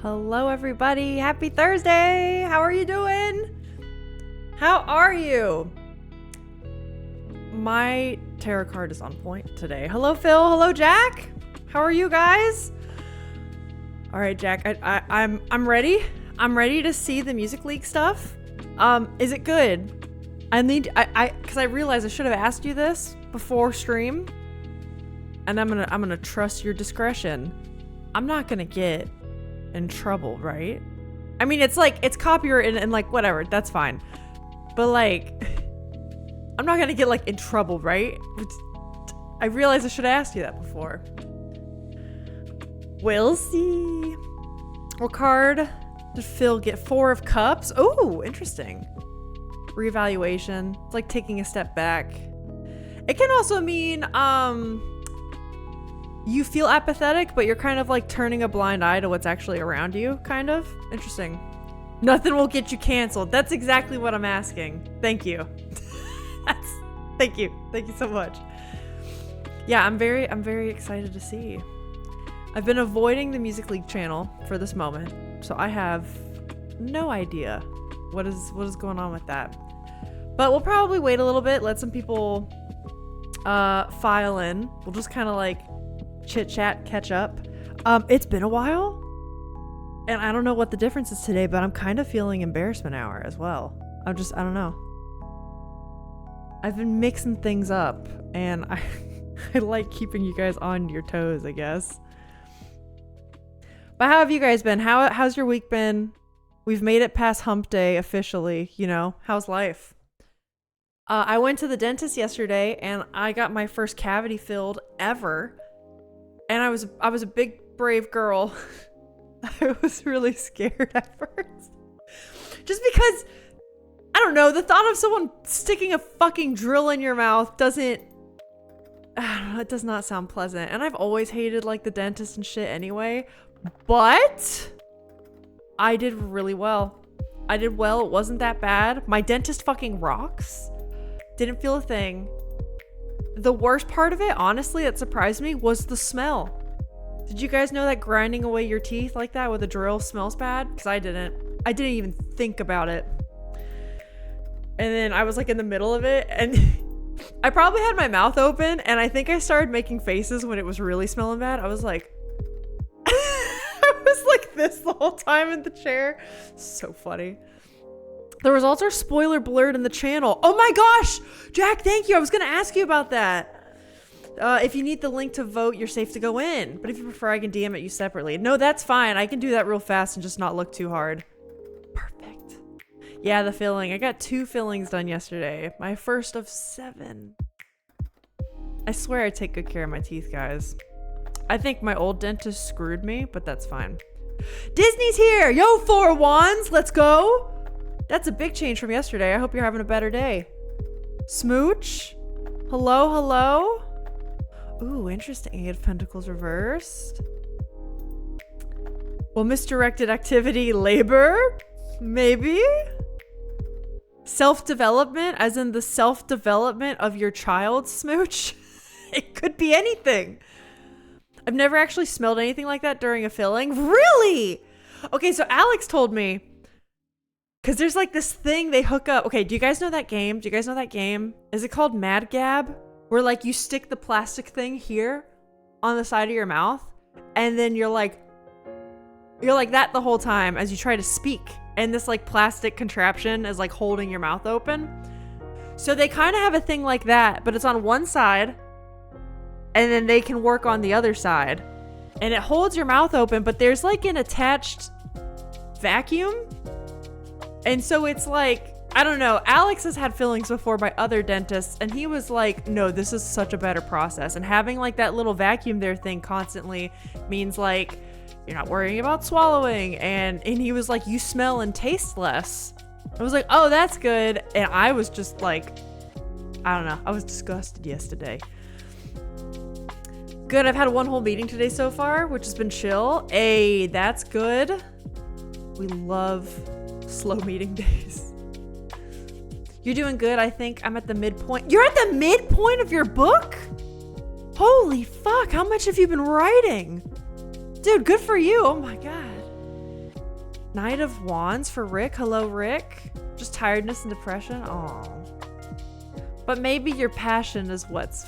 Hello, everybody. Happy Thursday. How are you doing? How are you? My tarot card is on point today. Hello, Phil. Hello, Jack. How are you guys? All right, Jack. I'm ready. I'm ready to see the Music League stuff. Is it good? Because I realized I should have asked you this before stream, and I'm gonna trust your discretion. I'm not gonna get in trouble, right? I mean, it's copyright and like whatever, that's fine. But like, I'm not gonna get like in trouble, right? I realized I should have asked you that before. We'll see. What card did Phil get? 4 of Cups. Oh, interesting. Reevaluation. It's like taking a step back. It can also mean you feel apathetic, but you're kind of like turning a blind eye to what's actually around you, kind of. Interesting. Nothing will get you canceled. That's exactly what I'm asking. Thank you. Thank you. Thank you so much. Yeah, I'm very excited to see. I've been avoiding the Music League channel for this moment, so I have no idea what is going on with that. But we'll probably wait a little bit, let some people file in. We'll just kind of like chit chat, catch up. It's been a while, and I don't know what the difference is today, but I'm kind of feeling embarrassment hour as well. I don't know. I've been mixing things up, and I like keeping you guys on your toes, I guess. But how have you guys been? How's your week been? We've made it past hump day officially, you know. How's life? I went to the dentist yesterday, and I got my first cavity filled ever. And I was a big, brave girl. I was really scared at first. Just because, I don't know, the thought of someone sticking a fucking drill in your mouth doesn't, I don't know, it does not sound pleasant. And I've always hated like the dentist and shit anyway. But I did really well. I did well. It wasn't that bad. My dentist fucking rocks. Didn't feel a thing. The worst part of it, honestly, that surprised me was the smell. Did you guys know that grinding away your teeth like that with a drill smells bad? Because I didn't even think about it. And then I was like in the middle of it, and I probably had my mouth open, and I think I started making faces when it was really smelling bad. I was like, I was like this the whole time in the chair. So funny. The results are spoiler blurred in the channel. Oh my gosh! Jack, thank you. I was going to ask you about that. If you need the link to vote, you're safe to go in. But if you prefer, I can DM it you separately. No, that's fine. I can do that real fast and just not look too hard. Perfect. Yeah, the filling. I got 2 fillings done yesterday. My first of 7. I swear I take good care of my teeth, guys. I think my old dentist screwed me, but that's fine. Disney's here! Yo, 4 wands! Let's go! That's a big change from yesterday. I hope you're having a better day. Smooch? Hello, hello? Ooh, interesting. 8 of Pentacles reversed. Well, misdirected activity, labor? Maybe? Self-development, as in the self-development of your child, Smooch? It could be anything. I've never actually smelled anything like that during a filling. Really? Okay, so Alex told me, because there's like this thing they hook up. Okay, do you guys know that game? Is it called Mad Gab? Where like you stick the plastic thing here on the side of your mouth, and then you're like that the whole time as you try to speak. And this like plastic contraption is like holding your mouth open. So they kind of have a thing like that, but it's on one side, and then they can work on the other side. And it holds your mouth open, but there's like an attached vacuum. And so it's like, I don't know, Alex has had fillings before by other dentists, and he was like, no, this is such a better process. And having like that little vacuum there thing constantly means like you're not worrying about swallowing. And he was like, you smell and taste less. I was like, oh, that's good. And I was just like, I don't know, I was disgusted yesterday. Good, I've had 1 whole meeting today so far, which has been chill. Hey, that's good. We love slow meeting days. You're doing good. I think I'm at the midpoint. You're at the midpoint of your book? Holy fuck, how much have you been writing? Dude, good for you. Oh my god. Knight of Wands for Rick. Hello, Rick. Just tiredness and depression. Aw. But maybe your passion is what's...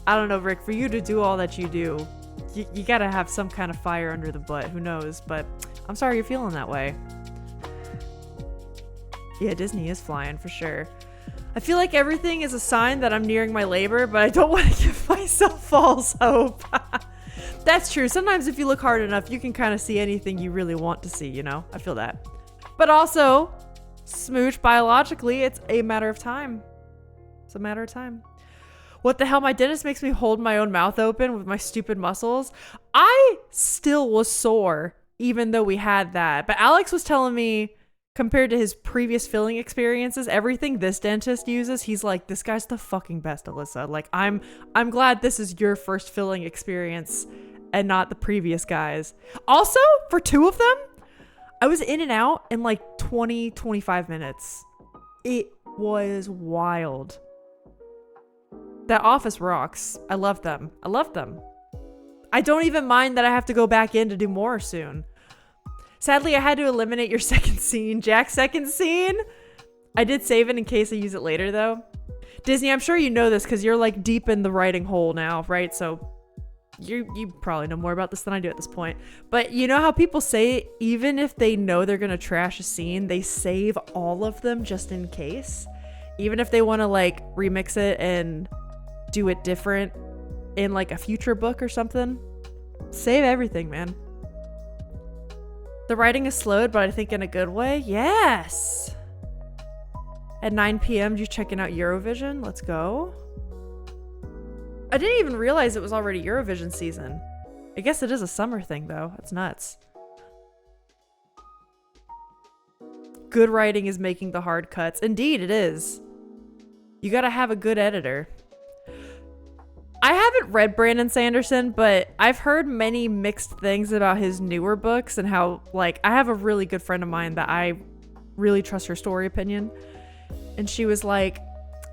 I don't know, Rick. For you to do all that you do, you gotta have some kind of fire under the butt. Who knows? But I'm sorry you're feeling that way. Yeah, Disney is flying for sure. I feel like everything is a sign that I'm nearing my labor, but I don't want to give myself false hope. That's true. Sometimes if you look hard enough, you can kind of see anything you really want to see, you know? I feel that. But also, smooch, biologically, it's a matter of time. It's a matter of time. What the hell? My dentist makes me hold my own mouth open with my stupid muscles. I still was sore, even though we had that. But Alex was telling me, compared to his previous filling experiences, everything this dentist uses, he's like, this guy's the fucking best, Alyssa. Like, I'm glad this is your first filling experience and not the previous guys. Also, for 2 of them, I was in and out in like 20, 25 minutes. It was wild. That office rocks. I love them. I love them. I don't even mind that I have to go back in to do more soon. Sadly, I had to eliminate your second scene. Jack's second scene? I did save it in case I use it later, though. Disney, I'm sure you know this because you're like deep in the writing hole now, right? So you probably know more about this than I do at this point. But you know how people say even if they know they're going to trash a scene, they save all of them just in case? Even if they want to like remix it and do it different in like a future book or something? Save everything, man. The writing is slowed, but I think in a good way. Yes. At 9 p.m., you checking out Eurovision? Let's go. I didn't even realize it was already Eurovision season. I guess it is a summer thing, though. That's nuts. Good writing is making the hard cuts. Indeed, it is. You gotta have a good editor. I haven't read Brandon Sanderson, but I've heard many mixed things about his newer books and how, like, I have a really good friend of mine that I really trust her story opinion. And she was like,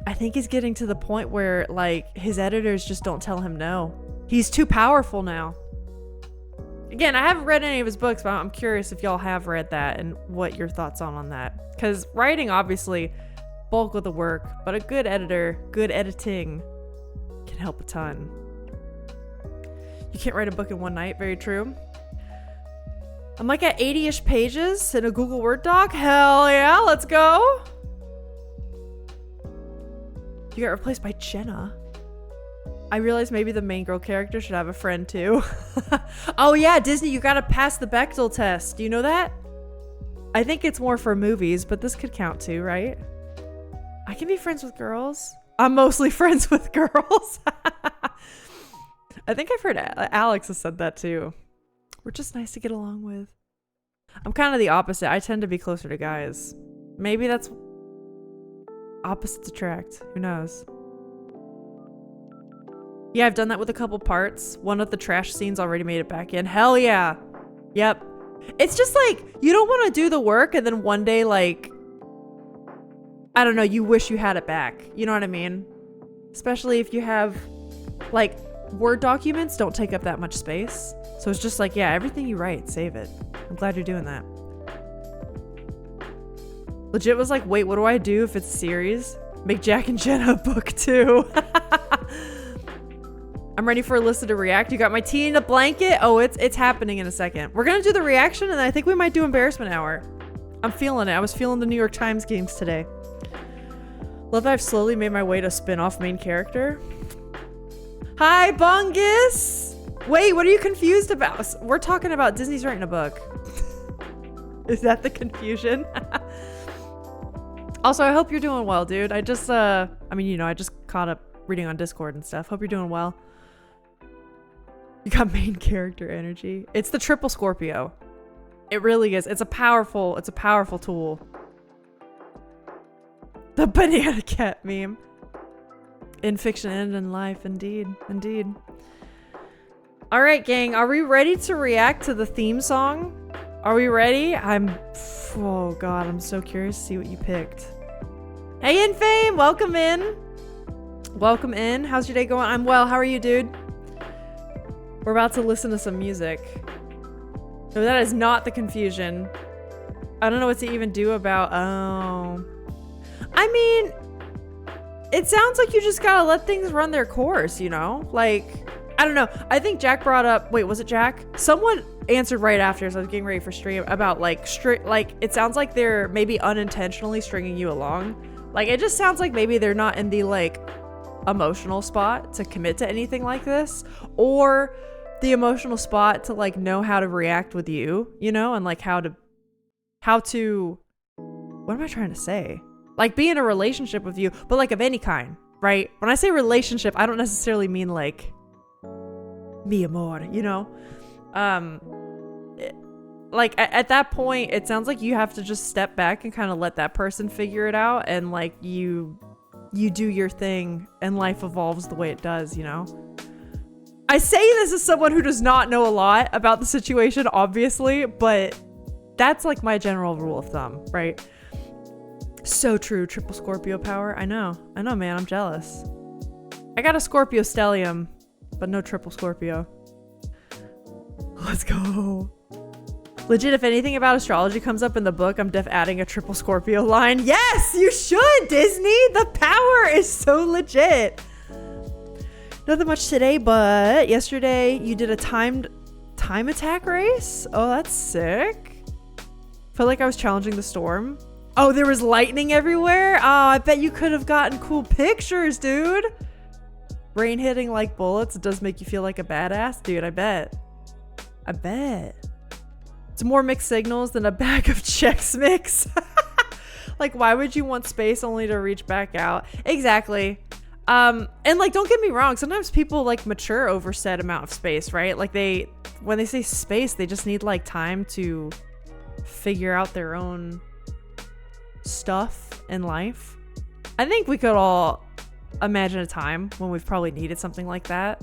I think he's getting to the point where, like, his editors just don't tell him no. He's too powerful now. Again, I haven't read any of his books, but I'm curious if y'all have read that and what your thoughts on that. Because writing, obviously, bulk of the work, but a good editor, good editing can help a ton. You can't write a book in one night. Very true. I'm like at 80-ish pages in a Google Word doc. Hell yeah, let's go. You got replaced by Jenna. I realized maybe the main girl character should have a friend too. Oh yeah, Disney, you gotta pass the Bechdel test. Do you know that? I think it's more for movies, but this could count too, right? I can be friends with girls. I'm mostly friends with girls. I think I've heard Alex has said that too. We're just nice to get along with. I'm kind of the opposite. I tend to be closer to guys. Maybe that's opposites attract. Who knows? Yeah, I've done that with a couple parts. One of the trash scenes already made it back in. Hell yeah. Yep. It's just like, you don't want to do the work and then one day, like, I don't know, you wish you had it back. You know what I mean? Especially if you have, like, Word documents don't take up that much space. So it's just like, yeah, everything you write, save it. I'm glad you're doing that. Legit was like, wait, what do I do if it's a series? Make Jack and Jenna a book too. I'm ready for Alyssa to react. You got my tea in a blanket? Oh, it's happening in a second. We're gonna do the reaction and I think we might do embarrassment hour. I'm feeling it. I was feeling the New York Times games today. Love that I've slowly made my way to spin-off main character. Hi, Bungus! Wait, what are you confused about? We're talking about Disney's writing a book. Is that the confusion? Also, I hope you're doing well, dude. I just, I mean, you know, I just caught up reading on Discord and stuff. Hope you're doing well. You got main character energy. It's the triple Scorpio. It really is. It's a powerful tool. The banana cat meme. In fiction and in life, indeed. Indeed. All right, gang. Are we ready to react to the theme song? Are we ready? Oh God, I'm so curious to see what you picked. Hey, Infame, welcome in. Welcome in. How's your day going? I'm well. How are you, dude? We're about to listen to some music. No, that is not the confusion. I don't know what to even do about. Oh. I mean, it sounds like you just gotta let things run their course, you know? Like, I don't know. I think Jack brought up. Wait, was it Jack? Someone answered right after as I was getting ready for stream about like it sounds like they're maybe unintentionally stringing you along. Like, it just sounds like maybe they're not in the like emotional spot to commit to anything like this, or the emotional spot to like know how to react with you, you know, and like how to what am I trying to say? Like, be in a relationship with you, but like of any kind, right? When I say relationship, I don't necessarily mean like mi amor, you know? Like at that point, it sounds like you have to just step back and kind of let that person figure it out, and like you do your thing and life evolves the way it does, you know? I say this as someone who does not know a lot about the situation, obviously, but that's like my general rule of thumb, right? So true, triple Scorpio power. I know, man, I'm jealous. I got a Scorpio stellium, but no triple Scorpio. Let's go. Legit, if anything about astrology comes up in the book, I'm adding a triple Scorpio line. Yes, you should, Disney. The power is so legit. Nothing much today, but yesterday you did a timed time attack race. Oh, that's sick. Felt like I was challenging the storm. Oh, there was lightning everywhere. Oh, I bet you could have gotten cool pictures, dude. Rain hitting like bullets. It does make you feel like a badass, dude. I bet. It's more mixed signals than a bag of Chex Mix. Like, why would you want space only to reach back out? Exactly. And like, don't get me wrong. Sometimes people like mature over said amount of space, right? Like when they say space, they just need like time to figure out their own stuff in life. I think we could all imagine a time when we've probably needed something like that.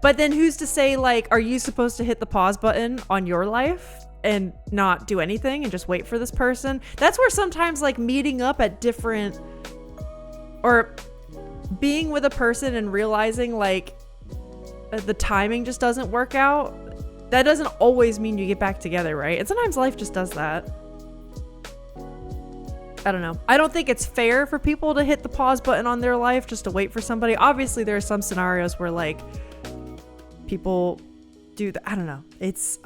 But then who's to say, like, are you supposed to hit the pause button on your life and not do anything and just wait for this person? That's where sometimes like meeting up at different, or being with a person and realizing like the timing just doesn't work out, that doesn't always mean you get back together, right? And sometimes life just does that. I don't know. I don't think it's fair for people to hit the pause button on their life just to wait for somebody. Obviously, there are some scenarios where like people do that. I don't know. It's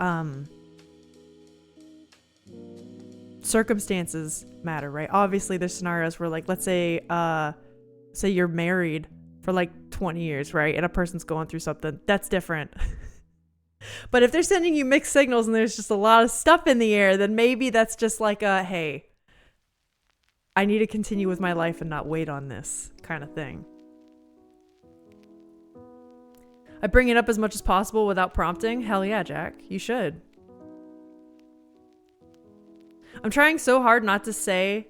circumstances matter, right? Obviously, there's scenarios where like, let's say you're married for like 20 years, right? And a person's going through something. That's different. But if they're sending you mixed signals and there's just a lot of stuff in the air, then maybe that's just like a, hey, I need to continue with my life and not wait on this kind of thing. I bring it up as much as possible without prompting. Hell yeah, Jack. You should. I'm trying so hard not to say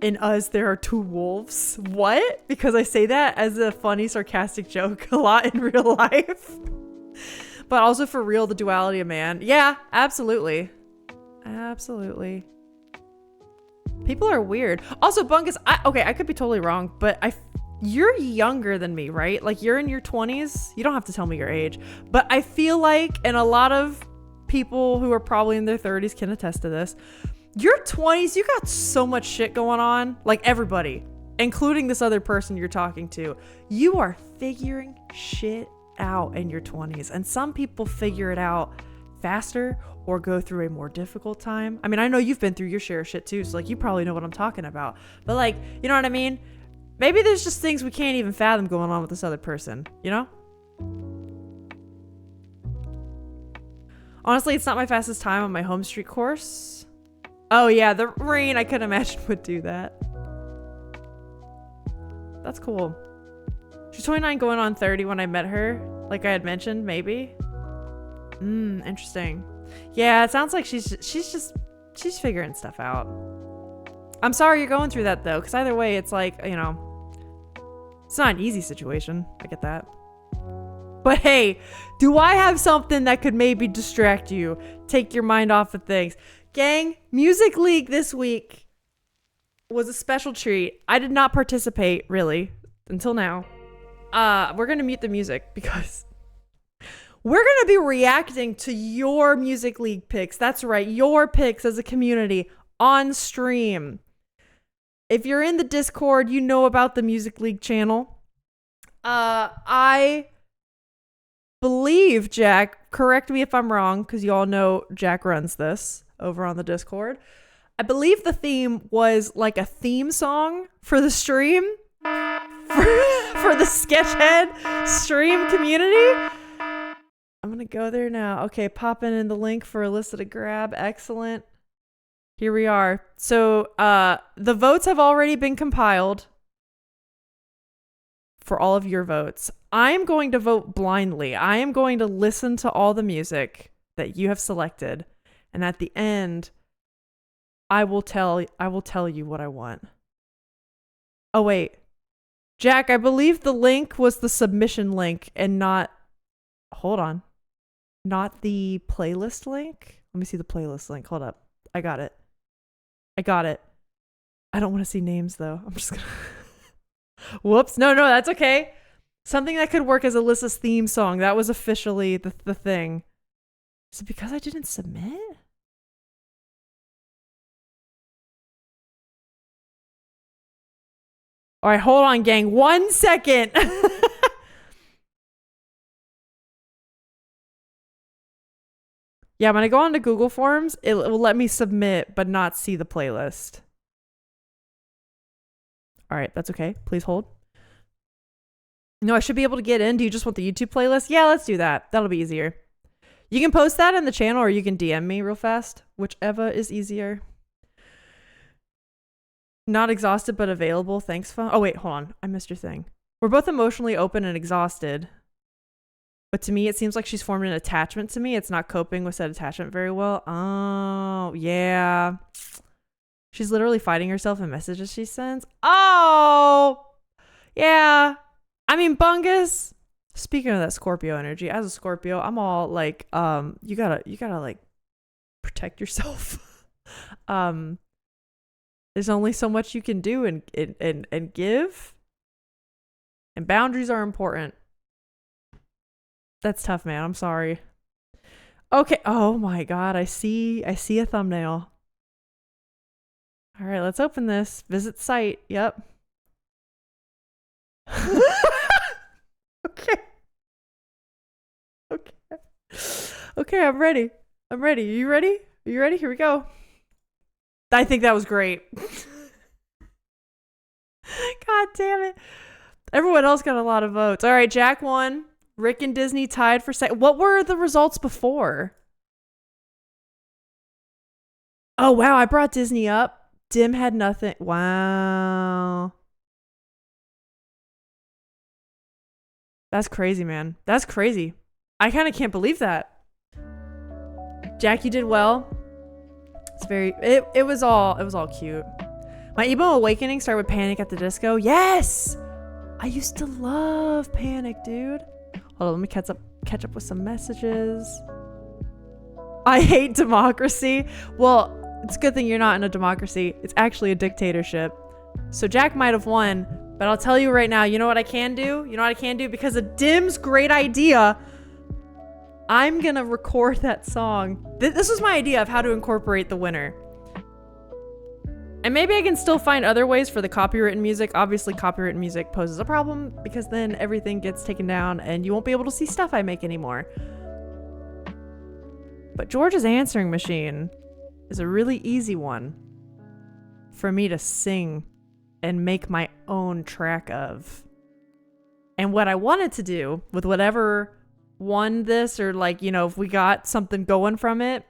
in us there are two wolves. What? Because I say that as a funny, sarcastic joke a lot in real life. But also for real, the duality of man. Yeah, absolutely. Absolutely. People are weird. Also, Bunkus, I could be totally wrong, but you're younger than me, right? Like, you're in your 20s. You don't have to tell me your age. But I feel like, and a lot of people who are probably in their 30s can attest to this, your 20s, you got so much shit going on. Like, everybody, including this other person you're talking to. You are figuring shit out in your 20s. And some people figure it out faster or go through a more difficult time. I mean, I know you've been through your share of shit too, so like you probably know what I'm talking about. But like, you know what I mean? Maybe there's just things we can't even fathom going on with this other person, you know? Honestly, it's not my fastest time on my home street course. Oh yeah, the rain, I could imagine would do that. That's cool. She's 29 going on 30 when I met her. Like I had mentioned, maybe. Interesting. Yeah, it sounds like she's figuring stuff out. I'm sorry you're going through that though, because either way, it's like, you know, it's not an easy situation. I get that. But hey, do I have something that could maybe distract you, take your mind off of things? Gang, Music League this week was a special treat. I did not participate, really, until now. We're going to mute the music because We're going to be reacting to your Music League picks. That's right, your picks as a community on stream. If you're in the Discord, you know about the Music League channel. I believe, Jack, correct me if I'm wrong, because you all know Jack runs this over on the Discord. I believe the theme was like a theme song for the stream, for the Sketchhead stream community. I'm going to go there now. Okay, popping in the link for Alyssa to grab. Excellent. Here we are. So the votes have already been compiled for all of your votes. I'm going to vote blindly. I am going to listen to all the music that you have selected. And at the end, I will tell you what I want. Oh, wait. Jack, I believe the link was the submission link and not... Hold on. Not the playlist link? Let me see the playlist link. Hold up. I got it. I don't want to see names, though. I'm just gonna... Whoops. No, that's okay. Something that could work as Alyssa's theme song. That was officially the thing. Is it because I didn't submit? All right, hold on, gang. 1 second. Yeah, when I go on to Google Forms, it will let me submit but not see the playlist. All right, that's okay. Please hold. No, I should be able to get in. Do you just want the YouTube playlist? Yeah, let's do that. That'll be easier. You can post that in the channel or you can DM me real fast. Whichever is easier. Not exhausted but available. Thanks, phone. Oh, wait, hold on. I missed your thing. We're both emotionally open and exhausted. But to me, it seems like she's formed an attachment to me. It's not coping with said attachment very well. Oh, yeah. She's literally fighting herself in messages she sends. Oh, yeah. I mean, Bungus. Speaking of that Scorpio energy, as a Scorpio, I'm all like, you gotta like protect yourself. There's only so much you can do and give. And boundaries are important. That's tough, man. I'm sorry. Okay. Oh my God. I see a thumbnail. All right, let's open this. Visit site. Yep. Okay. Okay, I'm ready. Are you ready? Here we go. I think that was great. God damn it. Everyone else got a lot of votes. All right, Jack won. Rick and Disney tied for second. What were the results before? Oh, wow. I brought Disney up. Dim had nothing. Wow. That's crazy, man. That's crazy. I kind of can't believe that. Jack, you did well. It's very... It was all cute. My emo awakening started with Panic at the Disco. Yes! I used to love Panic, dude. Hold on, let me catch up with some messages. I hate democracy. Well, it's a good thing you're not in a democracy. It's actually a dictatorship. So Jack might have won, but I'll tell you right now, you know what I can do? You know what I can do? Because of Dim's great idea, I'm gonna record that song. This was my idea of how to incorporate the winner. And maybe I can still find other ways for the copywritten music. Obviously, copywritten music poses a problem because then everything gets taken down and you won't be able to see stuff I make anymore. But George's answering machine is a really easy one for me to sing and make my own track of. And what I wanted to do with whatever won this, or like, you know, if we got something going from it,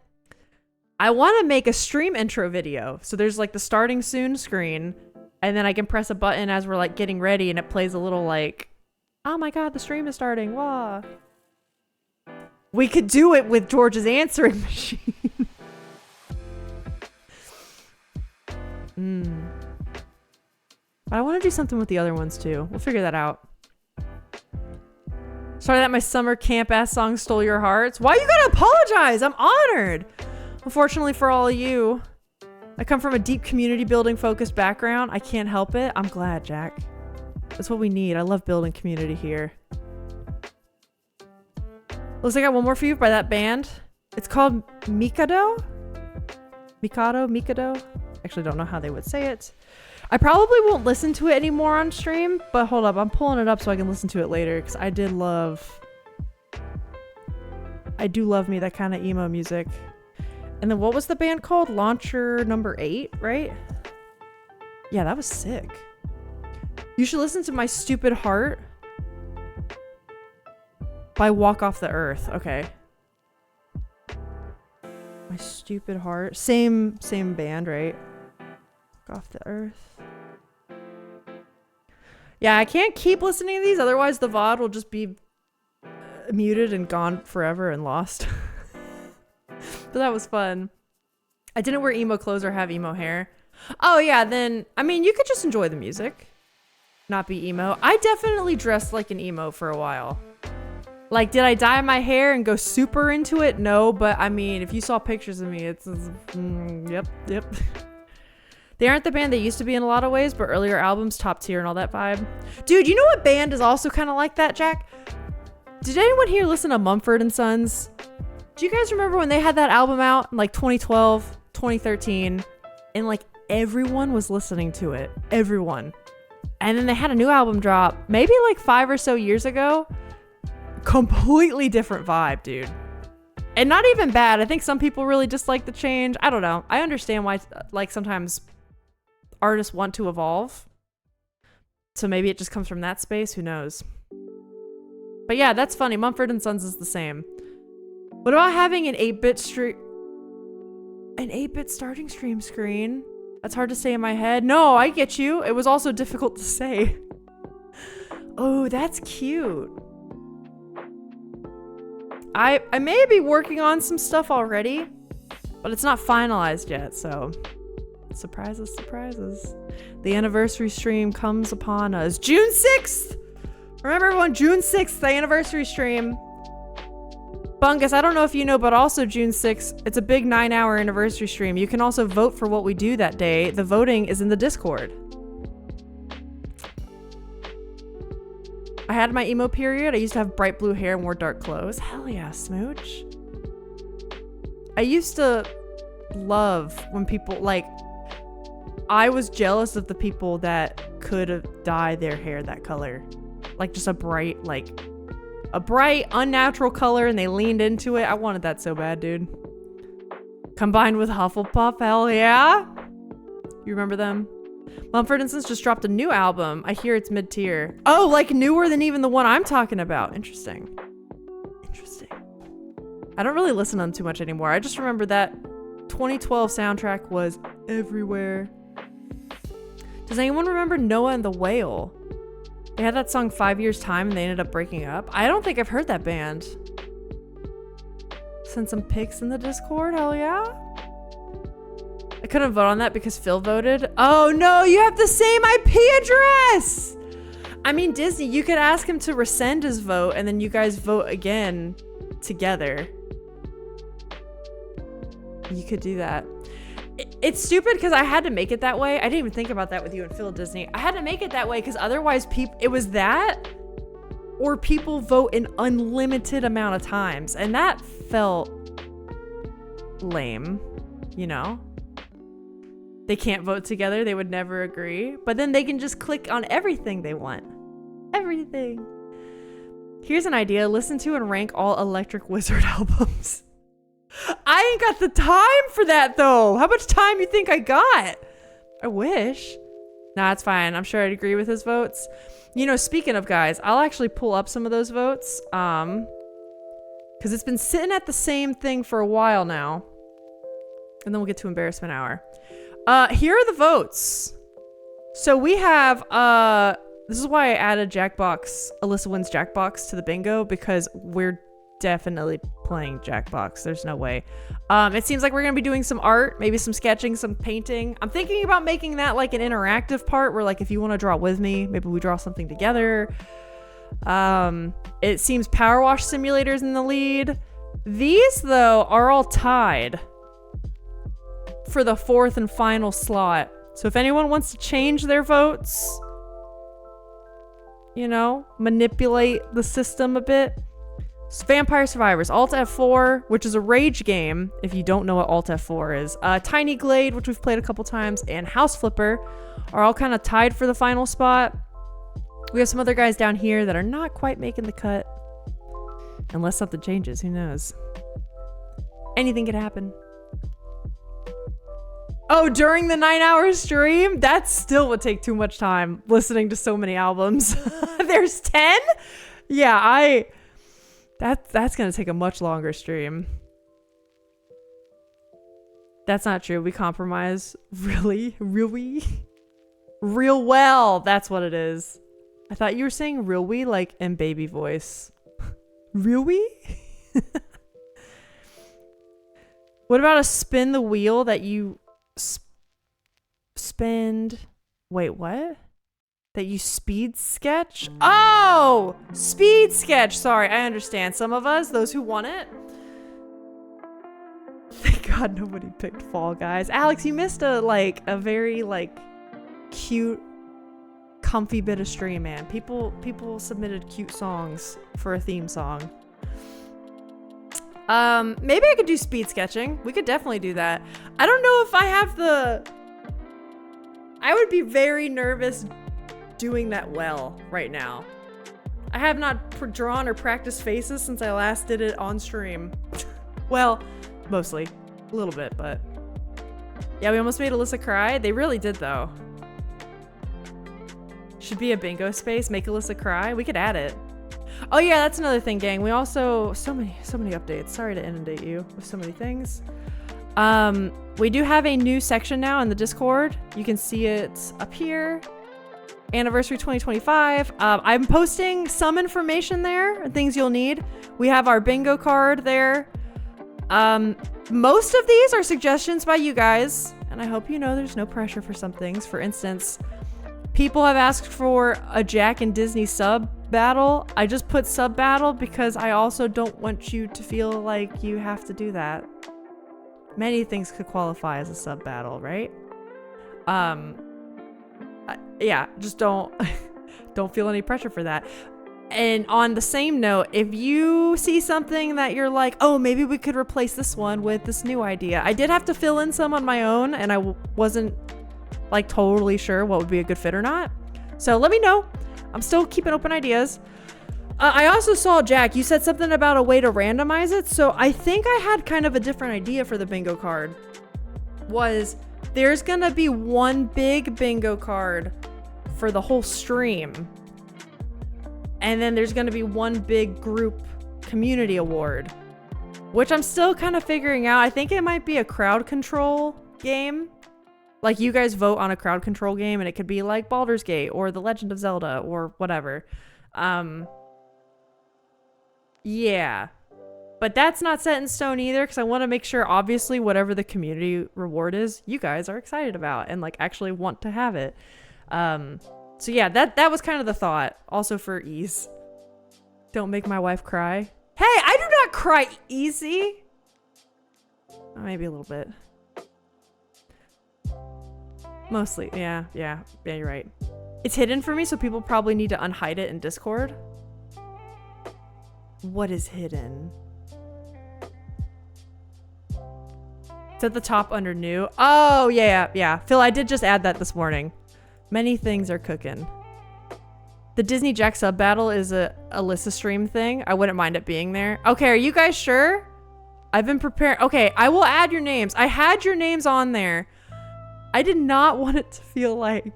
I want to make a stream intro video. So there's like the starting soon screen, and then I can press a button as we're like getting ready and it plays a little like, oh my God, the stream is starting. Wah. We could do it with George's answering machine. But I want to do something with the other ones too. We'll figure that out. Sorry that my summer camp ass song stole your hearts. Why you gotta apologize? I'm honored. Unfortunately for all of you, I come from a deep community building focused background. I can't help it. I'm glad, Jack. That's what we need. I love building community here. Looks like I got one more for you by that band. It's called Mikado. Mikado. Actually, don't know how they would say it. I probably won't listen to it anymore on stream, but hold up, I'm pulling it up so I can listen to it later because I do love me that kind of emo music. And then what was the band called? Launcher number 8, right? Yeah, that was sick. You should listen to My Stupid Heart by Walk Off the Earth. Okay. My Stupid Heart. Same band, right? Walk Off the Earth. Yeah, I can't keep listening to these, otherwise the VOD will just be muted and gone forever and lost. But that was fun. I didn't wear emo clothes or have emo hair. Oh yeah, then, I mean, you could just enjoy the music. Not be emo. I definitely dressed like an emo for a while. Like, did I dye my hair and go super into it? No, but I mean, if you saw pictures of me, it's yep. They aren't the band they used to be in a lot of ways, but earlier albums, top tier and all that vibe. Dude, you know what band is also kind of like that, Jack? Did anyone here listen to Mumford & Sons? Do you guys remember when they had that album out in like 2012, 2013, and like everyone was listening to it? Everyone. And then they had a new album drop maybe like 5 or so years ago. Completely different vibe, dude. And not even bad. I think some people really dislike the change. I don't know. I understand why, like, sometimes artists want to evolve. So maybe it just comes from that space. Who knows? But yeah, that's funny. Mumford & Sons is the same. What about having an 8-bit starting stream screen? That's hard to say in my head. No, I get you. It was also difficult to say. Oh, that's cute. I may be working on some stuff already, but it's not finalized yet, so surprises. The anniversary stream comes upon us. June 6th! Remember everyone, June 6th, the anniversary stream. Bungus, I don't know if you know, but also June 6th, it's a big 9-hour anniversary stream. You can also vote for what we do that day. The voting is in the Discord. I had my emo period. I used to have bright blue hair and wore dark clothes. Hell yeah, Smooch. I used to love when people, like, I was jealous of the people that could have dyed their hair that color. Like, just a bright, unnatural color, and they leaned into it. I wanted that so bad, dude. Combined with Hufflepuff, hell yeah. You remember them? Mumford & Sons just dropped a new album. I hear it's mid-tier. Oh, like newer than even the one I'm talking about. Interesting. I don't really listen to them too much anymore. I just remember that 2012 soundtrack was everywhere. Does anyone remember Noah and the Whale? They had that song 5 Years Time and they ended up breaking up. I don't think I've heard that band. Send some pics in the Discord, hell yeah. I couldn't vote on that because Phil voted. Oh no, you have the same IP address! I mean, Disney, you could ask him to rescind his vote and then you guys vote again together. You could do that. It's stupid because I had to make it that way. I didn't even think about that with you and Phil Disney. I had to make it that way because otherwise it was that or people vote an unlimited amount of times. And that felt lame, you know? They can't vote together. They would never agree. But then they can just click on everything they want. Everything. Here's an idea. Listen to and rank all Electric Wizard albums. I ain't got the time for that, though. How much time you think I got? I wish. Nah, it's fine. I'm sure I'd agree with his votes. You know, speaking of guys, I'll actually pull up some of those votes. Because it's been sitting at the same thing for a while now. And then we'll get to embarrassment hour. Here are the votes. So we have, this is why I added Jackbox, Alyssa Wins Jackbox to the bingo, because we're definitely playing Jackbox. There's no way. It seems like we're gonna be doing some art, maybe some sketching, some painting. I'm thinking about making that like an interactive part where like if you want to draw with me, maybe we draw something together. It seems Power Wash Simulator's in the lead. These though are all tied for the 4th and final slot. So if anyone wants to change their votes, you know, manipulate the system a bit, Vampire Survivors, Alt F4, which is a rage game, if you don't know what Alt F4 is. Tiny Glade, which we've played a couple times, and House Flipper are all kind of tied for the final spot. We have some other guys down here that are not quite making the cut. Unless something changes, who knows? Anything could happen. Oh, during the 9-hour stream? That still would take too much time listening to so many albums. There's 10? Yeah, that's gonna take a much longer stream. That's not true. We compromise really real well. That's what it is. I thought you were saying really like in baby voice. Really? What about a spin the wheel that you spend? Wait, what? That you speed sketch? Oh! Speed sketch! Sorry, I understand. Some of us, those who want it. Thank God nobody picked Fall Guys. Alex, you missed a very cute, comfy bit of stream, man. People submitted cute songs for a theme song. Maybe I could do speed sketching. We could definitely do that. I don't know if I have I would be very nervous doing that well right now. I have not drawn or practiced faces since I last did it on stream. Well, mostly. A little bit, but... Yeah, we almost made Alyssa cry. They really did, though. Should be a bingo space. Make Alyssa cry. We could add it. Oh yeah, that's another thing, gang. We also... So many updates. Sorry to inundate you with so many things. We do have a new section now in the Discord. You can see it up here. Anniversary 2025. I'm posting some information there and things you'll need. We have our bingo card there. Most of these are suggestions by you guys, and I hope you know there's no pressure for some things. For instance, people have asked for a Jack and Disney sub battle. I just put sub battle because I also don't want you to feel like you have to do that. Many things could qualify as a sub battle, right? Yeah, just don't feel any pressure for that. And on the same note, if you see something that you're like, oh, maybe we could replace this one with this new idea. I did have to fill in some on my own, and I wasn't like totally sure what would be a good fit or not. So let me know. I'm still keeping open ideas. I also saw, Jack, you said something about a way to randomize it. So I think I had kind of a different idea for the bingo card. There's gonna be one big bingo card for the whole stream. And then there's gonna be one big group community award, which I'm still kind of figuring out. I think it might be a crowd control game. Like you guys vote on a crowd control game, and it could be like Baldur's Gate or The Legend of Zelda or whatever. Yeah. But that's not set in stone either, because I want to make sure, obviously, whatever the community reward is, you guys are excited about and like actually want to have it. So yeah, that was kind of the thought. Also for ease. Don't make my wife cry. Hey, I do not cry easy. Maybe a little bit. Mostly, yeah, you're right. It's hidden for me, so people probably need to unhide it in Discord. What is hidden? It's at the top under new. Oh, yeah. Phil, I did just add that this morning. Many things are cooking. The Disney Jack sub battle is a Alyssa stream thing. I wouldn't mind it being there. Okay, are you guys sure? I've been preparing. Okay, I will add your names. I had your names on there. I did not want it to feel like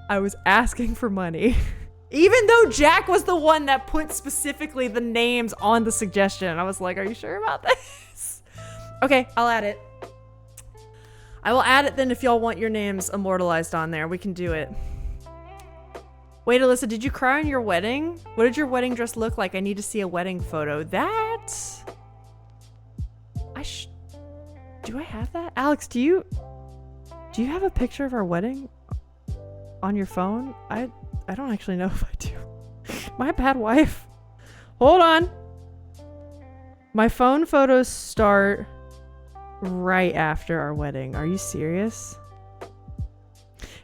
I was asking for money. Even though Jack was the one that put specifically the names on the suggestion. I was like, are you sure about this? Okay, I'll add it. I will add it then if y'all want your names immortalized on there. We can do it. Wait, Alyssa, did you cry on your wedding? What did your wedding dress look like? I need to see a wedding photo. That... Do I have that? Alex, do you have a picture of our wedding on your phone? I don't actually know if I do. My bad, wife. Hold on. My phone photos start right after our wedding. Are you serious?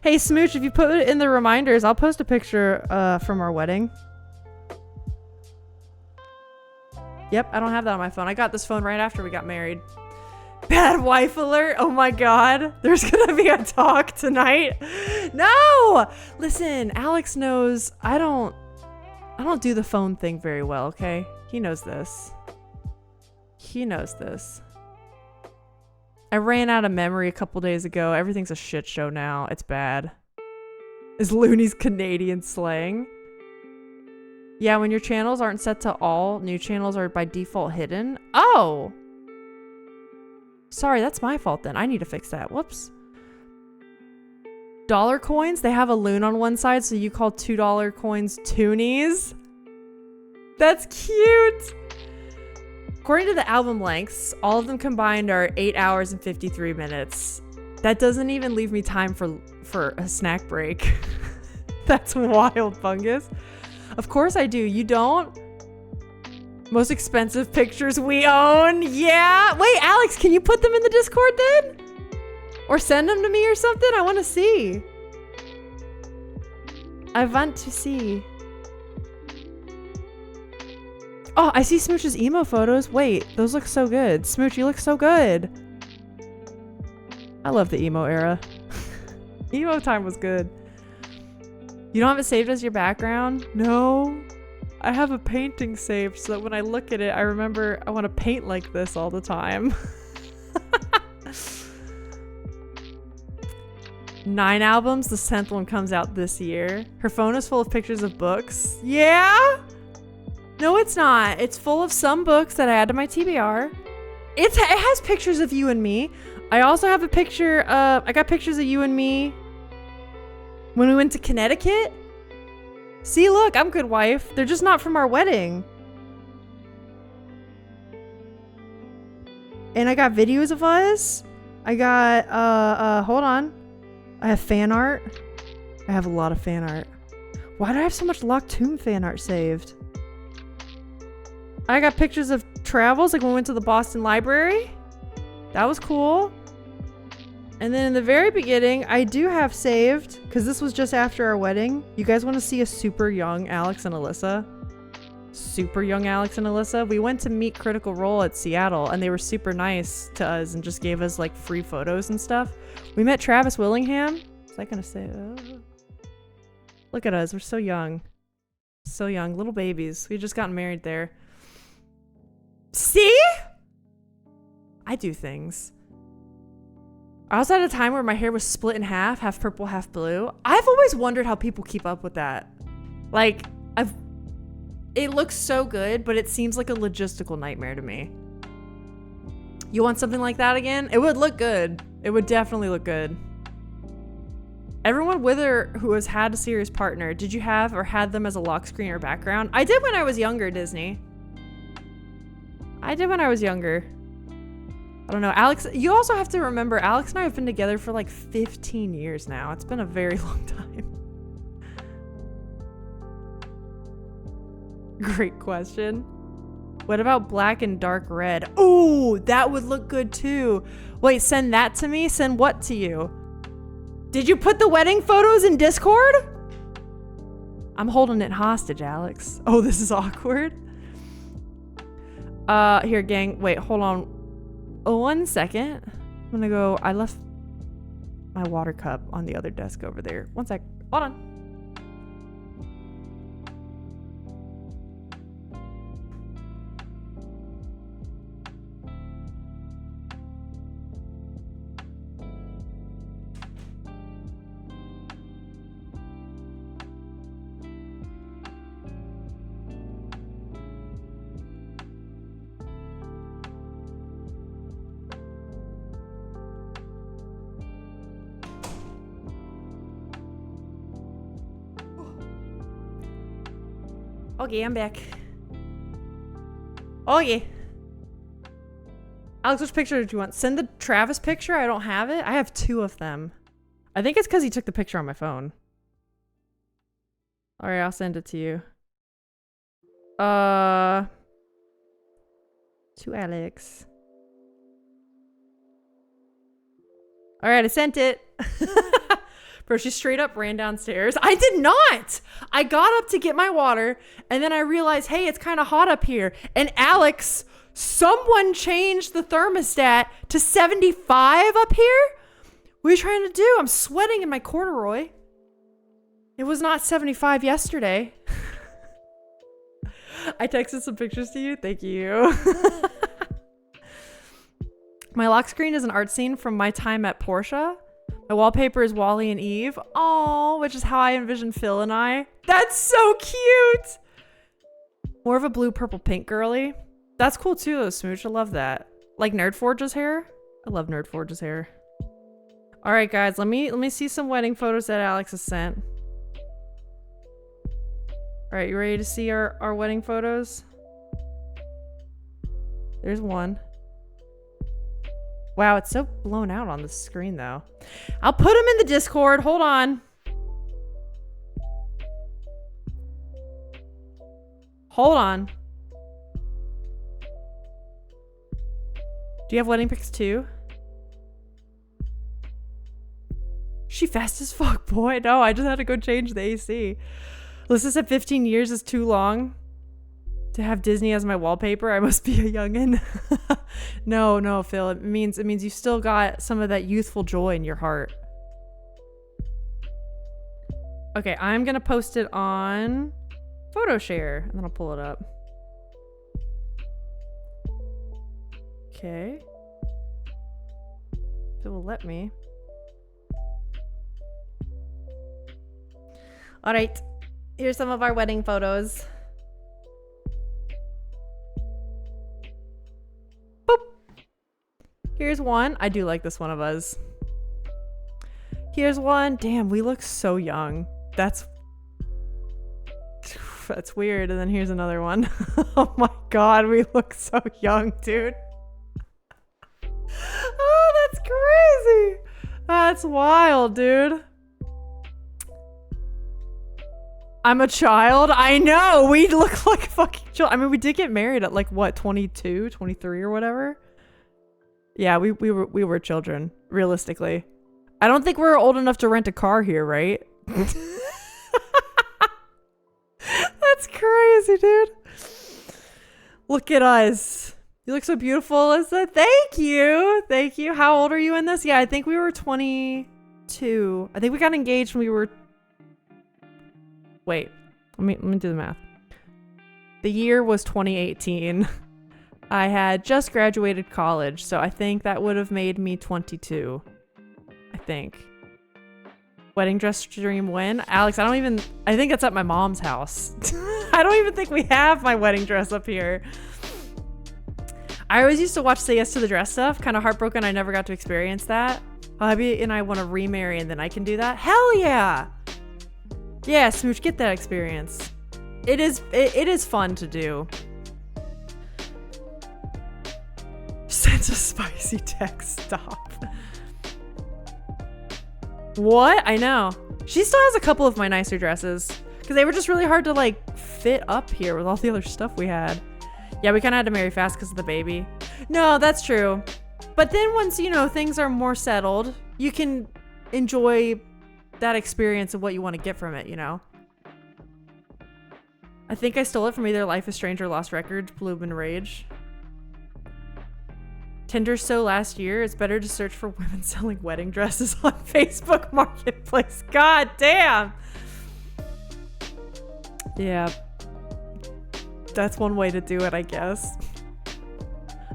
Hey, Smooch, if you put it in the reminders, I'll post a picture from our wedding. Yep, I don't have that on my phone. I got this phone right after we got married. Bad wife alert. Oh my God. There's gonna be a talk tonight. No! Listen, Alex knows I don't do the phone thing very well, okay? He knows this. He knows this. I ran out of memory a couple days ago. Everything's a shit show now. It's bad. Is Looney's Canadian slang? Yeah, when your channels aren't set to all, new channels are by default hidden. Oh! Sorry, that's my fault then. I need to fix that. Whoops. Dollar coins, they have a loon on one side, so you call $2 coins toonies. That's cute! According to the album lengths, all of them combined are 8 hours and 53 minutes. That doesn't even leave me time for a snack break. That's wild, Fungus. Of course I do. You don't? Most expensive pictures we own? Yeah. Wait, Alex, can you put them in the Discord then? Or send them to me or something? I want to see. I want to see. Oh, I see Smooch's emo photos. Wait, those look so good. Smooch, you look so good. I love the emo era. Emo time was good. You don't have it saved as your background? No. I have a painting saved so that when I look at it, I remember I want to paint like this all the time. 9 albums. The 10th one comes out this year. Her phone is full of pictures of books. Yeah? No, it's not. It's full of some books that I add to my TBR. It has pictures of you and me. I also have a picture of... I got pictures of you and me when we went to Connecticut. See, look, I'm good wife. They're just not from our wedding. And I got videos of us. I got, hold on. I have fan art. I have a lot of fan art. Why do I have so much Locked Tomb fan art saved? I got pictures of travels, like when we went to the Boston Library. That was cool. And then in the very beginning, I do have saved, because this was just after our wedding. You guys want to see a super young Alex and Alyssa? Super young Alex and Alyssa. We went to meet Critical Role at Seattle, and they were super nice to us and just gave us like free photos and stuff. We met Travis Willingham. Was I gonna say? Look at us. We're so young. So young. Little babies. We just gotten married there. See? I do things. I also had a time where my hair was split in half purple, half blue. I've always wondered how people keep up with that. Like, it looks so good, but it seems like a logistical nightmare to me. You want something like that again? It would look good. It would definitely look good. Everyone with her who has had a serious partner, did you have or had them as a lock screen or background? I did when I was younger, Disney. I did when I was younger. I don't know. Alex, you also have to remember, Alex and I have been together for like 15 years now. It's been a very long time. Great question. What about black and dark red? Oh, that would look good too. Wait, send that to me? Send what to you? Did you put the wedding photos in Discord? I'm holding it hostage, Alex. Oh, this is awkward. Here, gang. Wait, hold on. 1 second. I'm gonna go. I left my water cup on the other desk over there. 1 sec. Hold on. Okay, I'm back. Okay. Alex, which picture did you want? Send the Travis picture? I don't have it. I have 2 of them. I think it's because he took the picture on my phone. Alright, I'll send it to you. To Alex. Alright, I sent it. Bro, she straight up ran downstairs. I did not. I got up to get my water, and then I realized, hey, it's kind of hot up here. And Alex, someone changed the thermostat to 75 up here? What are you trying to do? I'm sweating in my corduroy. It was not 75 yesterday. I texted some pictures to you. Thank you. My lock screen is an art scene from my time at Porsche. My wallpaper is Wally and Eve. Oh, which is how I envision Phil and I. That's so cute. More of a blue, purple, pink girly. That's cool too, though, Smooch. I love that. Like Nerdforge's hair. I love Nerdforge's hair. All right, guys. Let me see some wedding photos that Alex has sent. All right, you ready to see our wedding photos? There's one. Wow, it's so blown out on the screen, though. I'll put them in the Discord. Hold on. Hold on. Do you have wedding pics, too? She fast as fuck, boy. No, I just had to go change the AC. Alyssa said 15 years is too long to have Disney as my wallpaper. I must be a youngin'. No, Phil. It means you still got some of that youthful joy in your heart. Okay, I'm gonna post it on PhotoShare, and then I'll pull it up. Okay. If it will let me. All right. Here's some of our wedding photos. Boop. Here's one. I do like this one of us. Here's one. Damn, we look so young. That's weird. And then here's another one. Oh my God, we look so young, dude. Oh, that's crazy. That's wild, dude. I'm a child. I know. We look like fucking children. I mean, we did get married at like what, 22, 23 or whatever. Yeah, we were children, realistically. I don't think we're old enough to rent a car here, right? That's crazy, dude. Look at us. You look so beautiful, Alyssa. Thank you. Thank you. How old are you in this? Yeah, I think we were 22. I think we got engaged when we were... Wait, let me do the math. The year was 2018. I had just graduated college, so I think that would have made me 22. I think. Wedding dress stream when? Alex, I think that's at my mom's house. I don't even think we have my wedding dress up here. I always used to watch Say Yes to the Dress stuff. Kind of heartbroken I never got to experience that. Hubby and I want to remarry and then I can do that. Hell yeah! Yeah, Smooch, get that experience. It is fun to do. Sent a spicy text. Stop. What? I know. She still has a couple of my nicer dresses because they were just really hard to like fit up here with all the other stuff we had. Yeah, we kind of had to marry fast because of the baby. No, that's true. But then once, you know, things are more settled, you can enjoy that experience of what you want to get from it, you know? I think I stole it from either Life is Strange or Lost Records, Bloom and Rage. Tinder so last year, it's better to search for women selling wedding dresses on Facebook Marketplace. God damn. Yeah. That's one way to do it, I guess.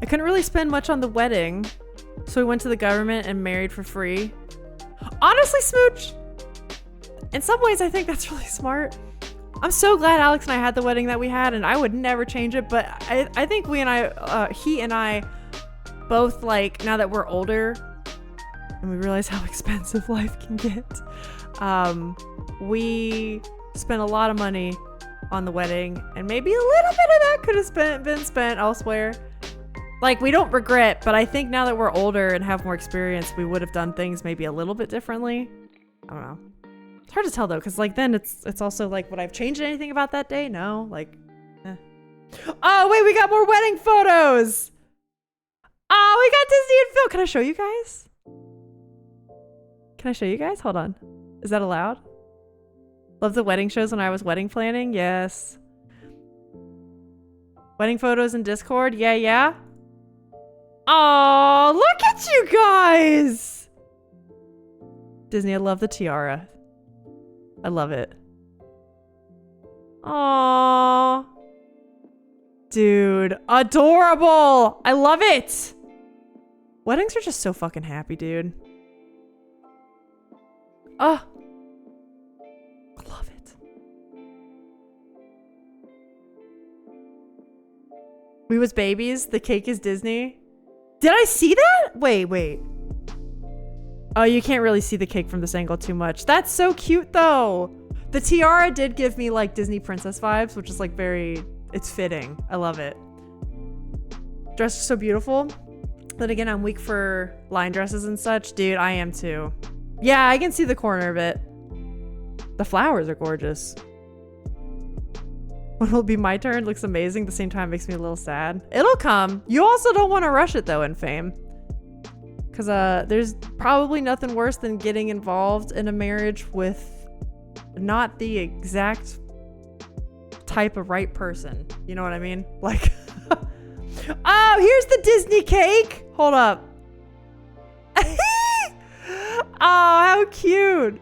I couldn't really spend much on the wedding, so we went to the government and married for free. Honestly, Smooch, in some ways, I think that's really smart. I'm so glad Alex and I had the wedding that we had, and I would never change it, but I think he and I both, like, now that we're older and we realize how expensive life can get, we spent a lot of money on the wedding, and maybe a little bit of that could have been spent elsewhere. Like, we don't regret, but I think now that we're older and have more experience, we would have done things maybe a little bit differently. I don't know. It's hard to tell though, because like then it's also like, would I have changed anything about that day? No, like, eh. Oh wait, we got more wedding photos. Oh, we got Disney and Phil. Can I show you guys? Hold on. Is that allowed? Love the wedding shows when I was wedding planning. Yes. Wedding photos in Discord. Yeah, yeah. Oh, look at you guys. Disney, I love the tiara. I love it. Aww. Dude, adorable. I love it. Weddings are just so fucking happy, dude. Oh. I love it. We was babies. The cake is Disney. Did I see that? Wait. Oh, you can't really see the cake from this angle too much. That's so cute though. The tiara did give me like Disney princess vibes, which is like very, it's fitting. I love it. Dress is so beautiful. Then again, I'm weak for line dresses and such. Dude, I am too. Yeah, I can see the corner of it. The flowers are gorgeous. When it'll be my turn, looks amazing. At the same time, makes me a little sad. It'll come. You also don't want to rush it though in fame. Because there's probably nothing worse than getting involved in a marriage with not the exact type of right person. You know what I mean? Like, oh, here's the Disney cake. Hold up. Oh, how cute.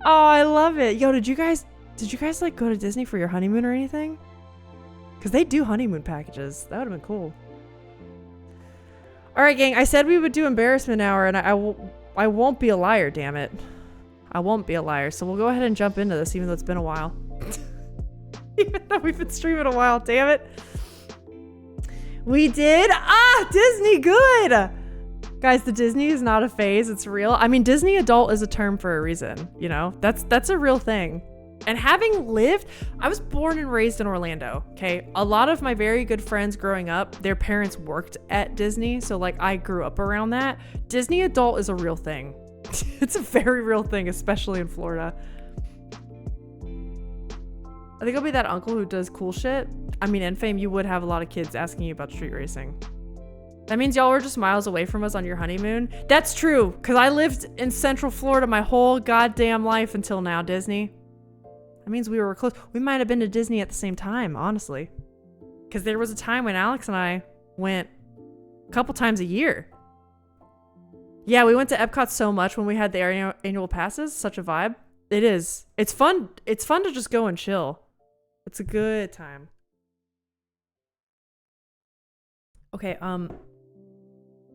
Oh, I love it. Yo, did you guys like go to Disney for your honeymoon or anything? Because they do honeymoon packages. That would have been cool. All right, gang. I said we would do embarrassment hour, and I won't be a liar, damn it. I won't be a liar. So we'll go ahead and jump into this, even though it's been a while. Even though we've been streaming a while, damn it. We did. Ah, Disney, good. Guys, the Disney is not a phase. It's real. I mean, Disney adult is a term for a reason. You know, that's a real thing. And having lived, I was born and raised in Orlando, okay? A lot of my very good friends growing up, their parents worked at Disney. So like I grew up around that. Disney adult is a real thing. It's a very real thing, especially in Florida. I think I'll be that uncle who does cool shit. I mean, in fame, you would have a lot of kids asking you about street racing. That means y'all were just miles away from us on your honeymoon. That's true, because I lived in Central Florida my whole goddamn life until now, Disney. That means we were close. We might have been to Disney at the same time, honestly. Because there was a time when Alex and I went a couple times a year. Yeah, we went to Epcot so much when we had the annual passes. Such a vibe. It is. It's fun. It's fun to just go and chill. It's a good time. Okay,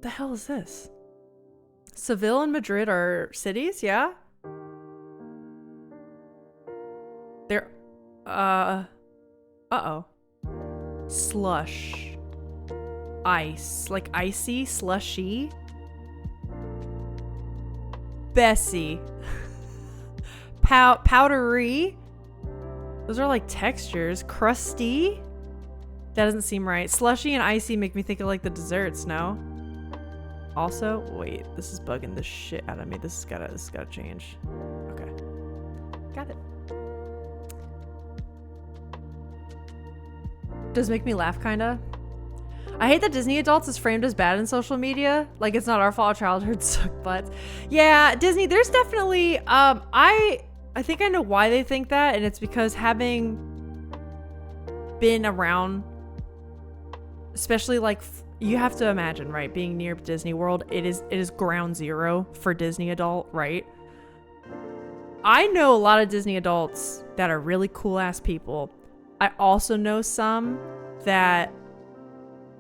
the hell is this? Seville and Madrid are cities, yeah? They're, uh-oh. Slush. Ice. Like icy, slushy. Bessie. Powdery. Those are like textures. Crusty. That doesn't seem right. Slushy and icy make me think of like the desserts, no? Also, wait, this is bugging the shit out of me. This has gotta change. Okay. Got it. Does make me laugh, kinda. I hate that Disney adults is framed as bad in social media. Like it's not our fault, childhood suck butts. Yeah, Disney, there's definitely, I think I know why they think that, and it's because having been around, especially like, you have to imagine, right, being near Disney World, it is ground zero for Disney adult, right? I know a lot of Disney adults that are really cool ass people. I also know some that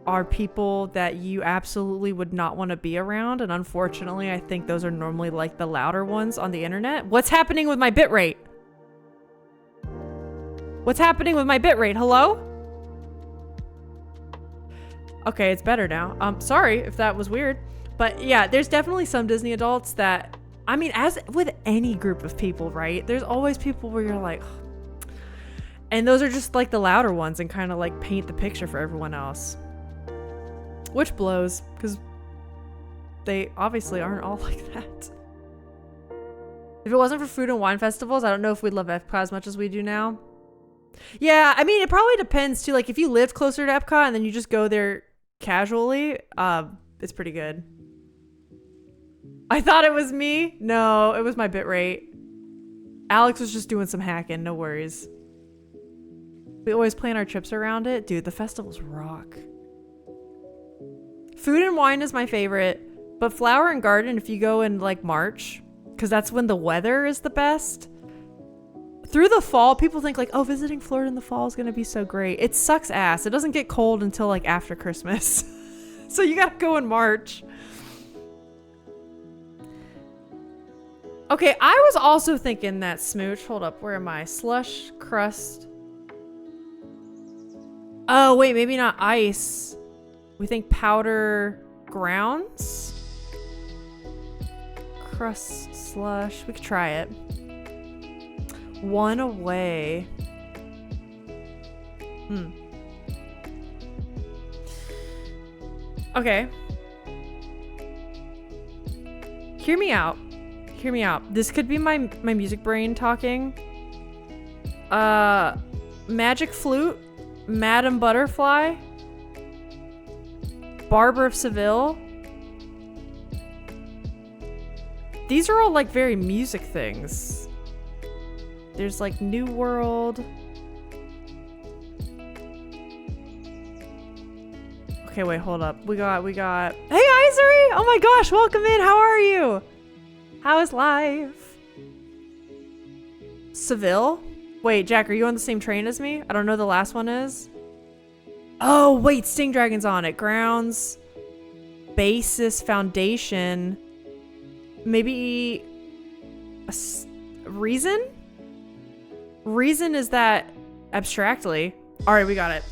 are people that you absolutely would not want to be around, and unfortunately, I think those are normally like the louder ones on the internet. What's happening with my bitrate? What's happening with my bitrate? Hello? Okay, it's better now. Sorry if that was weird. But yeah, there's definitely some Disney adults that, I mean, as with any group of people, right? There's always people where you're like, and those are just like the louder ones and kind of like paint the picture for everyone else. Which blows, because they obviously aren't all like that. If it wasn't for food and wine festivals, I don't know if we'd love Epcot as much as we do now. Yeah, I mean, it probably depends too. Like if you lived closer to Epcot and then you just go there casually, it's pretty good. I thought it was me. No, it was my bitrate. Alex was just doing some hacking, no worries. We always plan our trips around it. Dude, the festivals rock. Food and wine is my favorite, but flower and garden if you go in like March, because that's when the weather is the best. Through the fall, people think like, oh, visiting Florida in the fall is gonna be so great. It sucks ass. It doesn't get cold until like after Christmas. So you gotta go in March. Okay, I was also thinking that Smooch. Hold up, where am I? Slush, crust. Oh, wait, maybe not ice. We think powder grounds? Crust, slush. We could try it. One away. Okay. Hear me out. Hear me out. This could be my music brain talking. Magic Flute, Madame Butterfly, Barber of Seville. These are all like very music things. There's like New World. Okay, wait, hold up. We got. Hey, Isery! Oh my gosh, welcome in. How are you? How is life? Seville? Wait, Jack, are you on the same train as me? I don't know the last one is. Oh, wait, Sting Dragon's on it. Grounds, Basis, Foundation. Maybe Reason? Reason is that abstractly. All right, we got it.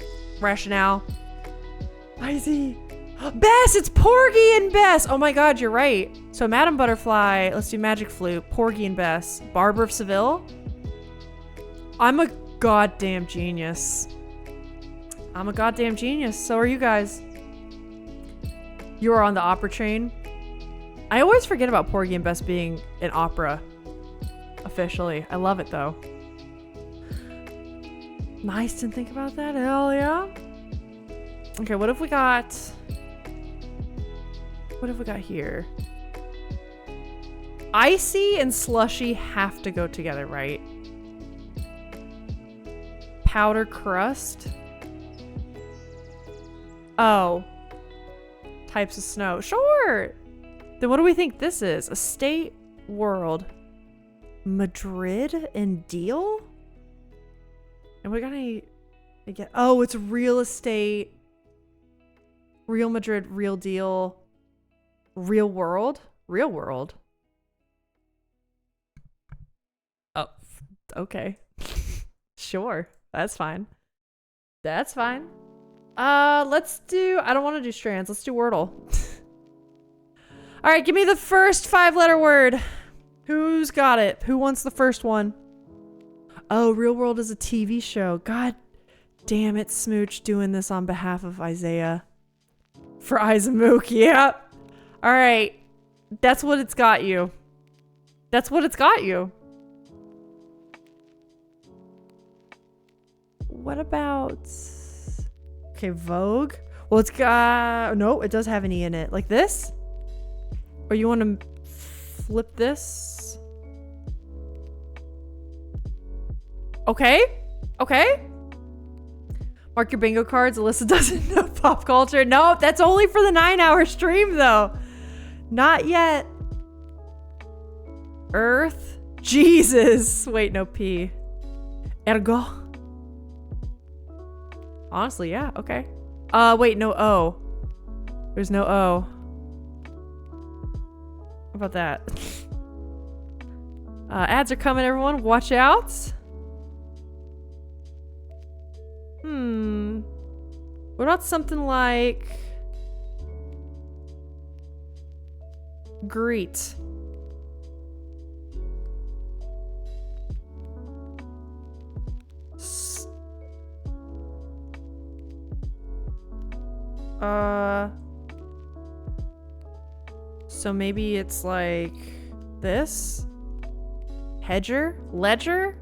Rationale. Izzy. Bess, it's Porgy and Bess. Oh my god, you're right. So Madame Butterfly, let's do Magic Flute, Porgy and Bess, Barber of Seville. I'm a goddamn genius. I'm a goddamn genius. So are you guys. You are on the opera train. I always forget about Porgy and Bess being an opera. Officially. I love it though. Nice to think about that. Hell yeah. Okay, what have we got? What have we got here? Icy and slushy have to go together, right? Powder crust. Oh. Types of snow. Sure. Then what do we think this is? Estate World. Madrid and Deal? And we got any... Again, oh, it's real estate. Real Madrid, real deal. Real world? Real world. Oh, okay. Sure. That's fine. That's fine. Let's do... I don't want to do strands. Let's do Wordle. All right, give me the first 5-letter word. Who's got it? Who wants the first one? Oh, Real World is a TV show. God damn it, Smooch doing this on behalf of Isaiah. For Izamook, yeah. All right. That's what it's got you. That's what it's got you. What about... Okay, Vogue. Well, it's got... No, it does have an E in it. Like this? Or you want to flip this? Okay. Okay. Mark your bingo cards. Alyssa doesn't know pop culture. No, that's only for the 9-hour stream, though. Not yet. Earth. Jesus. Wait, no P. Ergo. Honestly, yeah. Okay. Wait, no O. There's no O. How about that? Ads are coming, everyone. Watch out. What about something like... Greet. So maybe it's like this? Hedger? Ledger?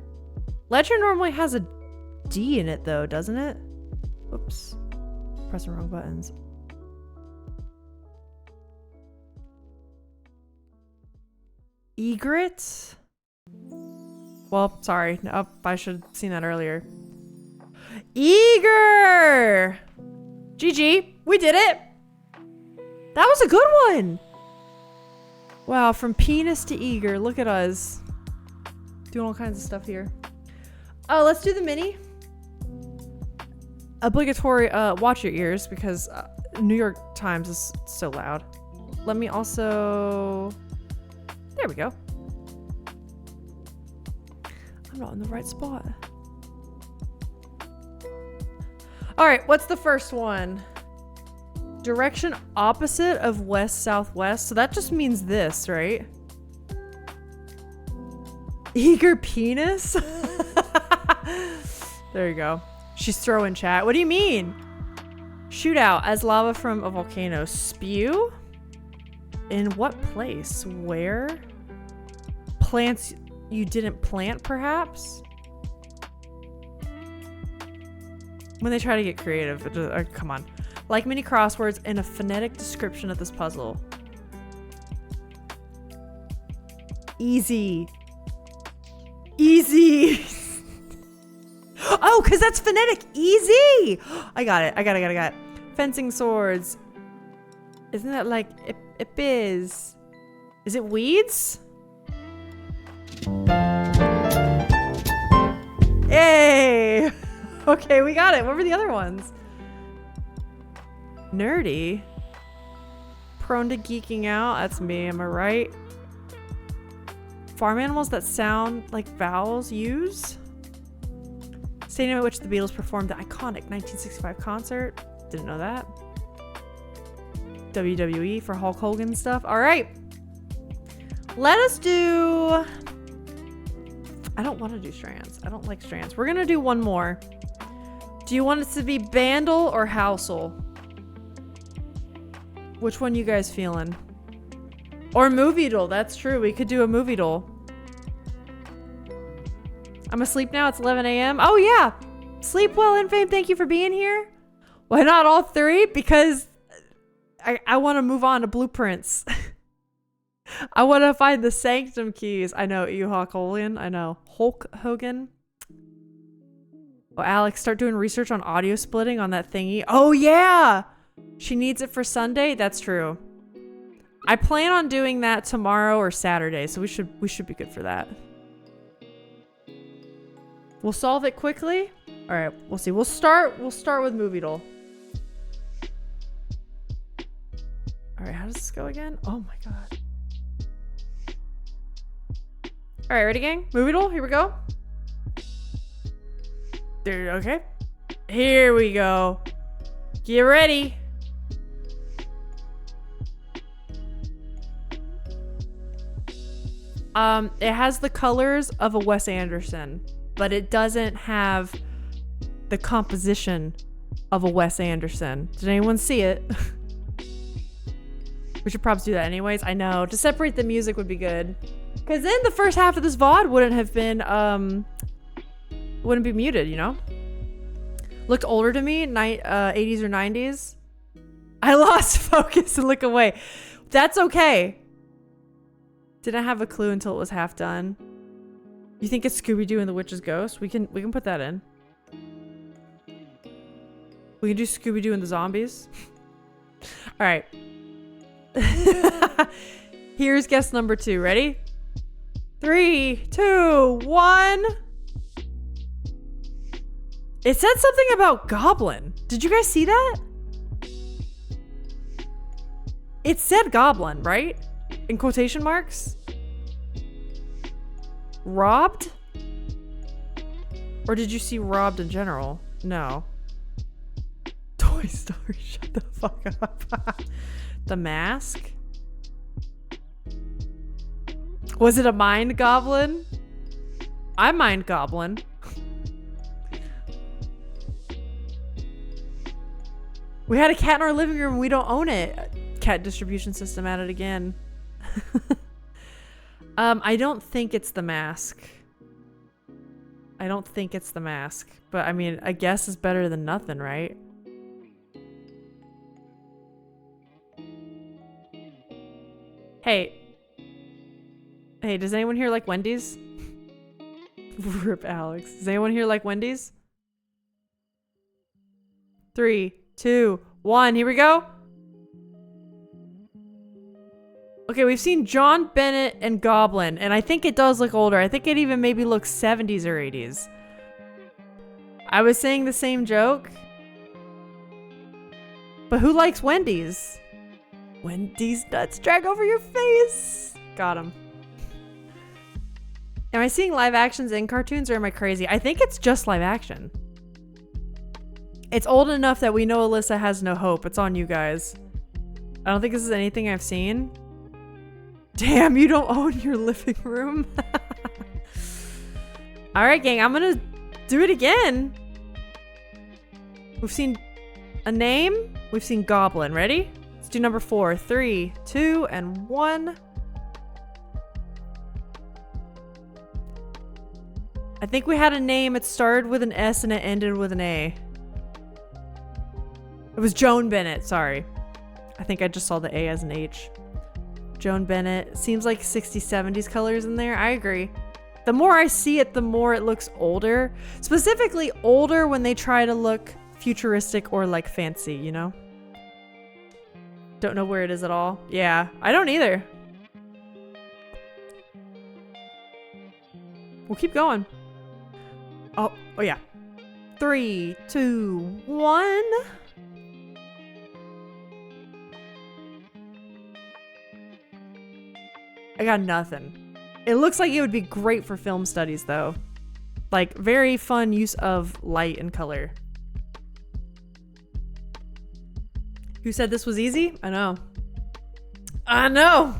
Ledger normally has a D in it though, doesn't it? Oops. Pressing wrong buttons. Egret? Well, sorry. Oh, I should have seen that earlier. Eager! GG. We did it! That was a good one! Wow, from penis to eager. Look at us. Doing all kinds of stuff here. Oh, let's do the mini. Obligatory, watch your ears because New York Times is so loud. Let me also... There we go. I'm not in the right spot. All right, what's the first one? Direction opposite of west-southwest. So that just means this, right? Eager penis? There you go. She's throwing chat. What do you mean? Shootout as lava from a volcano. Spew? In what place? Where? Plants you didn't plant, perhaps? When they try to get creative. Come on. Like mini crosswords and a phonetic description of this puzzle. Easy. Easy. Oh, because that's phonetic. Easy. I got it. I got it. Fencing swords. Isn't that like ipis? Is it weeds? Yay. Okay, we got it. What were the other ones? Nerdy. Prone to geeking out. That's me. Am I right? Farm animals that sound like vowels use. Stadium at which the Beatles performed the iconic 1965 concert. Didn't know that. WWE for Hulk Hogan stuff. All right. Let us do... I don't want to do strands. I don't like strands. We're going to do one more. Do you want it to be Bandle or Housel? Which one you guys feeling? Or Moviedle. That's true. We could do a Moviedle. I'm asleep now. It's 11 a.m. Oh, yeah. Sleep well, Infame. Thank you for being here. Why not all three? Because I want to move on to blueprints. I want to find the sanctum keys. I know. Hulk Hogan. I know. Hulk Hogan. Oh, Alex, start doing research on audio splitting on that thingy. Oh, yeah. She needs it for Sunday. That's true. I plan on doing that tomorrow or Saturday, so we should be good for that. We'll solve it quickly. All right, we'll see. We'll start with Moviedle. All right, how does this go again? Oh my god. All right, ready, gang? Moviedle. Here we go. There. Okay. Here we go. Get ready. It has the colors of a Wes Anderson, but it doesn't have the composition of a Wes Anderson. Did anyone see it? We should probably do that anyways. I know. To separate the music would be good. Because then the first half of this VOD wouldn't have been, wouldn't be muted, you know? Looked older to me, 80s or 90s. I lost focus and look away. That's okay. Didn't have a clue until it was half done. You think it's Scooby-Doo and the Witch's Ghost? We can put that in. We can do Scooby-Doo and the Zombies. All right. Here's guess number 2. Ready? 3, 2, 1. It said something about goblin. Did you guys see that? It said goblin, right? In quotation marks? Robbed? Or did you see robbed in general? No. Toy Story, shut the fuck up. The Mask? Was it a mind goblin? I mind goblin. We had a cat in our living room. We don't own it. Cat distribution system at it again. I don't think it's The Mask. I don't think it's The Mask. But I mean, a guess is better than nothing, right? Hey, Hey, does anyone here like Wendy's? Rip Alex. Does anyone here like Wendy's? 3, 2, 1. Here we go. Okay, we've seen John Bennett and Goblin, and I think it does look older. I think it even maybe looks 70s or 80s. I was saying the same joke. But who likes Wendy's? Wendy's nuts drag over your face. Got him. Am I seeing live actions in cartoons or am I crazy? I think it's just live action. It's old enough that we know Alyssa has no hope. It's on you guys. I don't think this is anything I've seen. Damn, you don't own your living room. All right, gang, I'm gonna do it again. We've seen a name. We've seen Goblin. Ready? Let's do number 4. 3, 2, and 1. I think we had a name. It started with an S and it ended with an A. It was Joan Bennett. Sorry. I think I just saw the A as an H. Joan Bennett. Seems like 60s, 70s colors in there. I agree. The more I see it, the more it looks older. Specifically older when they try to look futuristic or like fancy, you know? Don't know where it is at all. Yeah, I don't either. We'll keep going. Oh yeah. 3, 2, 1. I got nothing. It looks like it would be great for film studies though. Like very fun use of light and color. Who said this was easy? I know. I know.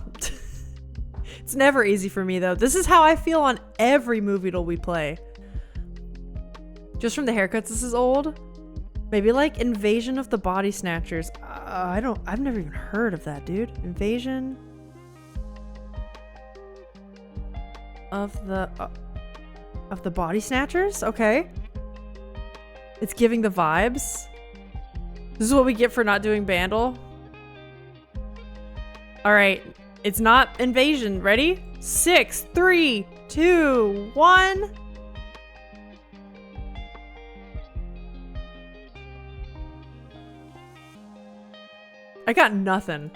It's never easy for me though. This is how I feel on every movie we play. Just from the haircuts, this is old. Maybe like Invasion of the Body Snatchers. I've never even heard of that, dude. Invasion of the Body Snatchers? Okay. It's giving the vibes. This is what we get for not doing Bandle. All right. It's not Invasion. Ready? 6, 3, 2, 1. I got nothing.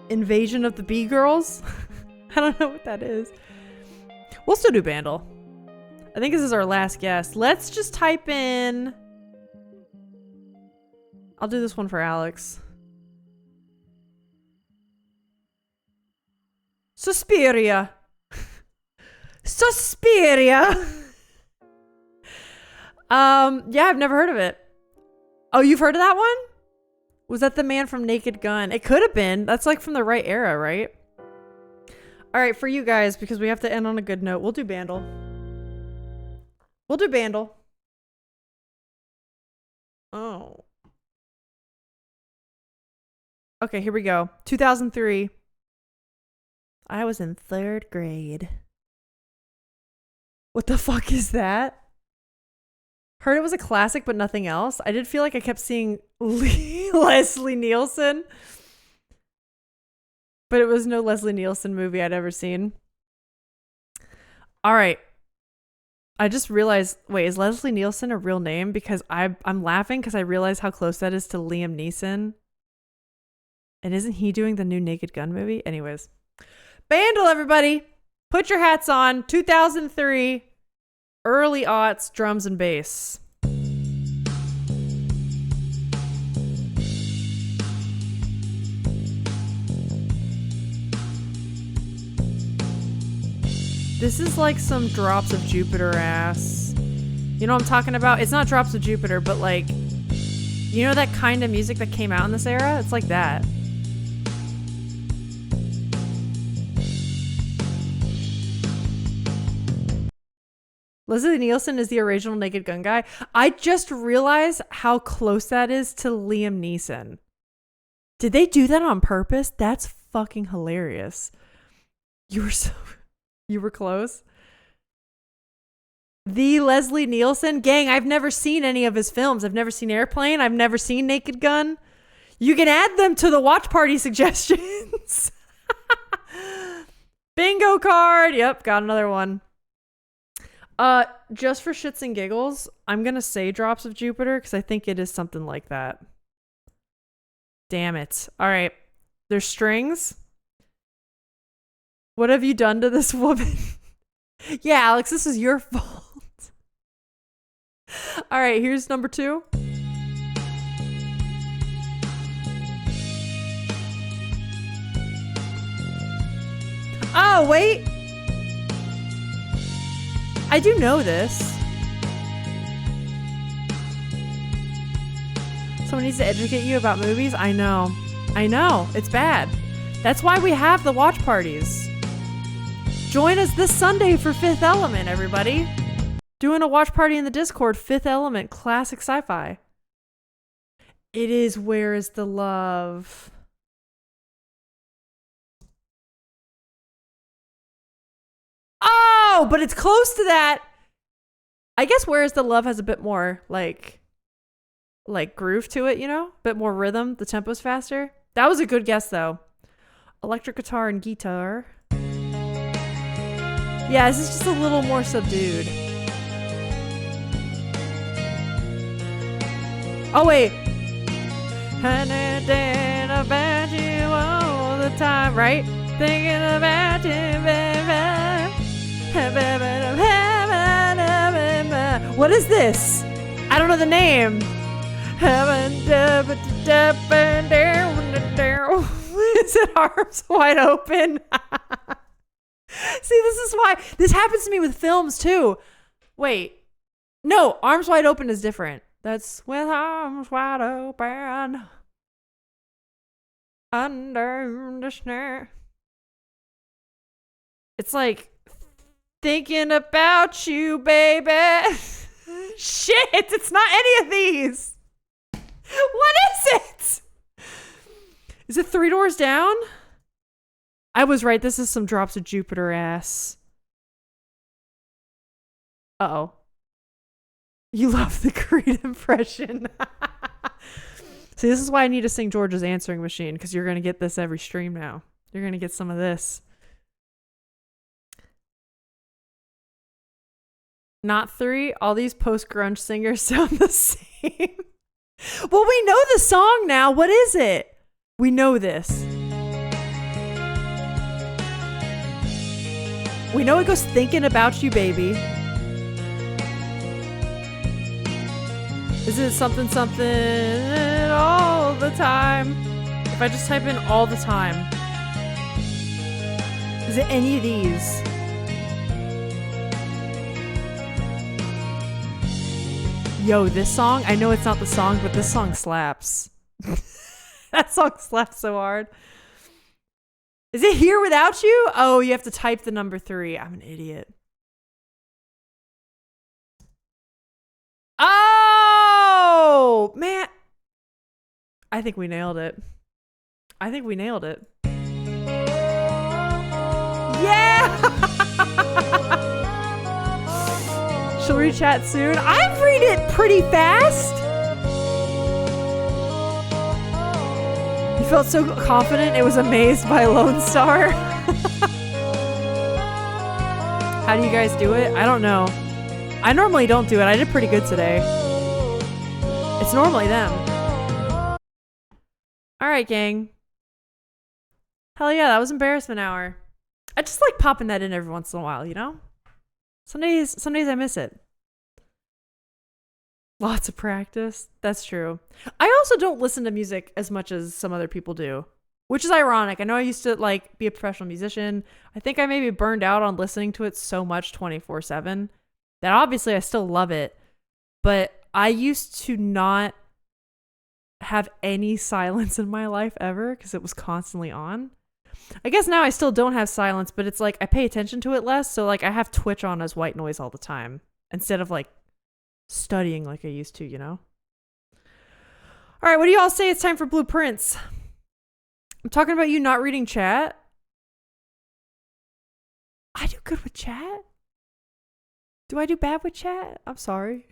Invasion of the Bee Girls? I don't know what that is. We'll still do Bandle. I think this is our last guess. Let's just type in... I'll do this one for Alex. Suspiria. Suspiria. Yeah, I've never heard of it. Oh, you've heard of that one? Was that the man from Naked Gun? It could have been. That's like from the right era, right? All right, for you guys, because we have to end on a good note, we'll do Bandle. We'll do Bandle. Oh. Okay, here we go. 2003. I was in 3rd grade. What the fuck is that? Heard it was a classic, but nothing else. I did feel like I kept seeing Leslie Nielsen. But it was no Leslie Nielsen movie I'd ever seen. All right. I just realized, wait, is Leslie Nielsen a real name? Because I'm laughing because I realize how close that is to Liam Neeson. And isn't he doing the new Naked Gun movie? Anyways. Bandle, everybody. Put your hats on. 2003. Early aughts, drums and bass. This is like some Drops of Jupiter ass. You know what I'm talking about? It's not Drops of Jupiter, but like, you know that kind of music that came out in this era? It's like that. Leslie Nielsen is the original Naked Gun guy. I just realized how close that is to Liam Neeson. Did they do that on purpose? That's fucking hilarious. You were close. The Leslie Nielsen gang. I've never seen any of his films. I've never seen Airplane. I've never seen Naked Gun. You can add them to the watch party suggestions. Bingo card. Yep, got another one. Just for shits and giggles, I'm gonna say Drops of Jupiter because I think it is something like that. Damn it. All right. There's strings. What have you done to this woman? Yeah, Alex, this is your fault. All right, here's number 2. Oh, wait. I do know this. Someone needs to educate you about movies? I know. I know. It's bad. That's why we have the watch parties. Join us this Sunday for Fifth Element, everybody. Doing a watch party in the Discord, Fifth Element, classic sci-fi. It is Where is the Love? Oh, but it's close to that. I guess Where is the Love has a bit more like groove to it, you know? A bit more rhythm. The tempo's faster. That was a good guess, though. Electric guitar and guitar. Yeah, this is just a little more subdued. Oh, wait. Thinking about you all the time, right? Thinking about you, baby. What is this? I don't know the name. Is it Arms Wide Open? See, this is why this happens to me with films too. Wait, no, Arms Wide Open is different. That's With Arms Wide Open under the snare. It's like Thinking About You, baby. Shit, it's not any of these. What is it? Is it Three Doors Down? I was right. This is some Drops of Jupiter ass. Uh-oh. You love the Creed impression. See, this is why I need to sing George's Answering Machine, because you're going to get this every stream now. You're going to get some of this. Not 3. All these post-grunge singers sound the same. Well, we know the song now. What is it? We know this. We know it goes Thinking About You, baby. Is it something all the time? If I just type in all the time. Is it any of these? Yo, this song, I know it's not the song, but this song slaps. That song slaps so hard. Is it Here Without You? Oh, you have to type the number 3. I'm an idiot. Oh, man. I think we nailed it. Yeah! She'll re-chat soon. I've read it pretty fast. You felt so confident it was Amazed by Lone Star. How do you guys do it? I don't know. I normally don't do it. I did pretty good today. It's normally them. Alright, gang. Hell yeah, that was embarrassment hour. I just like popping that in every once in a while, you know? Some days I miss it. Lots of practice. That's true. I also don't listen to music as much as some other people do, which is ironic. I know I used to like be a professional musician. I think I maybe burned out on listening to it so much 24/7 that obviously I still love it, but I used to not have any silence in my life ever because it was constantly on. I guess now I still don't have silence, but it's like I pay attention to it less. So like I have Twitch on as white noise all the time instead of like studying like I used to, you know? All right, what do y'all say? It's time for blueprints. I'm talking about you not reading chat. I do good with chat. Do I do bad with chat? I'm sorry.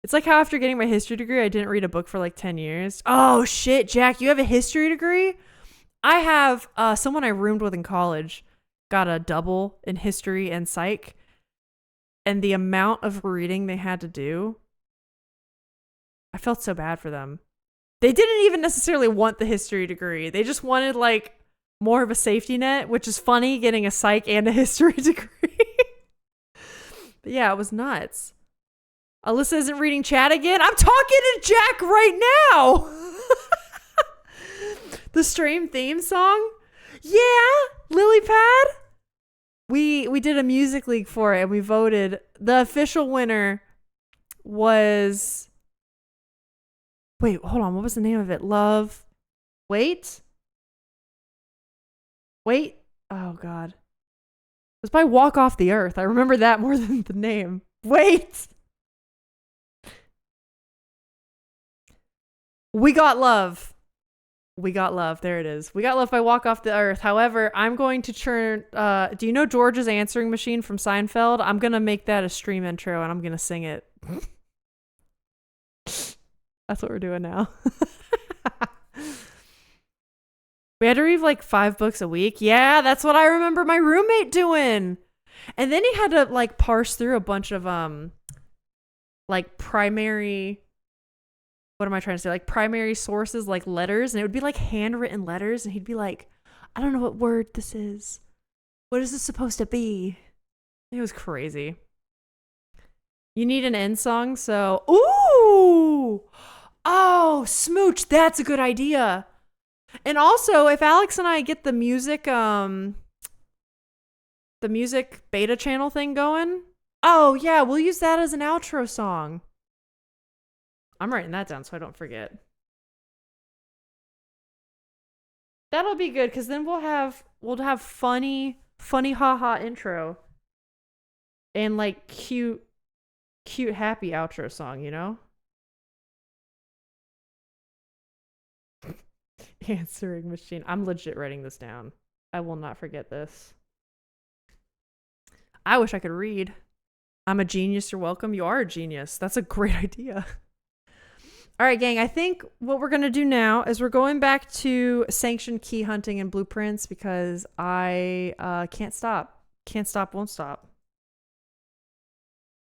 It's like how after getting my history degree, I didn't read a book for like 10 years. Oh shit, Jack, you have a history degree? I have someone I roomed with in college got a double in history and psych, and the amount of reading they had to do, I felt so bad for them. They didn't even necessarily want the history degree. They just wanted like more of a safety net, which is funny getting a psych and a history degree. But yeah, it was nuts. Alyssa isn't reading chat again. I'm talking to Jack right now. The stream theme song. Yeah, Lilypad. We did a music league for it and we voted. The official winner was... Wait, hold on. What was the name of it? Love. Wait. Oh, God. It was by Walk Off the Earth. I remember that more than the name. Wait. We Got Love. We Got Love. There it is. We Got Love by Walk Off the Earth. However, I'm going to turn... do you know George's answering machine from Seinfeld? I'm going to make that a stream intro and I'm going to sing it. That's what we're doing now. We had to read like 5 books a week. Yeah, that's what I remember my roommate doing. And then he had to like parse through a bunch of like primary... What am I trying to say? Like primary sources, like letters. And it would be like handwritten letters. And he'd be like, I don't know what word this is. What is this supposed to be? It was crazy. You need an end song, so... Ooh! Oh, Smooch, that's a good idea. And also, if Alex and I get the music beta channel thing going, oh yeah, we'll use that as an outro song. I'm writing that down so I don't forget. That'll be good, because then we'll have funny haha intro. And like cute happy outro song, you know? Answering machine. I'm legit writing this down. I will not forget this. I wish I could read. I'm a genius. You're welcome. You are a genius. That's a great idea. All right, gang. I think what we're going to do now is we're going back to sanctioned key hunting and blueprints because I can't stop. Can't stop, won't stop.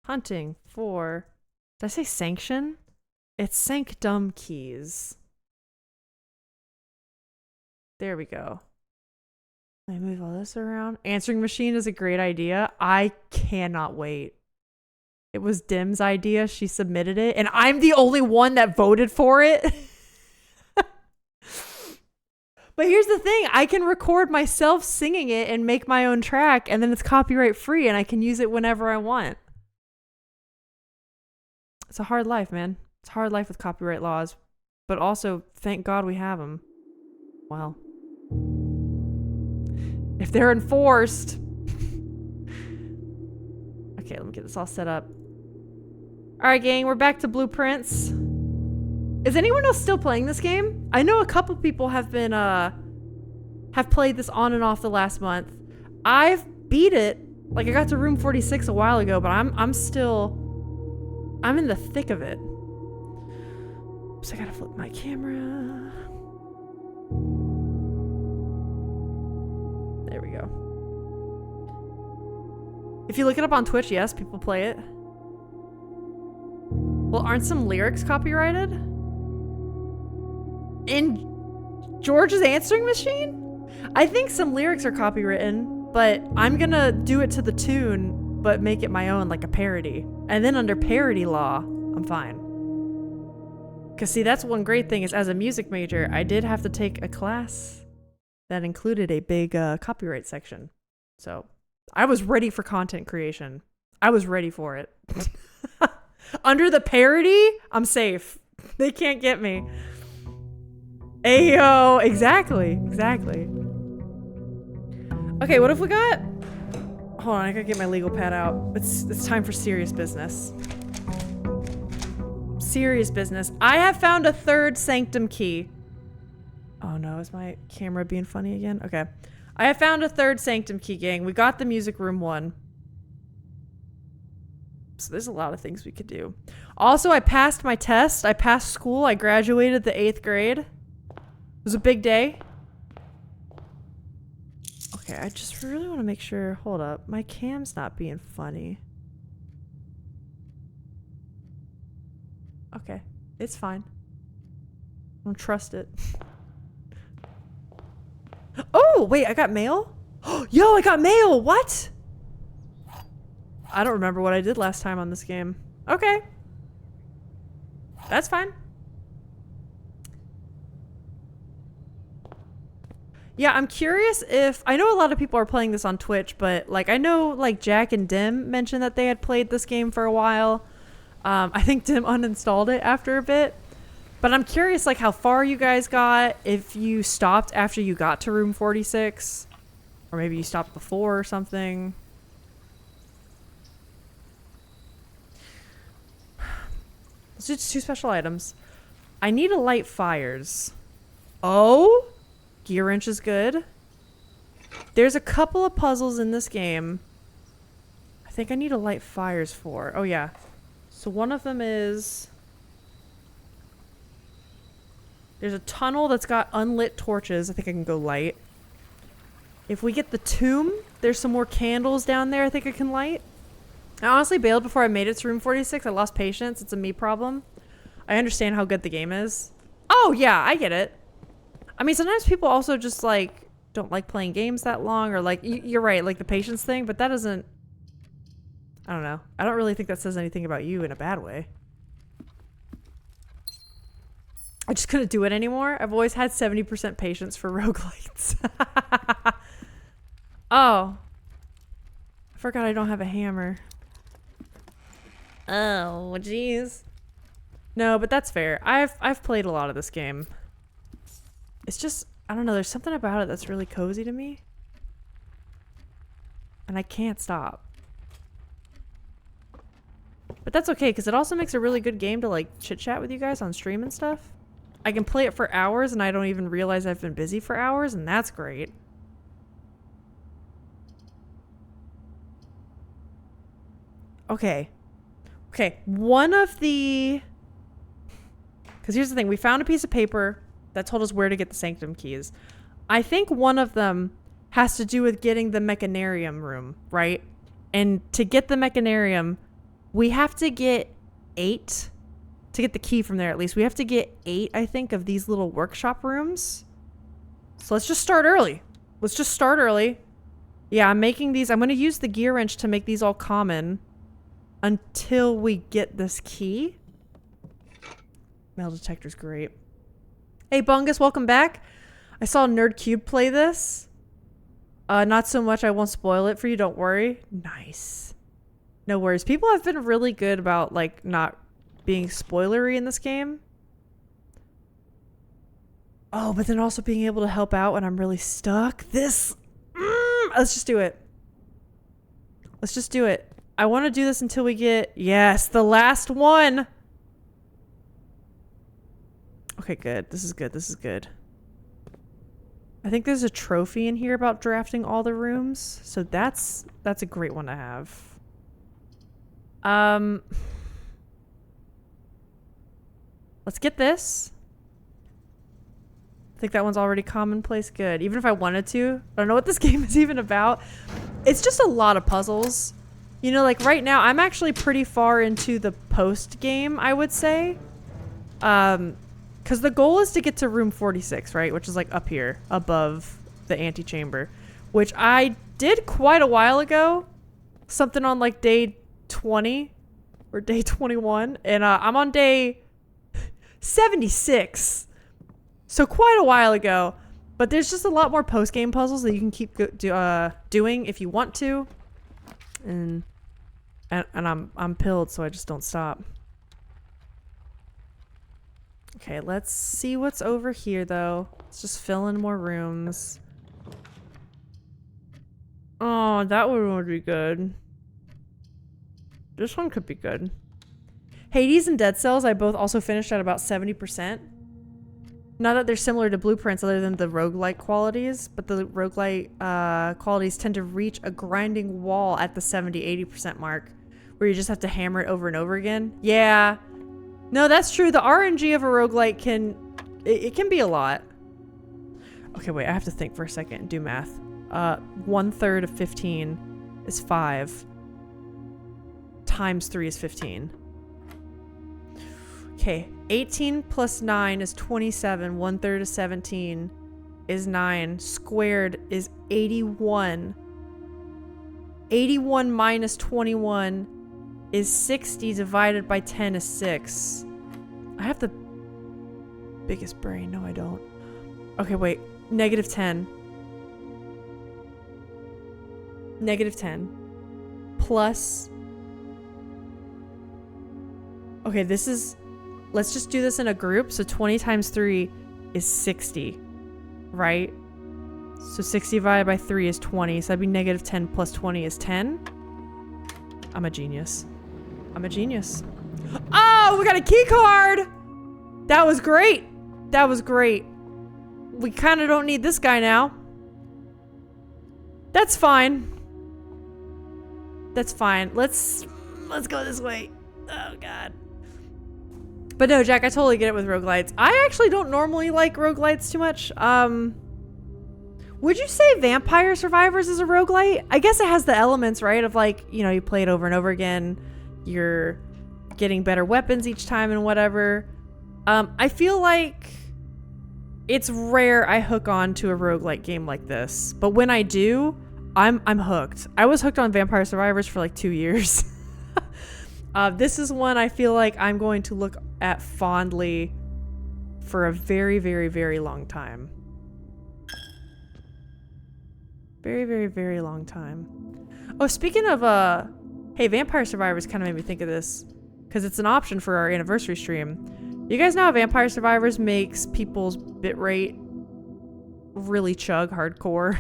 Hunting for... Did I say sanction? It's sanctum keys. There we go. Let me move all this around. Answering machine is a great idea. I cannot wait. It was Dim's idea. She submitted it. And I'm the only one that voted for it. But here's the thing. I can record myself singing it and make my own track. And then it's copyright free. And I can use it whenever I want. It's a hard life, man. It's a hard life with copyright laws. But also, thank God we have them. Well... if they're enforced. Okay, let me get this all set up. All right, gang, we're back to blueprints. Is anyone else still playing this game? I know a couple people have been have played this on and off the last month. I've beat it. Like I got to room 46 a while ago, but I'm in the thick of it. So I gotta flip my camera. There we go. If you look it up on Twitch, yes, people play it. Well, aren't some lyrics copyrighted? In George's answering machine? I think some lyrics are copywritten, but I'm gonna do it to the tune, but make it my own, like a parody. And then under parody law, I'm fine. Because see, that's one great thing is as a music major, I did have to take a class that included a big copyright section. So I was ready for content creation. I was ready for it. Under the parody, I'm safe. They can't get me. Ayo, exactly. Okay, what if we got... Hold on, I gotta get my legal pad out. It's time for serious business. Serious business. I have found a third sanctum key. Oh no, is my camera being funny again? Okay. I have found a third sanctum key, gang. We got the music room one. So there's a lot of things we could do. Also, I passed my test. I passed school. I graduated the 8th grade. It was a big day. Okay, I just really want to make sure. Hold up. My cam's not being funny. Okay. It's fine. I don't trust it. Oh, wait, I got mail? Yo, I got mail! What? I don't remember what I did last time on this game. Okay. That's fine. Yeah, I'm curious if... I know a lot of people are playing this on Twitch, but, like, I know, like, Jack and Dim mentioned that they had played this game for a while. I think Dim uninstalled it after a bit. But I'm curious, like, how far you guys got, if you stopped after you got to room 46. Or maybe you stopped before or something. Let's do 2 special items. I need to light fires. Oh? Gear wrench is good. There's a couple of puzzles in this game I think I need to light fires for. Oh, yeah. So one of them is... There's a tunnel that's got unlit torches. I think I can go light. If we get the tomb, there's some more candles down there I think I can light. I honestly bailed before I made it to room 46. I lost patience. It's a me problem. I understand how good the game is. Oh, yeah, I get it. I mean, sometimes people also just, like, don't like playing games that long, or, like, you're right, like the patience thing, but that doesn't... I don't know. I don't really think that says anything about you in a bad way. I just couldn't do it anymore. I've always had 70% patience for roguelites. Oh. I forgot I don't have a hammer. Oh, jeez. No, but that's fair. I've played a lot of this game. It's just, I don't know, there's something about it that's really cozy to me. And I can't stop. But that's okay, because it also makes a really good game to, like, chit-chat with you guys on stream and stuff. I can play it for hours and I don't even realize I've been busy for hours, and that's great. Okay. Okay, one of the... Because here's the thing, we found a piece of paper that told us where to get the Sanctum keys. I think one of them has to do with getting the Mechanarium room, right? And to get the Mechanarium, we have to get 8, to get the key from there at least, we have to get 8, I think, of these little workshop rooms. So let's just start early. Let's just start early. Yeah, I'm making these, I'm going to use the gear wrench to make these all common until we get this key. Metal detector's great. Hey Bungus, welcome back. I saw NerdCube play this. Not so much, I won't spoil it for you, don't worry. Nice. No worries. People have been really good about, like, not being spoilery in this game. Oh, but then also being able to help out when I'm really stuck. This... let's just do it. Let's just do it. I want to do this until we get... Yes, the last one! Okay, good. This is good. This is good. I think there's a trophy in here about drafting all the rooms. So that's a great one to have. Let's get this. I think that one's already commonplace. Good. Even if I wanted to. I don't know what this game is even about. It's just a lot of puzzles. You know, like right now, I'm actually pretty far into the post game, I would say. Because the goal is to get to room 46, right? Which is like up here, above the antechamber. Which I did quite a while ago. Something on like day 20 or day 21. And I'm on day 76. So quite a while ago. But there's just a lot more post-game puzzles that you can keep doing if you want to. And I'm pilled, so I just don't stop. Okay, let's see what's over here, though. Let's just fill in more rooms. Oh, that one would be good. This one could be good. Hades and Dead Cells, I both also finished at about 70%. Not that they're similar to Blueprints other than the roguelike qualities, but the roguelike qualities tend to reach a grinding wall at the 70-80% mark, where you just have to hammer it over and over again. Yeah. No, that's true. The RNG of a roguelike can... It can be a lot. Okay, wait. I have to think for a second and do math. 1/3 of 15 is 5. Times 3 is 15. Okay, 18 plus 9 is 27. 1/3 of 17 is 9. Squared is 81. 81 minus 21 is 60 divided by 10 is 6. I have the biggest brain. No, I don't. Okay, wait. Negative 10. Negative 10. Plus... Okay, this is... Let's just do this in a group. So 20 times 3 is 60. Right? So 60 divided by 3 is 20. So that'd be negative 10 plus 20 is 10. I'm a genius. I'm a genius. Oh, we got a key card! That was great. That was great. We kind of don't need this guy now. That's fine. That's fine. Let's go this way. Oh, God. But no, Jack, I totally get it with roguelites. I actually don't normally like roguelites too much. Would you say Vampire Survivors is a roguelite? I guess it has the elements, right? Of like, you know, you play it over and over again. You're getting better weapons each time and whatever. I feel like it's rare I hook on to a roguelite game like this. But when I do, I'm hooked. I was hooked on Vampire Survivors for like 2 years. This is one I feel like I'm going to look at fondly for a very, very, very long time. Very, very, very long time. Oh, speaking of, hey, Vampire Survivors kind of made me think of this because it's an option for our anniversary stream. You guys know how Vampire Survivors makes people's bitrate really chug hardcore?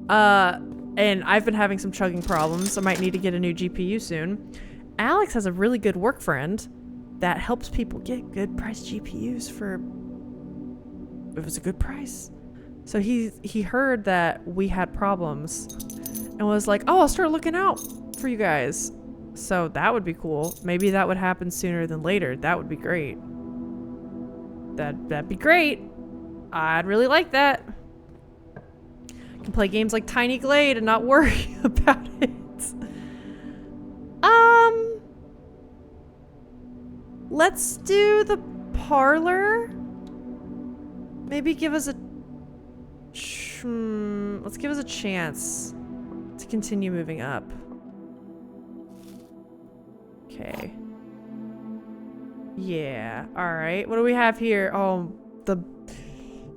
And I've been having some chugging problems. I might need to get a new GPU soon. Alex has a really good work friend that helps people get good price GPUs for... It was a good price. So he heard that we had problems and was like, oh, I'll start looking out for you guys. So that would be cool. Maybe that would happen sooner than later. That would be great. That'd be great. I'd really like that. I can play games like Tiny Glade and not worry about it. Let's do the parlor. Maybe give us a... let's give us a chance to continue moving up. Okay. Yeah. Alright. What do we have here? Oh, the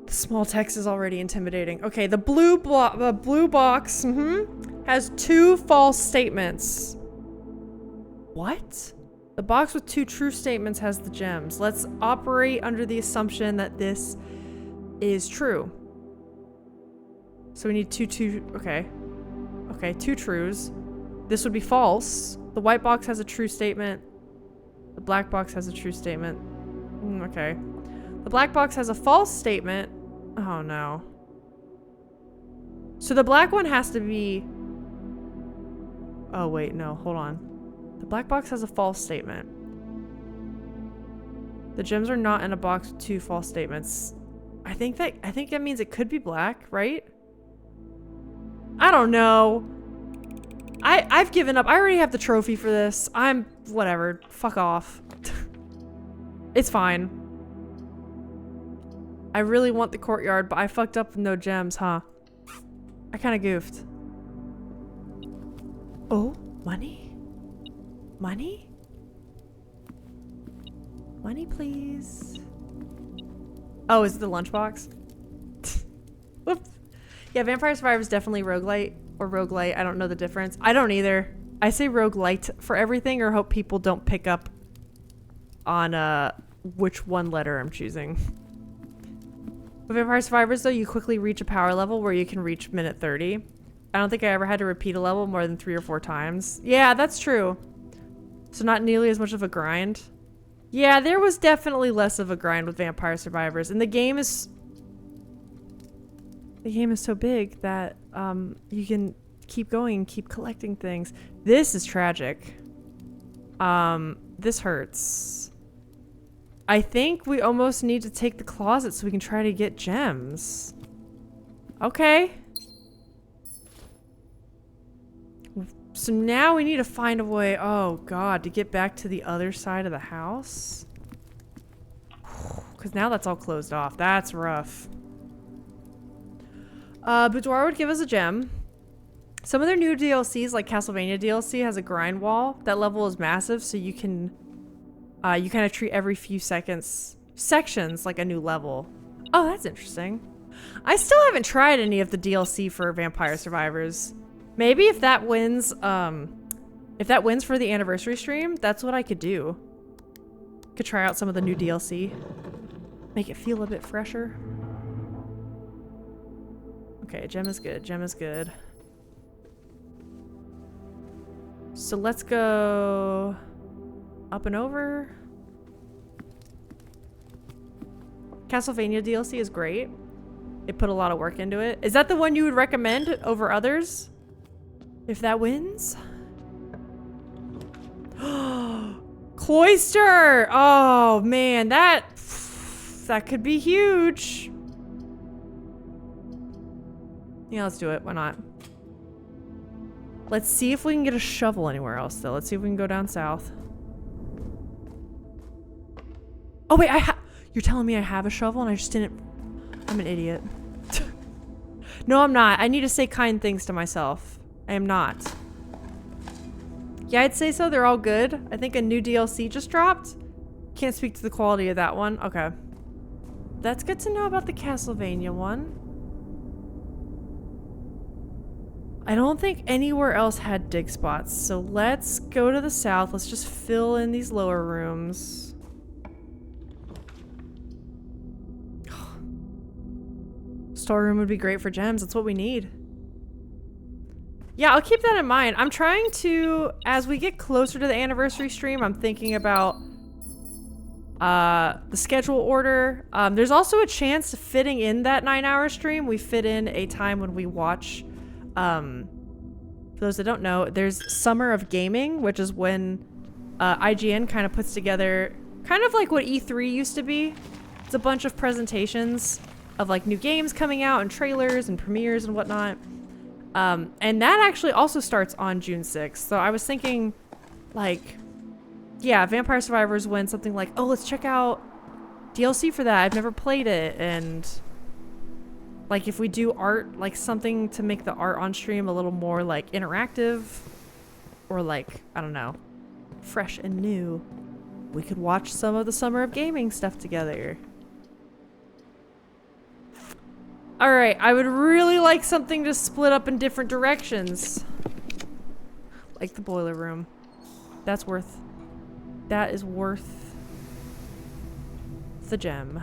small text is already intimidating. Okay, the blue box has 2 false statements. What? The box with 2 true statements has the gems. Let's operate under the assumption that this is true. So we need two, okay. Okay, 2 trues. This would be false. The white box has a true statement. The black box has a true statement. Okay. The black box has a false statement. Oh no. So the black one has to be... Oh wait, no, hold on. The black box has a false statement. The gems are not in a box with 2 false statements. I think that means it could be black, right? I don't know. I've given up. I already have the trophy for this. I'm whatever. Fuck off. It's fine. I really want the courtyard, but I fucked up with no gems, huh? I kind of goofed. Oh, money? Money? Money, please. Oh, is it the lunchbox? Whoops. Yeah, Vampire Survivors is definitely roguelite or roguelite. I don't know the difference. I don't either. I say roguelite for everything or hope people don't pick up on which one letter I'm choosing. With Vampire Survivors, though, you quickly reach a power level where you can reach minute 30. I don't think I ever had to repeat a level more than 3 or 4 times. Yeah, that's true. So not nearly as much of a grind. Yeah, there was definitely less of a grind with Vampire Survivors. And the game is so big that you can keep going and keep collecting things. This is tragic. This hurts. I think we almost need to take the closet so we can try to get gems. Okay. So now we need to find a way, oh god, to get back to the other side of the house. Because now that's all closed off. That's rough. Boudoir would give us a gem. Some of their new DLCs, like Castlevania DLC, has a grind wall. That level is massive, so you can you kind of treat every few sections like a new level. Oh, that's interesting. I still haven't tried any of the DLC for Vampire Survivors. Maybe if that wins for the anniversary stream, that's what I could do. Could try out some of the new DLC. Make it feel a bit fresher. Okay, gem is good. Gem is good. So let's go up and over. Castlevania DLC is great. It put a lot of work into it. Is that the one you would recommend over others? If that wins? Cloister! Oh man, that could be huge. Yeah, let's do it. Why not? Let's see if we can get a shovel anywhere else, though. Let's see if we can go down south. Oh, wait, you're telling me I have a shovel and I just didn't... I'm an idiot. No, I'm not. I need to say kind things to myself. I am not. Yeah, I'd say so. They're all good. I think a new DLC just dropped. Can't speak to the quality of that one. Okay. That's good to know about the Castlevania one. I don't think anywhere else had dig spots, so let's go to the south. Let's just fill in these lower rooms. Storeroom would be great for gems. That's what we need. Yeah, I'll keep that in mind. I'm trying to, as we get closer to the anniversary stream, I'm thinking about the schedule order. There's also a chance fitting in that 9-hour stream. We fit in a time when we watch... for those that don't know, there's Summer of Gaming, which is when IGN kind of puts together kind of like what E3 used to be. It's a bunch of presentations of like new games coming out and trailers and premieres and whatnot. And that actually also starts on June 6th. So I was thinking like, yeah, Vampire Survivors when something like, oh, let's check out DLC for that. I've never played it. And like if we do art, like something to make the art on stream a little more like interactive or like, I don't know, fresh and new, we could watch some of the Summer of Gaming stuff together. All right, I would really like something to split up in different directions. Like the boiler room. That is worth the gem.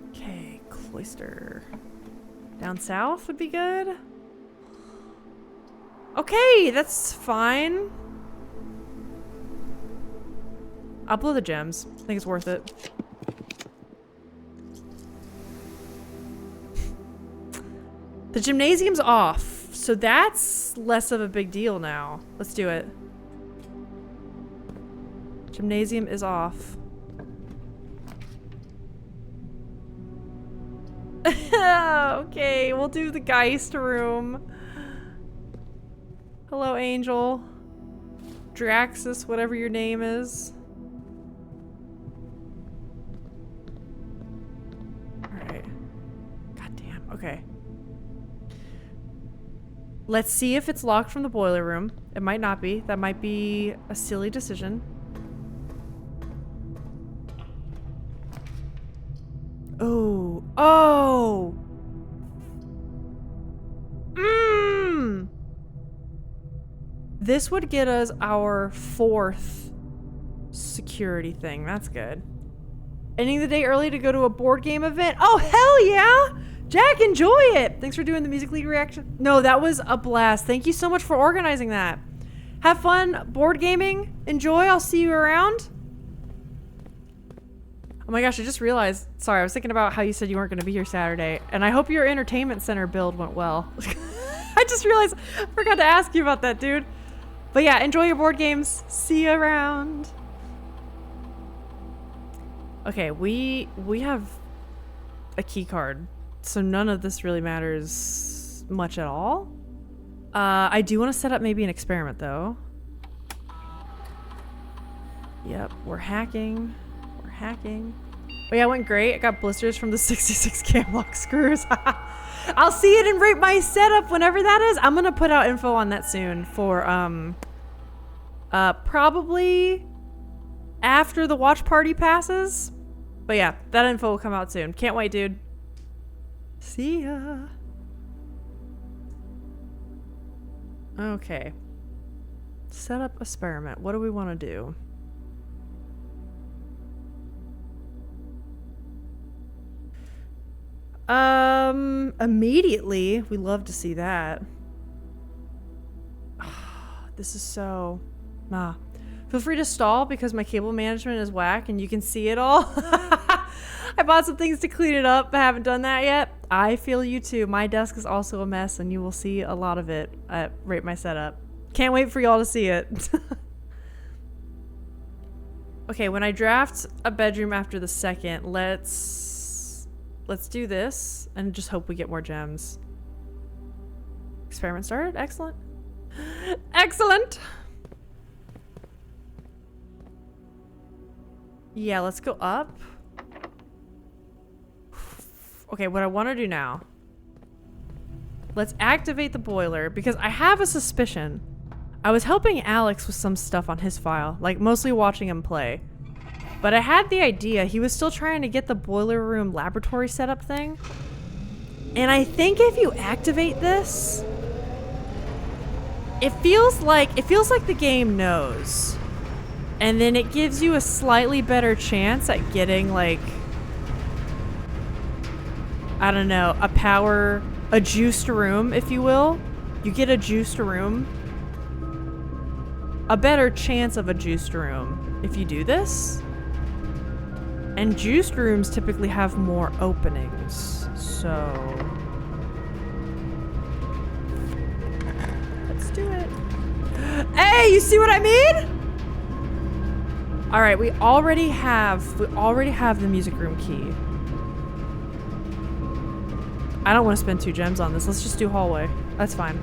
Okay, cloister. Down south would be good. Okay, that's fine. I'll blow the gems. I think it's worth it. The gymnasium's off, so that's less of a big deal now. Let's do it. Gymnasium is off. Okay, we'll do the Geist room. Hello, Angel. Draxus, whatever your name is. Alright. Goddamn, okay. Let's see if it's locked from the boiler room. It might not be. That might be a silly decision. Oh. Oh! Mmm! This would get us our 4th security thing. That's good. Ending the day early to go to a board game event. Oh, hell yeah! Jack, enjoy it! Thanks for doing the Music League reaction. No, that was a blast. Thank you so much for organizing that. Have fun board gaming. Enjoy. I'll see you around. Oh my gosh, I just realized. Sorry, I was thinking about how you said you weren't going to be here Saturday. And I hope your entertainment center build went well. I just realized I forgot to ask you about that, dude. But yeah, enjoy your board games. See you around. Okay, we have a key card. So none of this really matters much at all. I do want to set up maybe an experiment though. Yep, we're hacking. We're hacking. Oh yeah, it went great. I got blisters from the 66 cam lock screws. I'll see it and rate my setup whenever that is. I'm gonna put out info on that soon for probably after the watch party passes. But yeah, that info will come out soon. Can't wait, dude. See ya. Okay. Set up experiment. What do we want to do? Immediately. We love to see that. This is so... Feel free to stall because my cable management is whack and you can see it all. I bought some things to clean it up. I haven't done that yet. I feel you too. My desk is also a mess and you will see a lot of it at Rate My Setup. Can't wait for y'all to see it. Okay, when I draft a bedroom after the second, let's do this and just hope we get more gems. Experiment started. Excellent. Excellent. Yeah, let's go up. Okay, what I want to do now. Let's activate the boiler because I have a suspicion. I was helping Alex with some stuff on his file, like mostly watching him play. But I had the idea he was still trying to get the boiler room laboratory setup thing. And I think if you activate this, it feels like the game knows. And then it gives you a slightly better chance at getting like, I don't know, a juiced room, if you will. You get a juiced room. A better chance of a juiced room if you do this. And juiced rooms typically have more openings, so... Let's do it. Hey, you see what I mean? Alright, we already have the music room key. I don't want to spend 2 gems on this. Let's just do hallway. That's fine.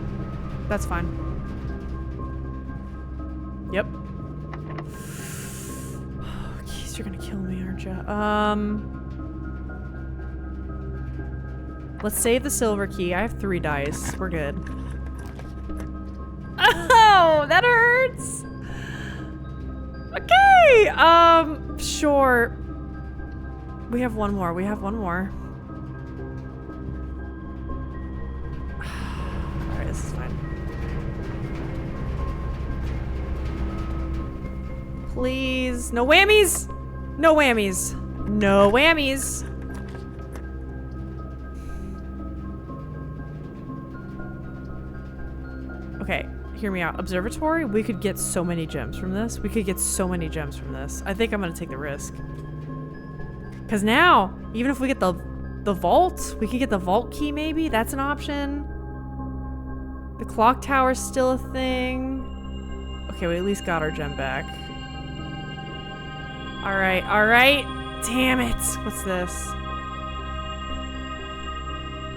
That's fine. Yep. Oh, jeez, you're gonna kill me, aren't you? Let's save the silver key. I have 3 dice. We're good. Oh, that hurts! Okay! Sure. We have one more. We have one more. Alright, this is fine. Please. No whammies! No whammies. No whammies. Okay, hear me out. Observatory, we could get so many gems from this. We could get so many gems from this. I think I'm gonna take the risk. Because now, even if we get the vault, we could get the vault key maybe. That's an option. The clock tower's still a thing. Okay, we at least got our gem back. Alright, alright. Damn it. What's this?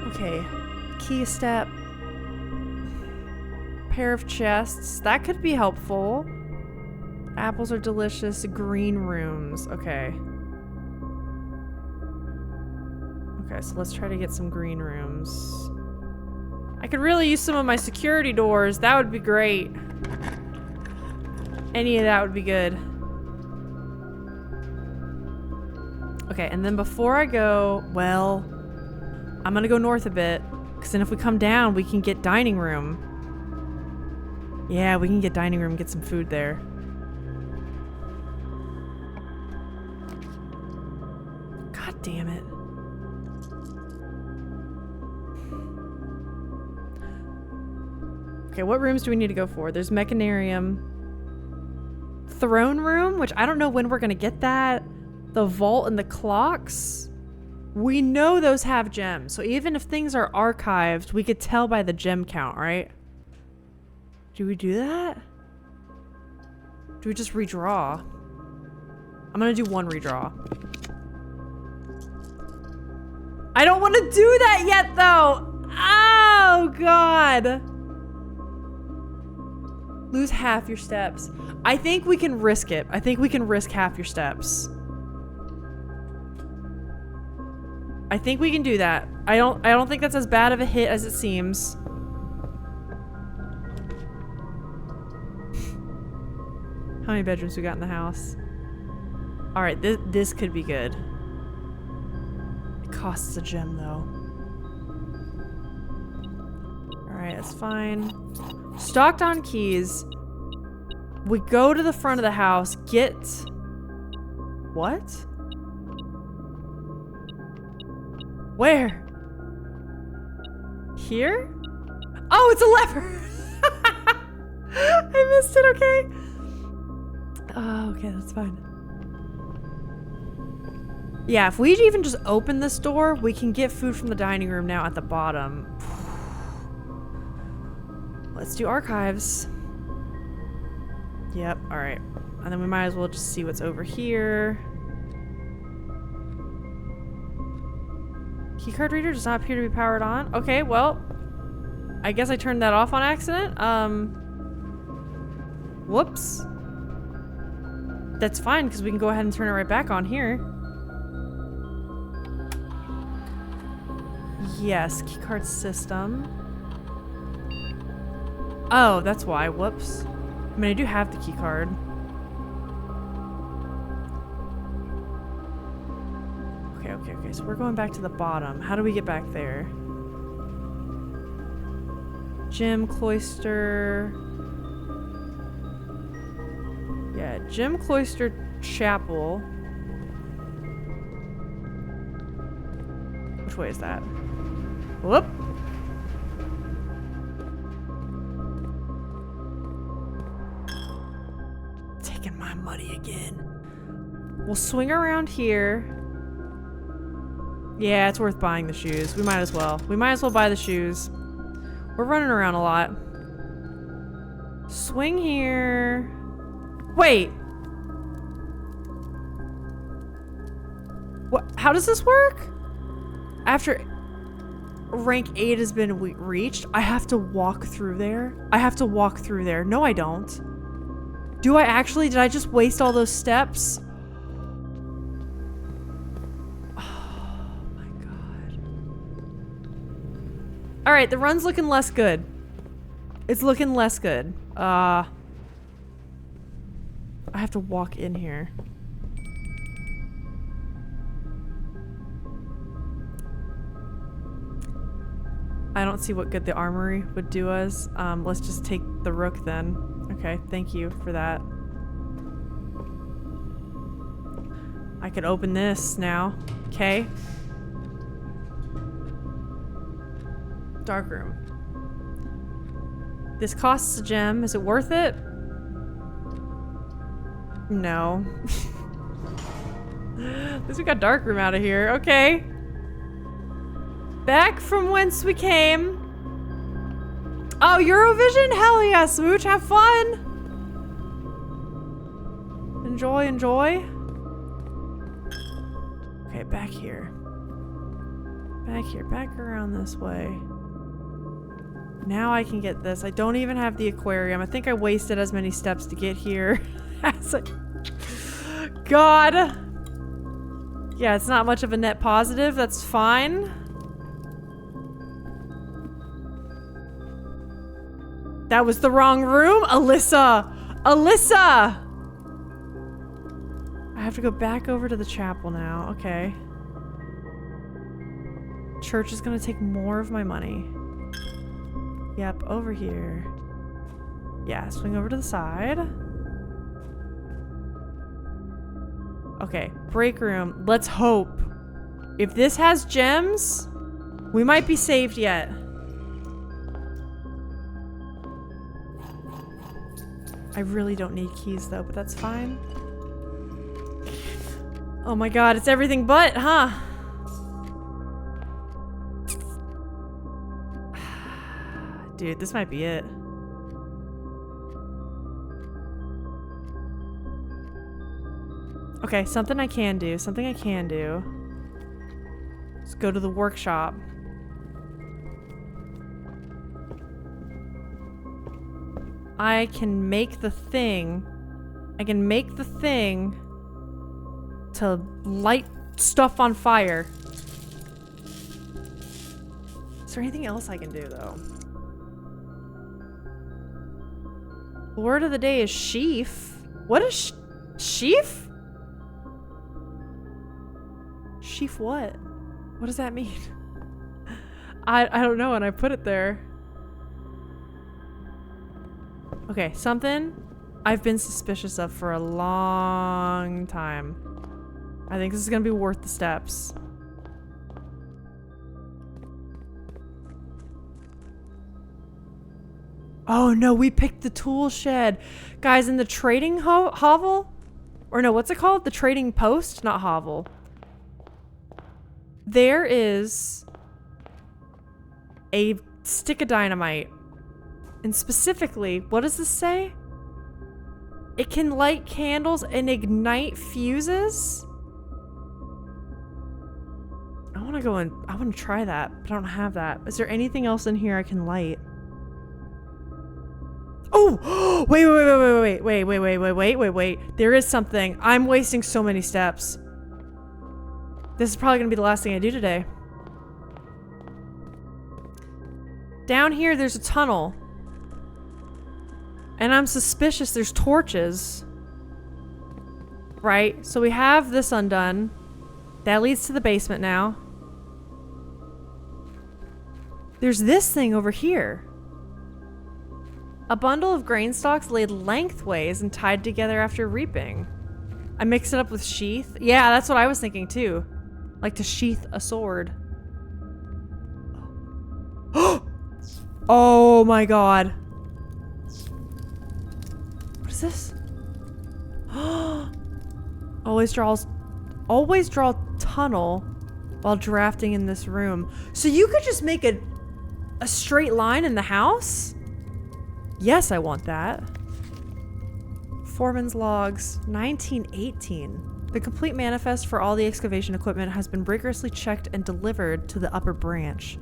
Okay. Key step. Pair of chests. That could be helpful. Apples are delicious. Green rooms. Okay. Okay, so let's try to get some green rooms. I could really use some of my security doors. That would be great. Any of that would be good. Okay, and then before I go, well, I'm gonna go north a bit. Because then if we come down, we can get dining room. Yeah, we can get dining room, get some food there. God damn it. Okay, what rooms do we need to go for? There's Mechanarium. Throne room, which I don't know when we're gonna get that. The vault and the clocks. We know those have gems, so even if things are archived, we could tell by the gem count, right? Do we do that? Do we just redraw? I'm gonna do 1 redraw. I don't want to do that yet, though! Oh, God! Lose half your steps. I think we can risk it. I think we can risk half your steps. I think we can do that. I don't think that's as bad of a hit as it seems. How many bedrooms we got in the house? All right, this could be good. It costs a gem though. All right, that's fine. Stocked on keys. We go to the front of the house, get... What? Where? Here? Oh, it's a lever! I missed it, okay. Oh, okay, that's fine. Yeah, if we even just open this door, we can get food from the dining room now at the bottom. Let's do archives. Yep, alright. And then we might as well just see what's over here. Keycard reader does not appear to be powered on. Okay, well, I guess I turned that off on accident. Whoops. That's fine, because we can go ahead and turn it right back on here. Yes, keycard system. Oh, that's why. Whoops. I mean, I do have the keycard. Okay, so we're going back to the bottom. How do we get back there? Gym, cloister. Yeah, gym, cloister, chapel. Which way is that? Whoop. Taking my money again. We'll swing around here. Yeah, it's worth buying the shoes. We might as well. We might as well buy the shoes. We're running around a lot. Swing here. Wait. What? How does this work? After rank 8 has been reached, I have to walk through there? I have to walk through there. No, I don't. Do I actually? Did I just waste all those steps? Alright, the run's looking less good. It's looking less good. I have to walk in here. I don't see what good the armory would do us. Let's just take the rook then. Okay, thank you for that. I could open this now. Okay. Dark room. This costs a gem. Is it worth it? No. At least we got dark room out of here. Okay. Back from whence we came. Oh, Eurovision? Hell yeah, Smooch. Have fun. Enjoy, enjoy. Okay, back here. Back here. Back around this way. Now I can get this. I don't even have the aquarium. I think I wasted as many steps to get here. God. Yeah, it's not much of a net positive. That's fine. That was the wrong room. Alyssa! Alyssa! I have to go back over to the chapel now. Okay. Church is gonna take more of my money. Yep, over here. Yeah, swing over to the side. Okay, break room. Let's hope. If this has gems, we might be saved yet. I really don't need keys though, but that's fine. Oh my god, it's everything but, huh? Dude, this might be it. Okay, something I can do. Something I can do. Let's go to the workshop. I can make the thing. I can make the thing to light stuff on fire. Is there anything else I can do, though? The word of the day is sheaf. What is sheaf? Sheaf what? What does that mean? I don't know, and I put it there. Okay, something I've been suspicious of for a long time. I think this is gonna be worth the steps. Oh no, we picked the tool shed. Guys, in the trading hovel? Or no, what's it called? The trading post? Not hovel. There is a stick of dynamite. And specifically, what does this say? It can light candles and ignite fuses? I want to go and I want to try that, but I don't have that. Is there anything else in here I can light? Oh, wait. There is something. I'm wasting so many steps. This is probably going to be the last thing I do today. Down here, there's a tunnel. And I'm suspicious there's torches. Right? So we have this undone. That leads to the basement now. There's this thing over here. A bundle of grain stalks laid lengthways and tied together after reaping. I mix it up with sheath. Yeah, that's what I was thinking too. Like to sheath a sword. Oh my god. What is this? Always draw tunnel while drafting in this room. So you could just make a straight line in the house? Yes, I want that. Foreman's logs, 1918. The complete manifest for all the excavation equipment has been rigorously checked and delivered to the upper branch.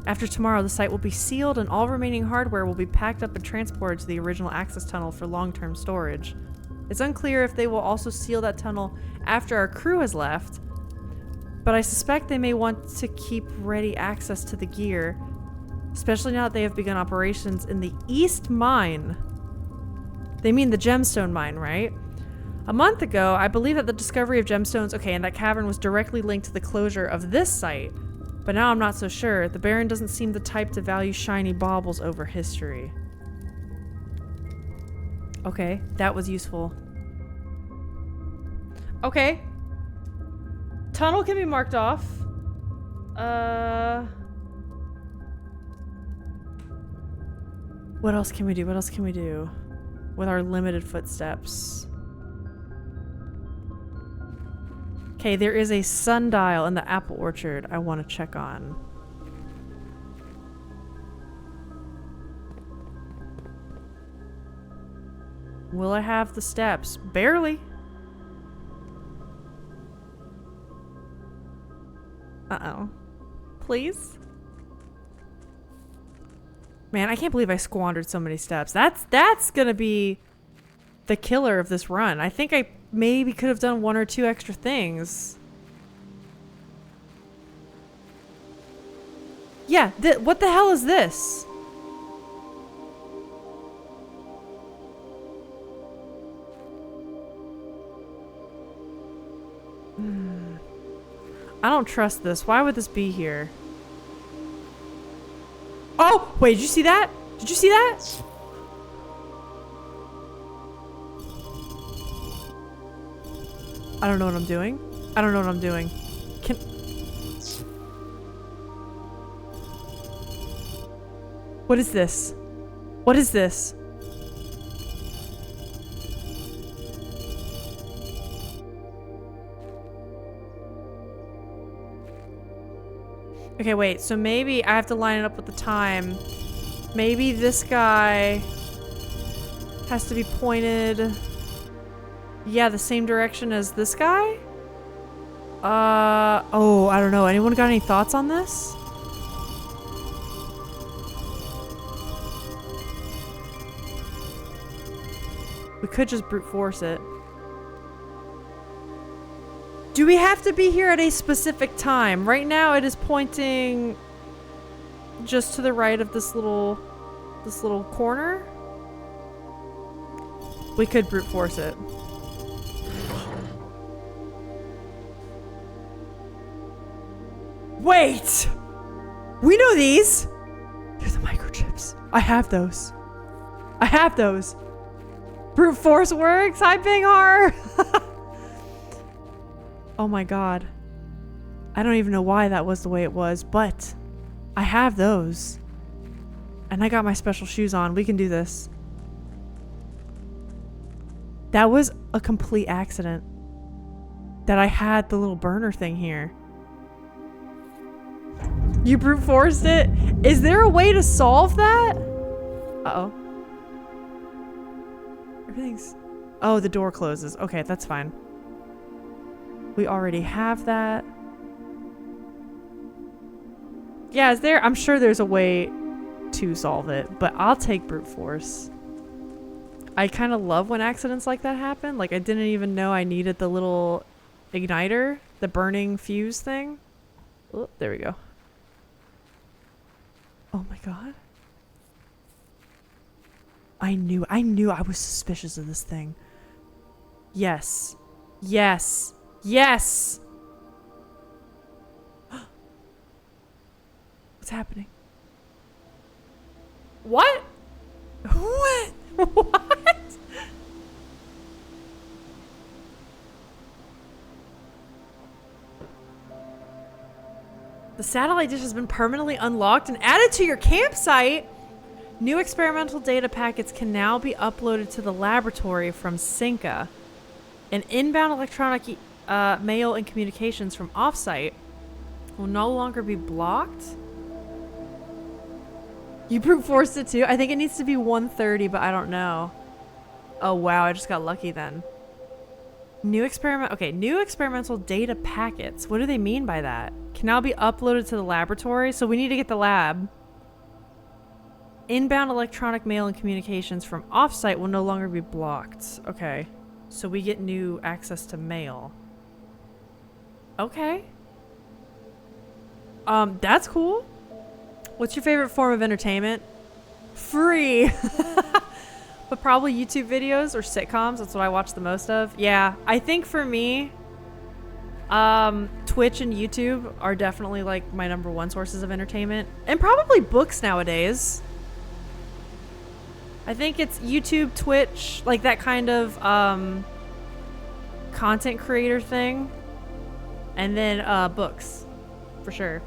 After tomorrow, the site will be sealed and all remaining hardware will be packed up and transported to the original access tunnel for long-term storage. It's unclear if they will also seal that tunnel after our crew has left, but I suspect they may want to keep ready access to the gear, especially now that they have begun operations in the East Mine. They mean the gemstone mine, right? A month ago, I believe that the discovery of gemstones, and that cavern was directly linked to the closure of this site. But now I'm not so sure. The Baron doesn't seem the type to value shiny baubles over history. Okay, that was useful. Okay. Tunnel can be marked off. What else can we do? What else can we do with our limited footsteps? Okay, there is a sundial in the apple orchard I want to check on. Will I have the steps? Barely. Uh-oh. Please? Man, I can't believe I squandered so many steps. That's gonna be the killer of this run. I think I maybe could have done 1 or 2 extra things. Yeah, what the hell is this? I don't trust this. Why would this be here? Oh, wait, did you see that? Did you see that? I don't know what I'm doing. I don't know what I'm doing. What is this? What is this? Okay, wait, so maybe I have to line it up with the time. Maybe this guy has to be pointed, yeah, the same direction as this guy? Oh, I don't know. Anyone got any thoughts on this? We could just brute force it. Do we have to be here at a specific time? Right now it is pointing just to the right of this little corner. We could brute force it. Wait! We know these! They're the microchips. I have those. I have those. Brute force works. Hi, Binghar. Oh my god. I don't even know why that was the way it was, but I have those. And I got my special shoes on. We can do this. That was a complete accident. That I had the little burner thing here. You brute forced it? Is there a way to solve that? Uh-oh. Everything's... Oh, the door closes. Okay, that's fine. We already have that. Yeah, is there... I'm sure there's a way to solve it, but I'll take brute force. I kind of love when accidents like that happen. Like, I didn't even know I needed the little igniter, the burning fuse thing. Oh, there we go. Oh my god. I knew I was suspicious of this thing. Yes. Yes. Yes! What's happening? What? What? What? The satellite dish has been permanently unlocked and added to your campsite. New experimental data packets can now be uploaded to the laboratory from Cinca. And inbound electronic mail and communications from offsite will no longer be blocked. You brute forced it too? I think it needs to be 130, but I don't know. Oh wow, I just got lucky then. New experimental data packets. What do they mean by that? Can now be uploaded to the laboratory, so we need to get the lab. Inbound electronic mail and communications from offsite will no longer be blocked. Okay. So we get new access to mail. Okay. That's cool. What's your favorite form of entertainment? Free. But probably YouTube videos or sitcoms. That's what I watch the most of. Yeah, I think for me, Twitch and YouTube are definitely like my #1 sources of entertainment. And probably books nowadays. I think it's YouTube, Twitch, like that kind of content creator thing. And then books, for sure.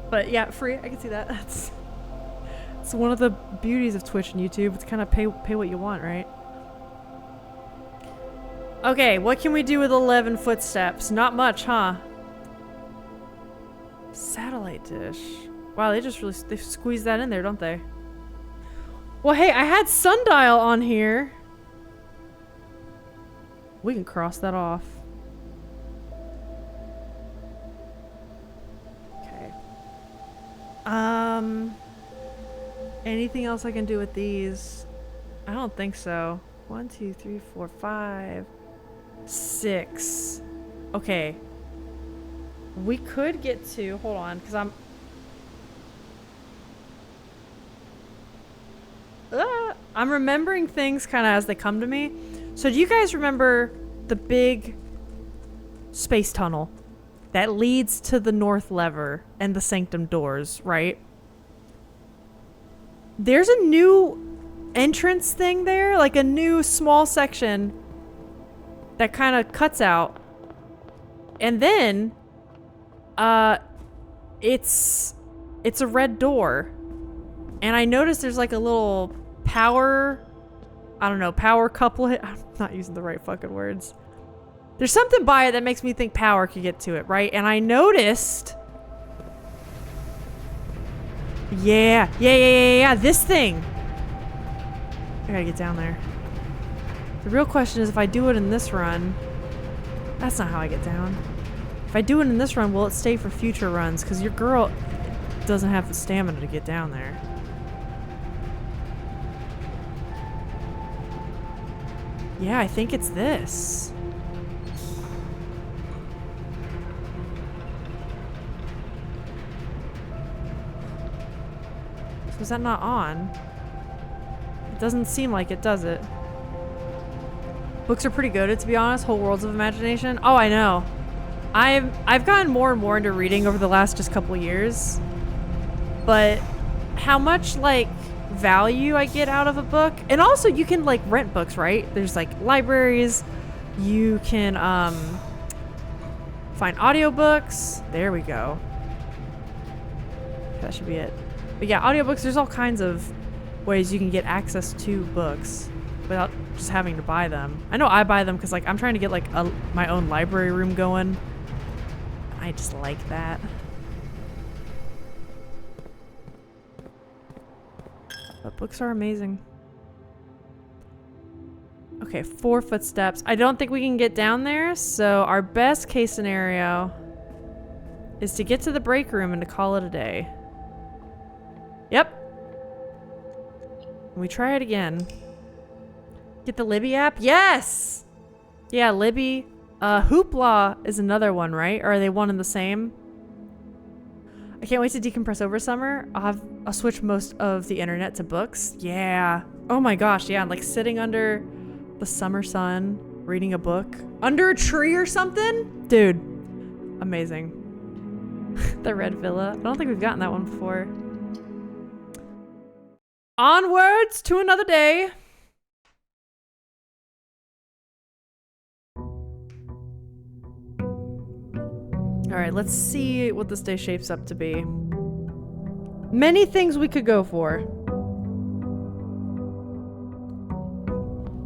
But yeah, free, I can see that. It's one of the beauties of Twitch and YouTube. It's kind of pay what you want, right? Okay, what can we do with 11 footsteps? Not much, huh? Satellite dish. Wow, they squeezed that in there, don't they? Well, hey, I had sundial on here. We can cross that off. Okay. Anything else I can do with these? I don't think so. 1, 2, 3, 4, 5, 6. Okay. We could get to, hold on, because I'm remembering things kind of as they come to me. So do you guys remember the big space tunnel that leads to the north lever and the sanctum doors, right? There's a new entrance thing there, like a new small section that kind of cuts out. And then it's a red door. And I noticed there's like a little power, I don't know, power couplet. I'm not using the right fucking words. There's something by it that makes me think power could get to it, right? And I noticed... Yeah, this thing. I gotta get down there. The real question is if I do it in this run... That's not how I get down. If I do it in this run, will it stay for future runs? Because your girl doesn't have the stamina to get down there. Yeah, I think it's this. So is that not on? It doesn't seem like it, does it? Books are pretty good, to be honest. Whole worlds of imagination. Oh, I know. I've gotten more and more into reading over the last just couple years. But how much like value I get out of a book, and also you can like rent books, right? There's like libraries. You can find audiobooks. There we go. That should be it. But yeah, audiobooks, there's all kinds of ways you can get access to books without just having to buy them. I know I buy them because like I'm trying to get like my own library room going. I just like that. But books are amazing. Okay, 4 footsteps. I don't think we can get down there, so our best case scenario is to get to the break room and to call it a day. Yep. We try it again. Get the Libby app? Yes! Yeah, Libby. Hoopla is another one, right? Or are they one and the same? I can't wait to decompress over summer. I'll switch most of the internet to books. Yeah. Oh my gosh, yeah. Like sitting under the summer sun, reading a book. Under a tree or something? Dude. Amazing. The Red Villa. I don't think we've gotten that one before. Onwards to another day. Alright, let's see what this day shapes up to be. Many things we could go for.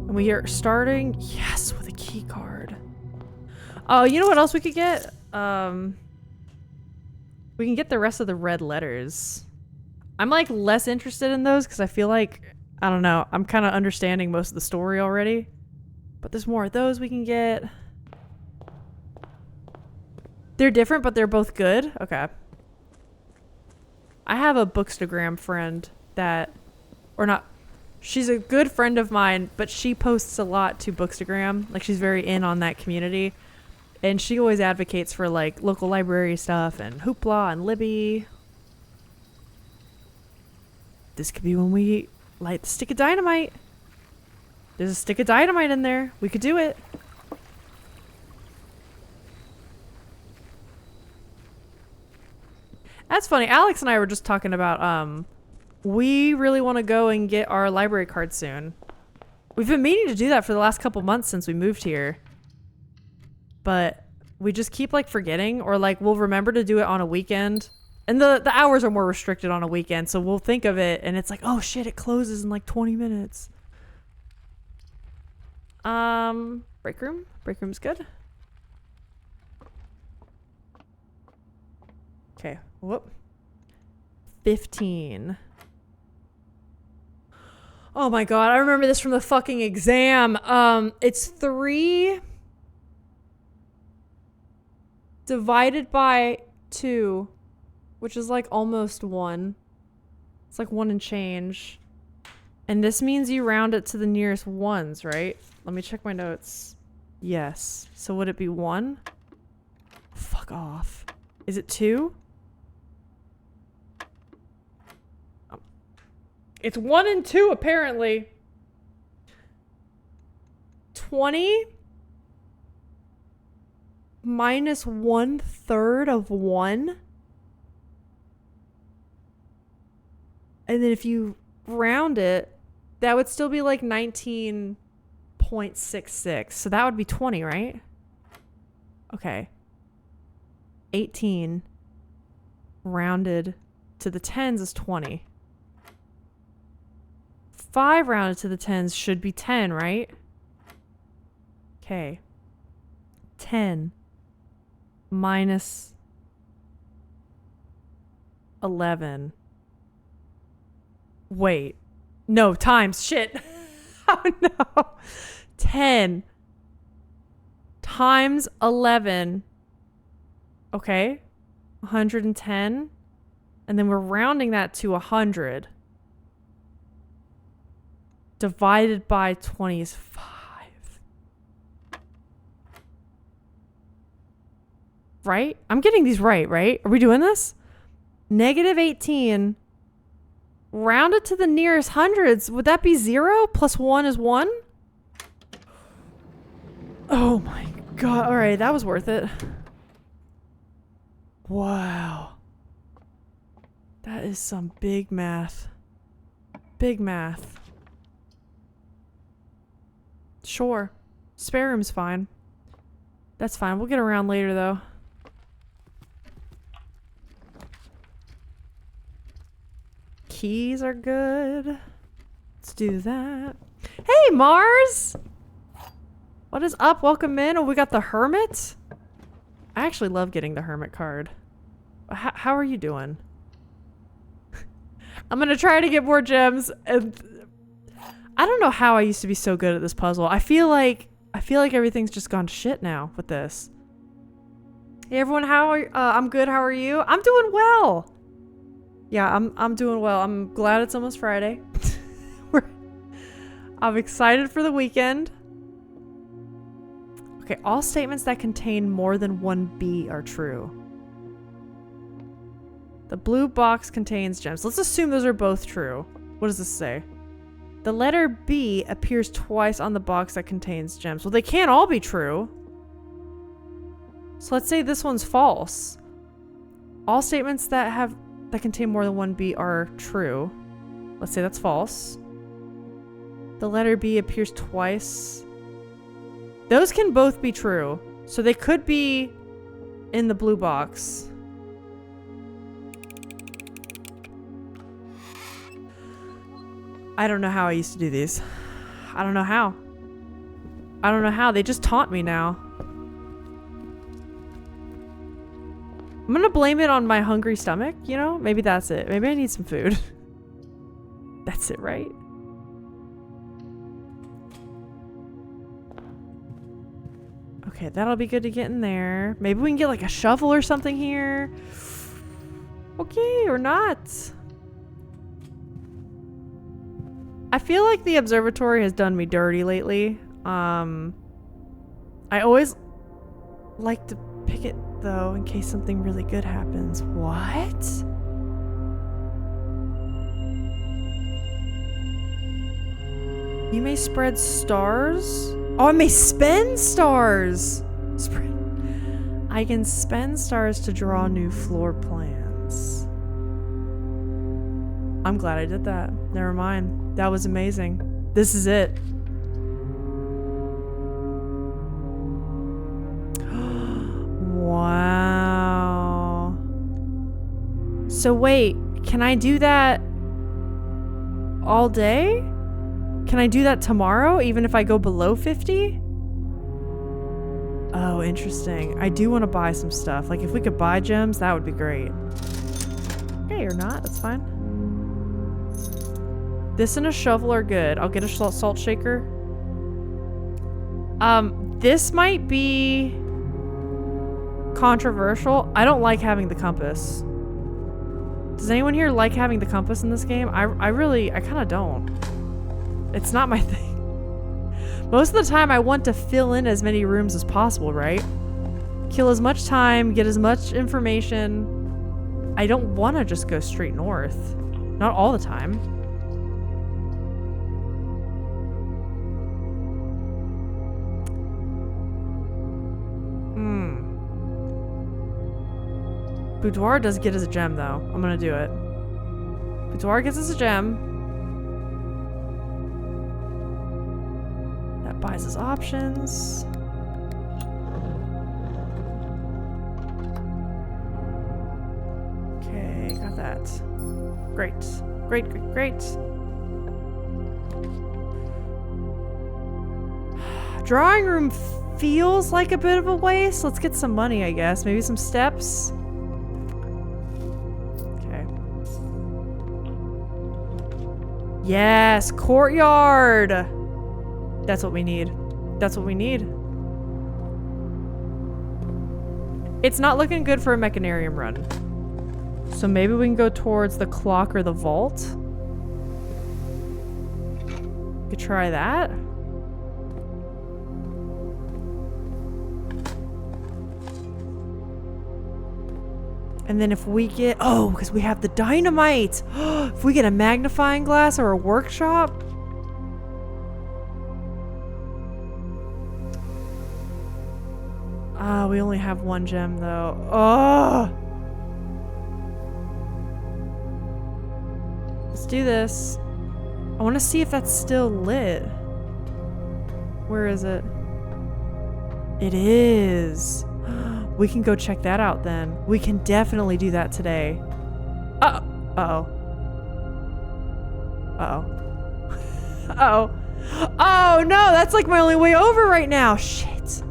And we are starting, yes, with a key card. Oh, you know what else we could get? We can get the rest of the red letters. I'm like less interested in those because I feel like, I don't know, I'm kind of understanding most of the story already. But there's more of those we can get. They're different, but they're both good. Okay. I have a Bookstagram friend that, or not, she's a good friend of mine, but she posts a lot to Bookstagram. Like she's very in on that community. And she always advocates for like local library stuff and Hoopla and Libby. This could be when we light the stick of dynamite. There's a stick of dynamite in there. We could do it. That's funny. Alex and I were just talking about, we really want to go and get our library card soon. We've been meaning to do that for the last couple months since we moved here. But we just keep like forgetting, or like we'll remember to do it on a weekend. And the hours are more restricted on a weekend, so we'll think of it and it's like, oh shit, it closes in like 20 minutes. Break room? Break room's good. Okay, whoop. 15. Oh my god, I remember this from the fucking exam. It's 3 divided by 2, which is like almost 1. It's like 1 and change. And this means you round it to the nearest ones, right? Let me check my notes. Yes. So would it be 1? Fuck off. Is it 2? It's 1 and 2, apparently. 20 minus 1/3 of 1. And then if you round it, that would still be like 19.66. So that would be 20, right? Okay. 18 rounded to the tens is 20. 5 rounded to the tens should be 10, right? Okay. 10 minus 11. Wait. No, times. Shit. Oh no. 10 times 11. Okay. 110. And then we're rounding that to 100. Divided by 20 is 5. right? I'm getting these right? Are we doing this? -18. Round it to the nearest hundreds. Would that be 0 plus 1 is 1? Oh my god. Alright, that was worth it. Wow. That is some big math. Big math. Sure. Spare room's fine. That's fine. We'll get around later though. Keys are good. Let's do that. Hey, Mars! What is up? Welcome in. Oh, we got the Hermit. I actually love getting the Hermit card. How are you doing? I'm gonna try to get more gems. And I don't know how I used to be so good at this puzzle. I feel like everything's just gone to shit now with this. Hey everyone, how are you? I'm good. How are you? I'm doing well. Yeah, I'm doing well. I'm glad it's almost Friday. I'm excited for the weekend. Okay, all statements that contain more than one B are true. The blue box contains gems. Let's assume those are both true. What does this say? The letter B appears twice on the box that contains gems. Well, they can't all be true. So let's say this one's false. All statements that contain more than one B are true. Let's say that's false. The letter B appears twice. Those can both be true. So they could be in the blue box. I don't know how I used to do these. I don't know how. I don't know how. They just taunt me now. I'm gonna blame it on my hungry stomach, you know? Maybe that's it. Maybe I need some food. That's it, right? Okay, that'll be good to get in there. Maybe we can get like a shovel or something here. Okay, or not. I feel like the observatory has done me dirty lately. I always like to pick it though in case something really good happens. What? You may spread stars? Oh, I may spend stars! I can spend stars to draw new floor plans. I'm glad I did that. Never mind. That was amazing. This is it. Wow. So wait, can I do that all day? Can I do that tomorrow, even if I go below 50? Oh, interesting. I do want to buy some stuff. Like, if we could buy gems, that would be great. Okay, or not. That's fine. This and a shovel are good. I'll get a salt shaker. This might be controversial. I don't like having the compass. Does anyone here like having the compass in this game? I kind of don't. It's not my thing. Most of the time I want to fill in as many rooms as possible, right? Kill as much time, get as much information. I don't want to just go straight north. Not all the time. Boudoir does get us a gem, though. I'm gonna do it. Boudoir gets us a gem. That buys us options. Okay, got that. Great. Great, great, great. Drawing room feels like a bit of a waste. Let's get some money, I guess. Maybe some steps. Yes, courtyard. That's what we need. That's what we need. It's not looking good for a Mechanarium run. So maybe we can go towards the clock or the vault. Could try that. And then if we get, oh, because we have the dynamite. If we get a magnifying glass or a workshop. Ah, we only have one gem though. Oh. Let's do this. I want to see if that's still lit. Where is it? It is. We can go check that out then. We can definitely do that today. Uh-oh. Uh-oh. Uh-oh. Uh-oh. Oh, no! That's like my only way over right now! Shit.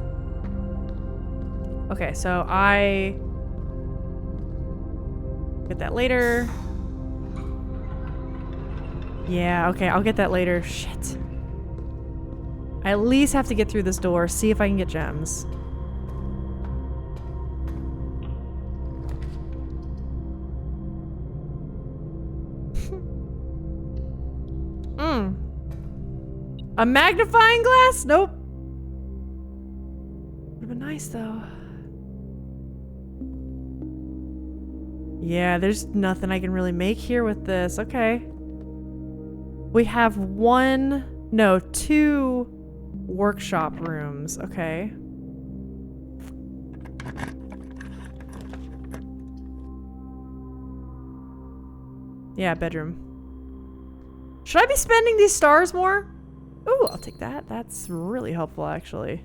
Okay, so I... get that later. Yeah, okay, I'll get that later. Shit. I at least have to get through this door, see if I can get gems. A magnifying glass? Nope. Would've been nice though. Yeah, there's nothing I can really make here with this. Okay. We have two workshop rooms. Okay. Yeah, bedroom. Should I be spending these stars more? Ooh, I'll take that. That's really helpful, actually.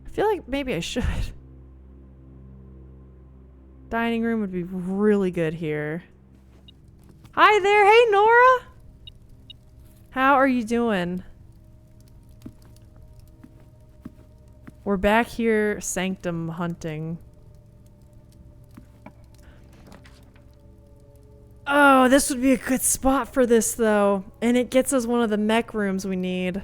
I feel like maybe I should. Dining room would be really good here. Hi there. Hey, Nora. How are you doing? We're back here sanctum hunting. Oh, this would be a good spot for this, though. And it gets us one of the mech rooms we need.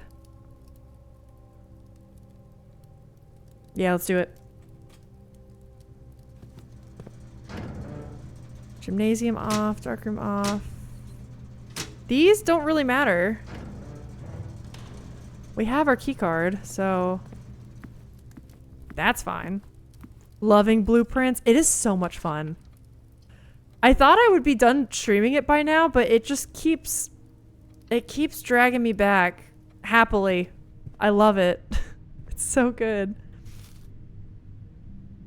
Yeah, let's do it. Gymnasium off, darkroom off. These don't really matter. We have our key card, so that's fine. Loving blueprints. It is so much fun. I thought I would be done streaming it by now, but it just keeps dragging me back happily. I love it. It's so good.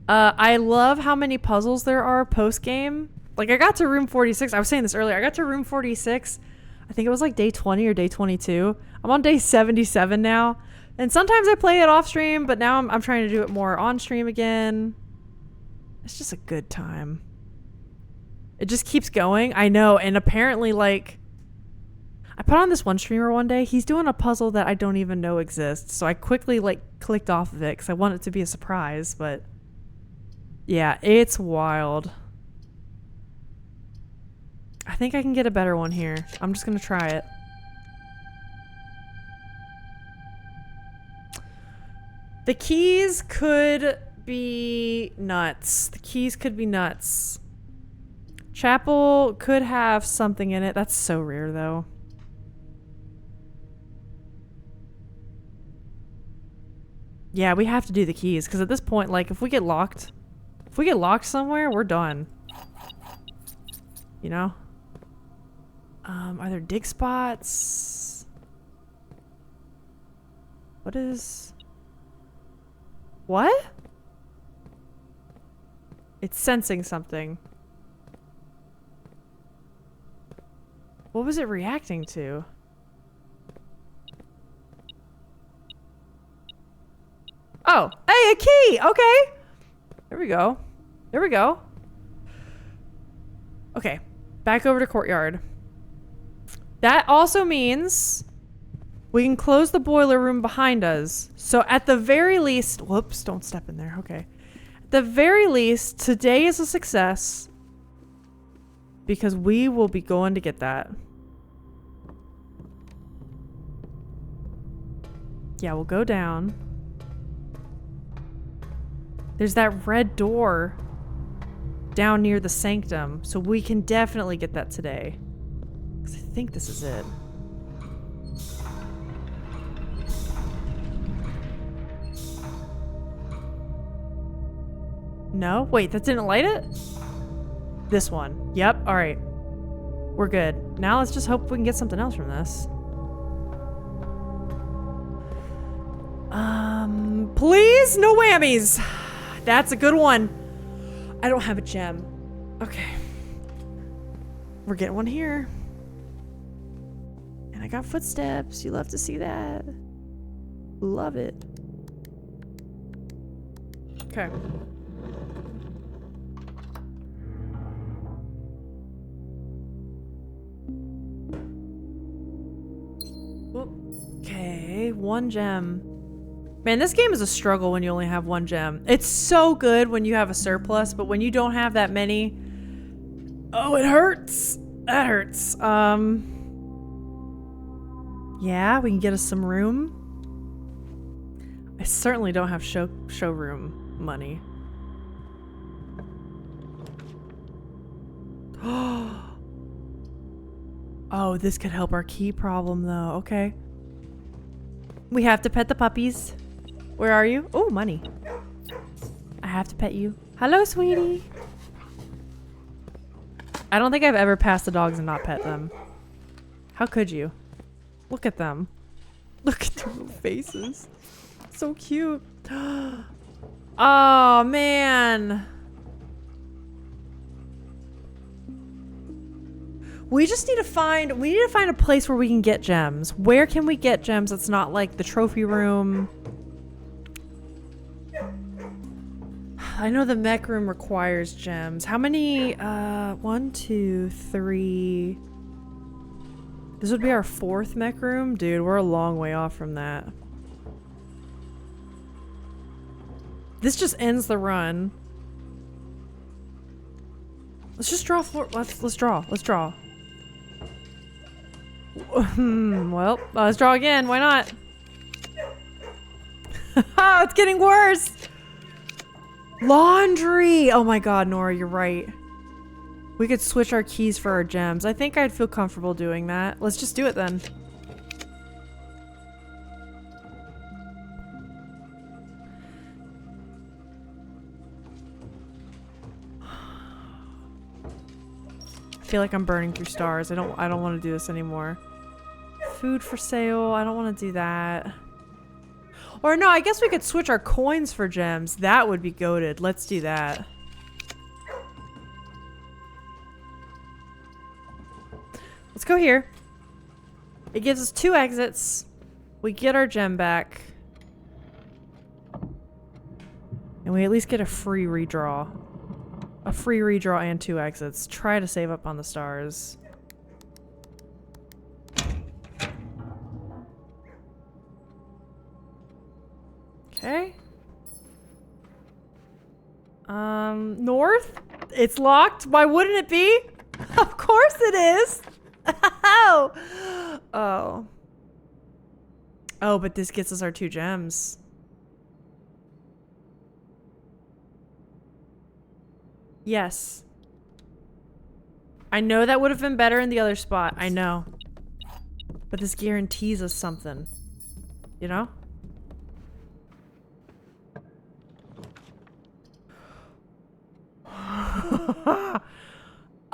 I love how many puzzles there are post-game. Like, I got to room 46. I was saying this earlier. I got to room 46. I think it was like day 20 or day 22. I'm on day 77 now. And sometimes I play it off stream, but now I'm trying to do it more on stream again. It's just a good time. It just keeps going. I know. And apparently, like, I put on this one streamer one day. He's doing a puzzle that I don't even know exists. So I quickly, like, clicked off of it because I want it to be a surprise. But yeah, it's wild. I think I can get a better one here. I'm just going to try it. The keys could be nuts. The keys could be nuts. Chapel could have something in it. That's so rare, though. Yeah, we have to do the keys, because at this point, like, if we get locked somewhere, we're done. You know? Are there dig spots? What is... What? It's sensing something. What was it reacting to? Oh, hey, a key! Okay. There we go. There we go. Okay, back over to courtyard. That also means we can close the boiler room behind us. So at the very least, whoops, don't step in there. Okay. At the very least, today is a success because we will be going to get that. Yeah, we'll go down. There's that red door down near the sanctum, so we can definitely get that today. 'Cause I think this is it. No? Wait, that didn't light it? This one. Yep, alright. We're good. Now let's just hope we can get something else from this. Please? No whammies! That's a good one. I don't have a gem. Okay. We're getting one here. And I got footsteps. You love to see that. Love it. Okay. Okay, one gem. Man, this game is a struggle when you only have one gem. It's so good when you have a surplus, but when you don't have that many, oh, it hurts. That hurts. Yeah, we can get us some room. I certainly don't have showroom money. Oh, this could help our key problem though. Okay. We have to pet the puppies. Where are you? Oh, money. I have to pet you. Hello, sweetie. I don't think I've ever passed the dogs and not pet them. How could you? Look at them. Look at their little faces. So cute. Oh, man. We just need to find a place where we can get gems. Where can we get gems that's not like the trophy room? I know the mech room requires gems. How many? 1, 2, 3. This would be our 4th mech room? Dude, we're a long way off from that. This just ends the run. Let's just draw let's draw. Let's draw. Well, let's draw again. Why not? It's getting worse. Laundry. Oh my god, Nora, you're right. We could switch our keys for our gems. I think I'd feel comfortable doing that. Let's just do it then. I feel like I'm burning through stars. I don't want to do this anymore. Food for sale. I don't want to do that. Or no, I guess we could switch our coins for gems. That would be goated. Let's do that. Let's go here. It gives us 2 exits. We get our gem back. And we at least get a free redraw. A free redraw and 2 exits. Try to save up on the stars. Okay. North? It's locked? Why wouldn't it be? Of course it is! Oh. Oh, but this gets us our 2 gems. Yes. I know that would have been better in the other spot. I know. But this guarantees us something. You know?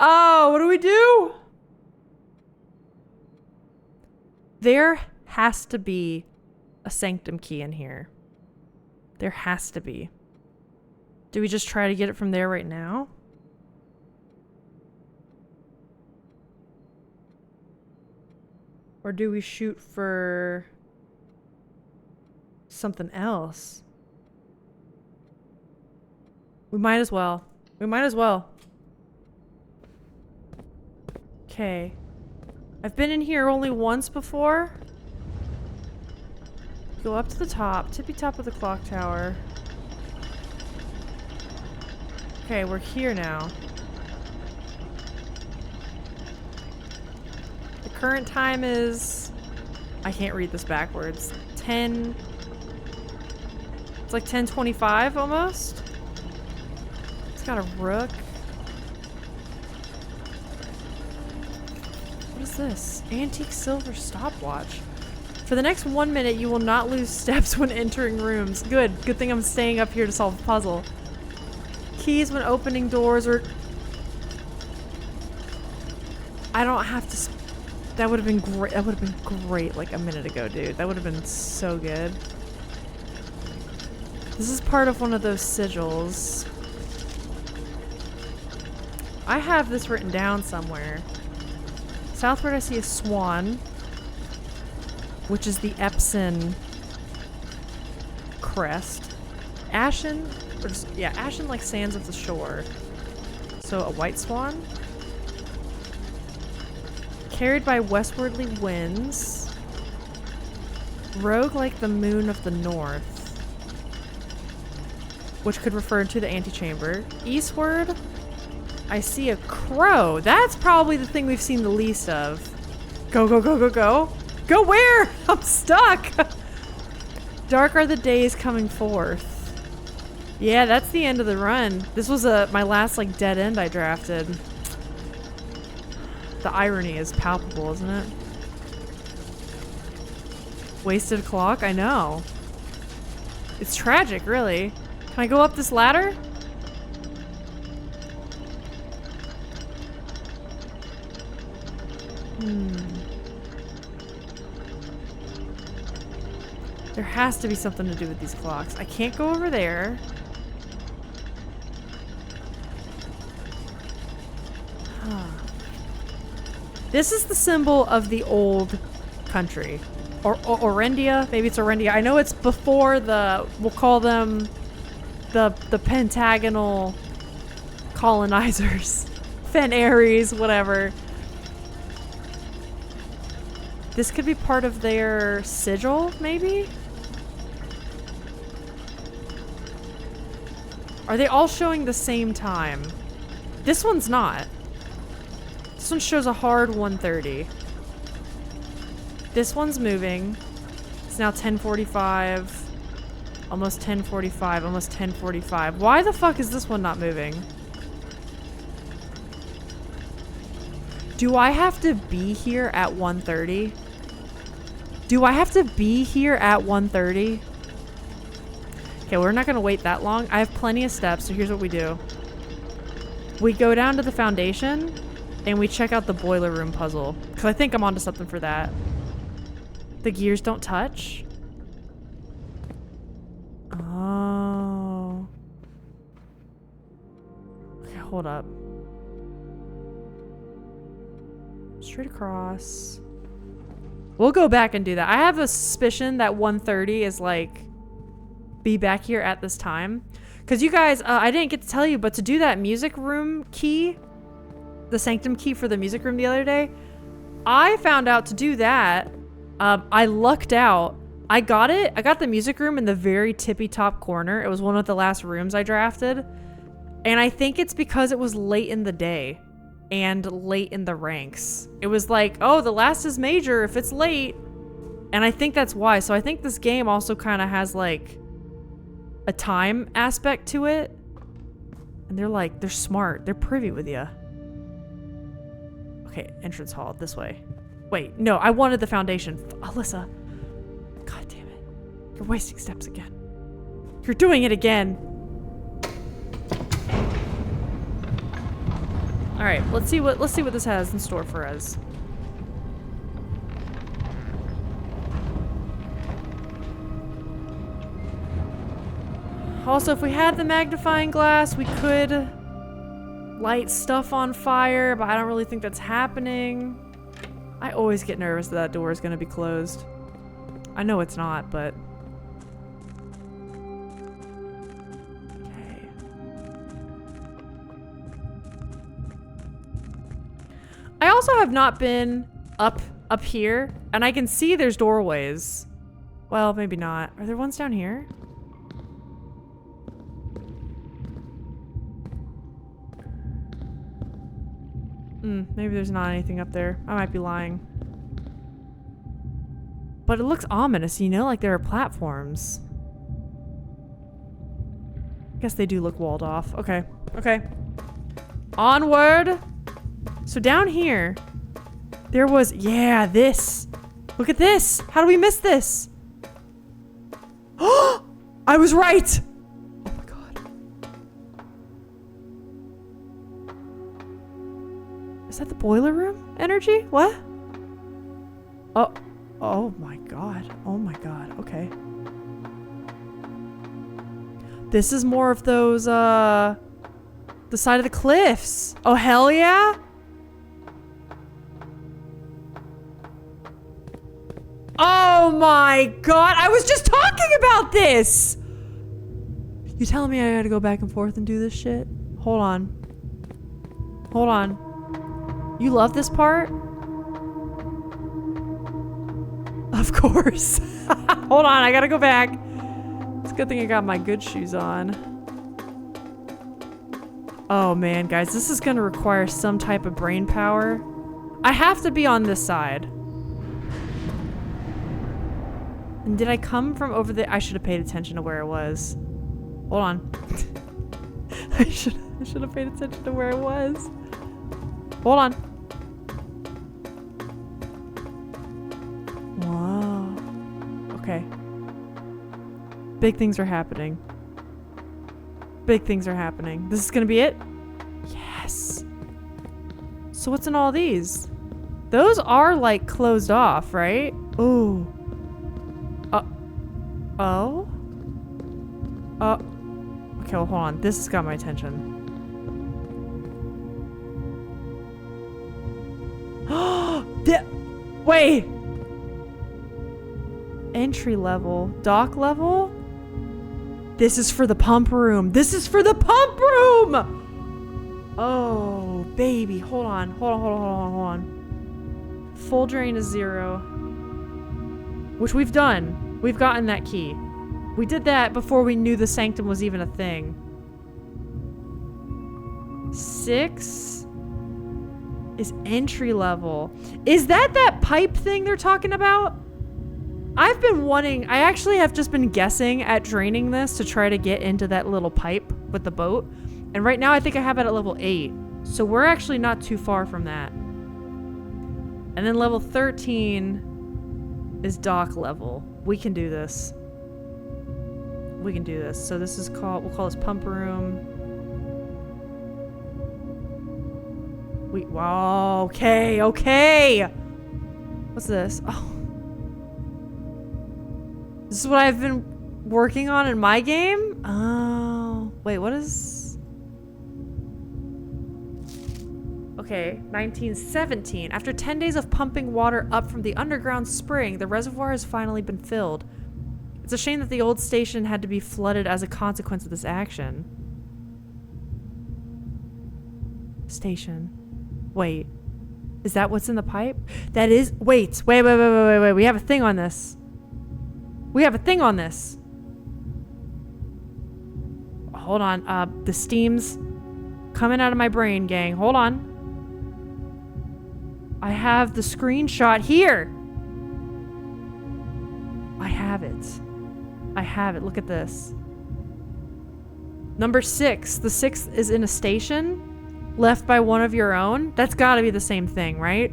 Oh, what do we do? There has to be a sanctum key in here. There has to be. Do we just try to get it from there right now? Or do we shoot for something else? We might as well. We might as well. Okay. I've been in here only once before. Go up to the top, tippy top of the clock tower. Okay, we're here now. The current time is... I can't read this backwards. 10... It's like 10:25 almost. It's got a rook. What is this? Antique silver stopwatch. For the next 1 minute, you will not lose steps when entering rooms. Good. Good thing I'm staying up here to solve a puzzle. keys when opening doors, or I don't have to. That would have been great. That would have been great like a minute ago, dude. That would have been so good. This is part of one of those sigils. I have this written down somewhere. Southward I see a swan, which is the Epson crest. Ashen, or just, yeah, ashen like sands of the shore. So a white swan. Carried by westwardly winds. Rogue like the moon of the north. Which could refer to the antechamber. Eastward, I see a crow. That's probably the thing we've seen the least of. Go, go, go, go, go. Go where? I'm stuck. Dark are the days coming forth. Yeah, that's the end of the run. This was my last like dead end I drafted. The irony is palpable, isn't it? Wasted clock? I know. It's tragic, really. Can I go up this ladder? There has to be something to do with these clocks. I can't go over there. This is the symbol of the old country. Or Orendia? Maybe it's Orendia. I know it's before the, we'll call them the pentagonal colonizers. Fen-Aries, whatever. This could be part of their sigil, maybe? Are they all showing the same time? This one's not. This one shows a hard 1:30. This one's moving. It's now 10:45. Almost 10:45. Almost 10:45. Why the fuck is this one not moving? Do I have to be here at 1:30? Do I have to be here at 1:30? Okay, we're not gonna wait that long. I have plenty of steps, so here's what we do. We go down to the foundation, and we check out the boiler room puzzle. Because I think I'm onto something for that. The gears don't touch? Oh. Okay, hold up. Straight across. We'll go back and do that. I have a suspicion that 1:30 is like, be back here at this time. Because you guys, I didn't get to tell you, but to do that music room key, the sanctum key for the music room the other day, I found out to do that, I lucked out. I got it. I got the music room in the very tippy top corner. It was one of the last rooms I drafted. And I think it's because it was late in the day and late in the ranks. It was like, oh, the last is major if it's late. And I think that's why. So I think this game also kind of has like a time aspect to it. And they're smart. They're privy with you. Okay, entrance hall, this way. Wait, no, I wanted the foundation. Alyssa. God damn it. You're wasting steps again. You're doing it again. Alright, let's see what this has in store for us. Also, if we had the magnifying glass, we could light stuff on fire, but I don't really think that's happening. I always get nervous that door is going to be closed. I know it's not, but... Okay. I also have not been up here, and I can see there's doorways. Well, maybe not. Are there ones down here? Maybe there's not anything up there. I might be lying. But it looks ominous, you know? Like there are platforms. I guess they do look walled off. Okay. Okay. Onward! So down here, there was... Yeah, this! Look at this! How do we miss this? I was right! Oh my god. that the boiler room energy? What? Oh. Oh my god. Oh my god. Okay. This is more of those, the side of the cliffs. Oh, hell yeah? Oh my god, I was just talking about this! You telling me I gotta go back and forth and do this shit? Hold on. Hold on. You love this part? Of course. Hold on, I gotta go back. It's a good thing I got my good shoes on. Oh man, guys, this is gonna require some type of brain power. I have to be on this side. And did I come from over there? I should have paid attention to where it was. Hold on. I should have paid attention to where it was. Hold on. Wow. Okay. Big things are happening. Big things are happening. This is gonna be it? Yes. So what's in all these? Those are like closed off, right? Ooh. Oh? Okay, well, hold on. This has got my attention. Wait! Entry level. Dock level? This is for the pump room. This is for the pump room! Oh, baby. Hold on. Hold on. Full drain is 0. Which we've done. We've gotten that key. We did that before we knew the sanctum was even a thing. 6 is entry level. Is that pipe thing they're talking about? I've been wanting, I actually have just been guessing at draining this to try to get into that little pipe with the boat. And right now I think I have it at level 8. So we're actually not too far from that. And then level 13 is dock level. We can do this. We can do this. So this is called, we'll call this pump room. Wow, okay. What's this? Oh. This is what I've been working on in my game? Oh. Wait, what is... Okay, 1917. After 10 days of pumping water up from the underground spring, the reservoir has finally been filled. It's a shame that the old station had to be flooded as a consequence of this action. Station. Wait. Is that what's in the pipe? That is... Wait. We have a thing on this. Hold on. The steam's coming out of my brain, gang. Hold on. I have the screenshot here. I have it. Look at this. Number 6. The 6th is in a station left by one of your own. That's gotta be the same thing, right?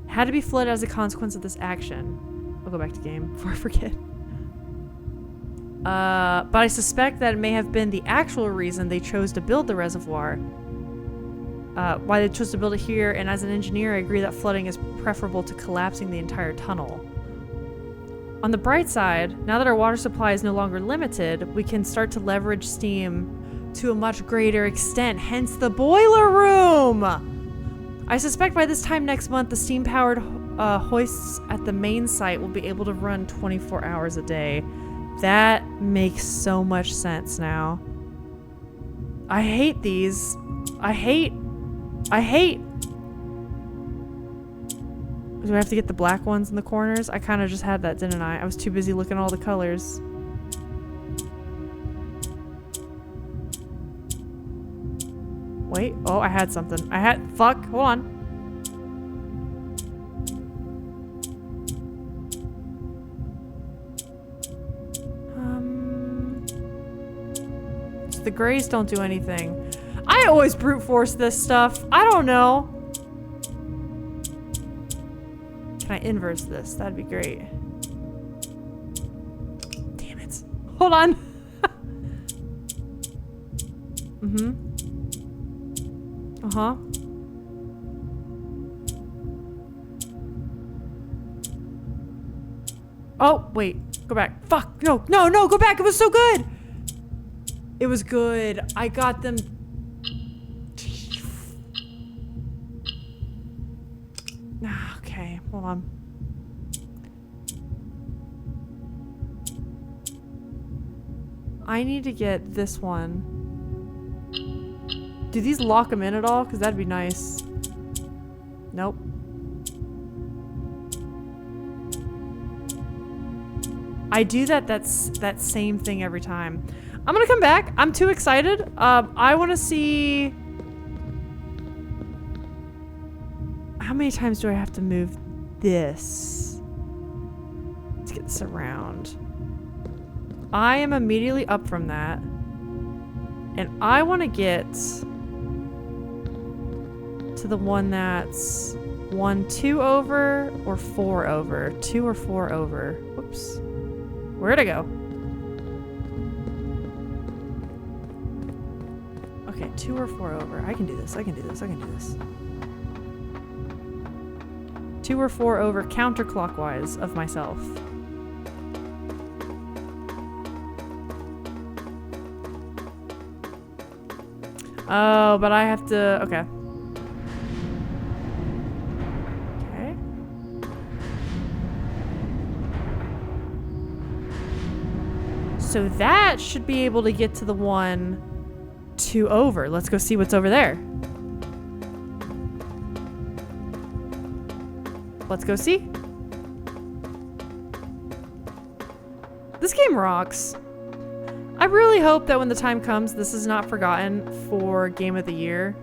Had to be flooded as a consequence of this action. I'll go back to game before I forget. But I suspect that it may have been the actual reason they chose to build the reservoir. Why they chose to build it here, and as an engineer, I agree that flooding is preferable to collapsing the entire tunnel. On the bright side, now that our water supply is no longer limited, we can start to leverage steam to a much greater extent, hence the boiler room! I suspect by this time next month, the steam-powered hoists at the main site will be able to run 24 hours a day. That makes so much sense now. I hate these. I hate. Do I have to get the black ones in the corners? I kind of just had that, didn't I? I was too busy looking at all the colors. Wait. Oh, I had something. Fuck. Hold on. The grays don't do anything. I always brute force this stuff. I don't know. Can I inverse this? That'd be great. Damn it. Hold on. Uh-huh. Oh, wait. Go back. Fuck. No, no, no. Go back. It was so good. It was good. I got them. Okay, hold on. I need to get this one. Do these lock them in at all? Because that'd be nice. Nope. I do that same thing every time. I'm gonna come back. I'm too excited. I want to see... How many times do I have to move this? Let's get this around. I am immediately up from that. And I want to get to the one that's 1, 2 over or 4 over. 2 or 4 over. Whoops. Where'd I go? Okay, 2 or 4 over. I can do this. I can do this. I can do this. 2 or 4 over counterclockwise of myself. Oh, but I have to... Okay. Okay. So that should be able to get to the 1, 2 over. Let's go see what's over there. Let's go see. This game rocks. I really hope that when the time comes, this is not forgotten for Game of the Year.